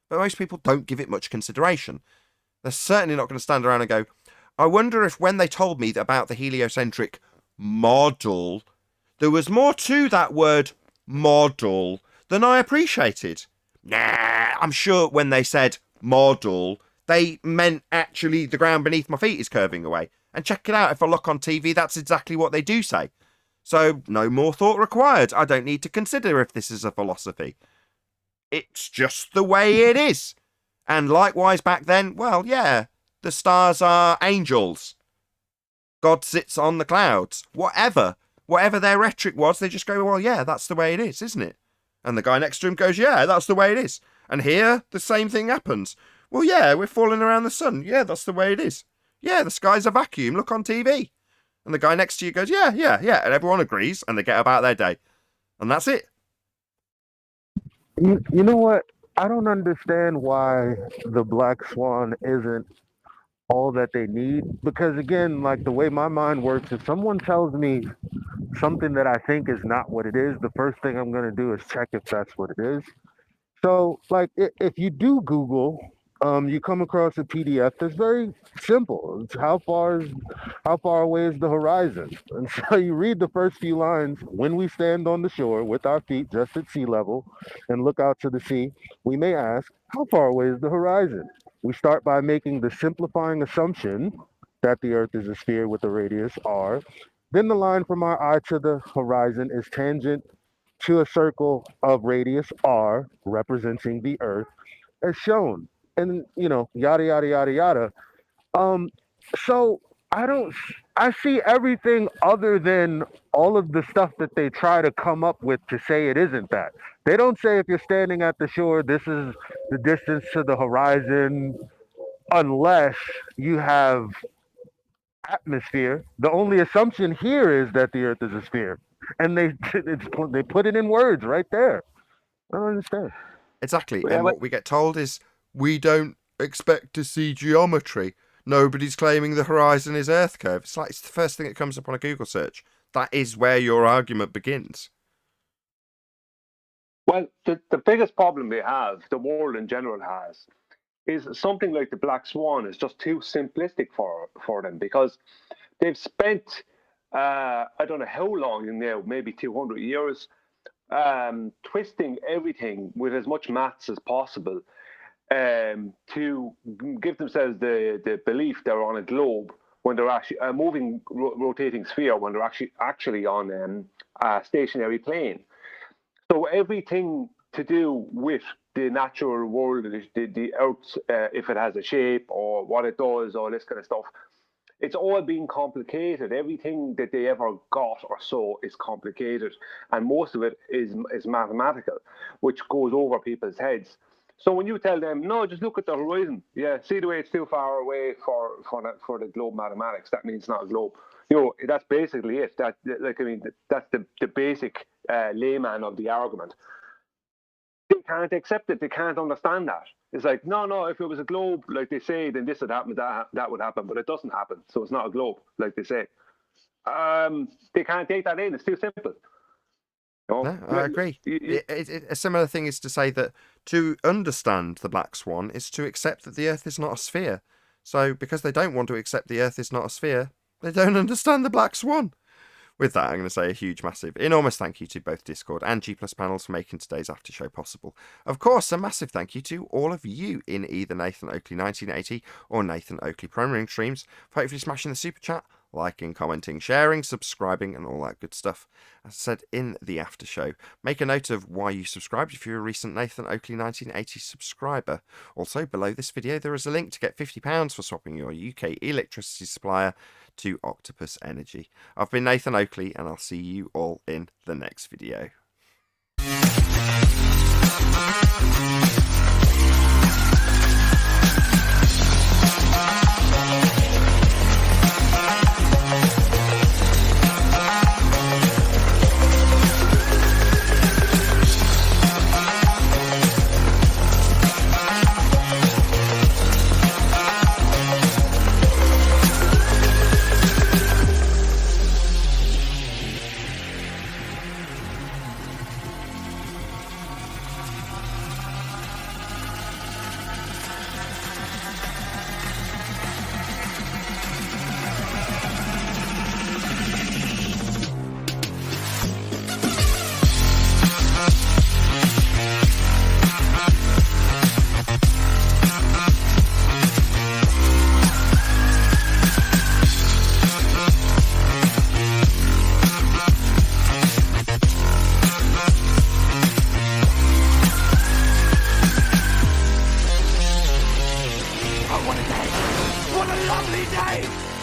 But most people don't give it much consideration. They're certainly not going to stand around and go, I wonder if when they told me about the heliocentric model, there was more to that word model than I appreciated. Nah, I'm sure when they said model, they meant actually the ground beneath my feet is curving away. And check it out, if I look on TV, that's exactly what they do say. So, no more thought required. I don't need to consider if this is a philosophy. It's just the way it is. And likewise back then, well, yeah, the stars are angels. God sits on the clouds. Whatever their rhetoric was, they just go, well, yeah, that's the way it is, isn't it? And the guy next to him goes, yeah, that's the way it is. And here, the same thing happens. Well, yeah, we're falling around the sun. Yeah, that's the way it is. Yeah, the sky's a vacuum. Look on TV. And the guy next to you goes, yeah. And everyone agrees, and they get about their day. And that's it. You know what? I don't understand why the black swan isn't all that they need. Because again, like the way my mind works, if someone tells me something that I think is not what it is, the first thing I'm going to do is check if that's what it is. So, like, if you do Google, you come across a PDF that's very simple. It's how far away is the horizon? And so you read the first few lines. When we stand on the shore with our feet just at sea level and look out to the sea, we may ask, how far away is the horizon? We start by making the simplifying assumption that the Earth is a sphere with a radius r. Then the line from our eye to the horizon is tangent to a circle of radius r representing the Earth as shown. And, yada, yada, yada, yada. So I see everything other than all of the stuff that they try to come up with to say it isn't that. They don't say if you're standing at the shore, this is the distance to the horizon, unless you have atmosphere. The only assumption here is that the Earth is a sphere, and they put it in words right there. I don't understand. Exactly. And what we get told is we don't expect to see geometry. Nobody's claiming the horizon is Earth curve. It's like it's the first thing that comes up on a Google search. That is where your argument begins. Well, the biggest problem they have, the world in general has, is something like the black swan is just too simplistic for them, because they've spent I don't know how long now, maybe 200 years, twisting everything with as much maths as possible, to give themselves the belief they're on a globe when they're actually a moving, rotating sphere, when they're actually on a stationary plane. So everything to do with the natural world, the earth, if it has a shape or what it does, all this kind of stuff, it's all being complicated. Everything that they ever got or saw is complicated, and most of it is mathematical, which goes over people's heads. So when you tell them, no, just look at the horizon, yeah, see the way it's too far away for the globe mathematics, that means it's not a globe. You know, that's basically it. That's the basic layman of the argument. They can't accept it. They can't understand that. It's like, no, if it was a globe, like they say, then this would happen, that would happen, but it doesn't happen, so it's not a globe, like they say. They can't take that in. It's too simple. No, I agree. A similar thing is to say that to understand the black swan is to accept that the Earth is not a sphere. So because they don't want to accept the Earth is not a sphere, they don't understand the black swan. With that, I'm going to say a huge, massive, enormous thank you to both Discord and G+ panels for making today's after show possible. Of course, a massive thank you to all of you in either Nathan Oakley 1980 or Nathan Oakley Premiering streams for hopefully smashing the super chat, liking, commenting, sharing, subscribing, and all that good stuff. As I said in the after show, make a note of why you subscribed if you're a recent Nathan Oakley 1980 subscriber. Also, below this video, there is a link to get £50 for swapping your UK electricity supplier to Octopus Energy. I've been Nathan Oakley, and I'll see you all in the next video. What a lovely day!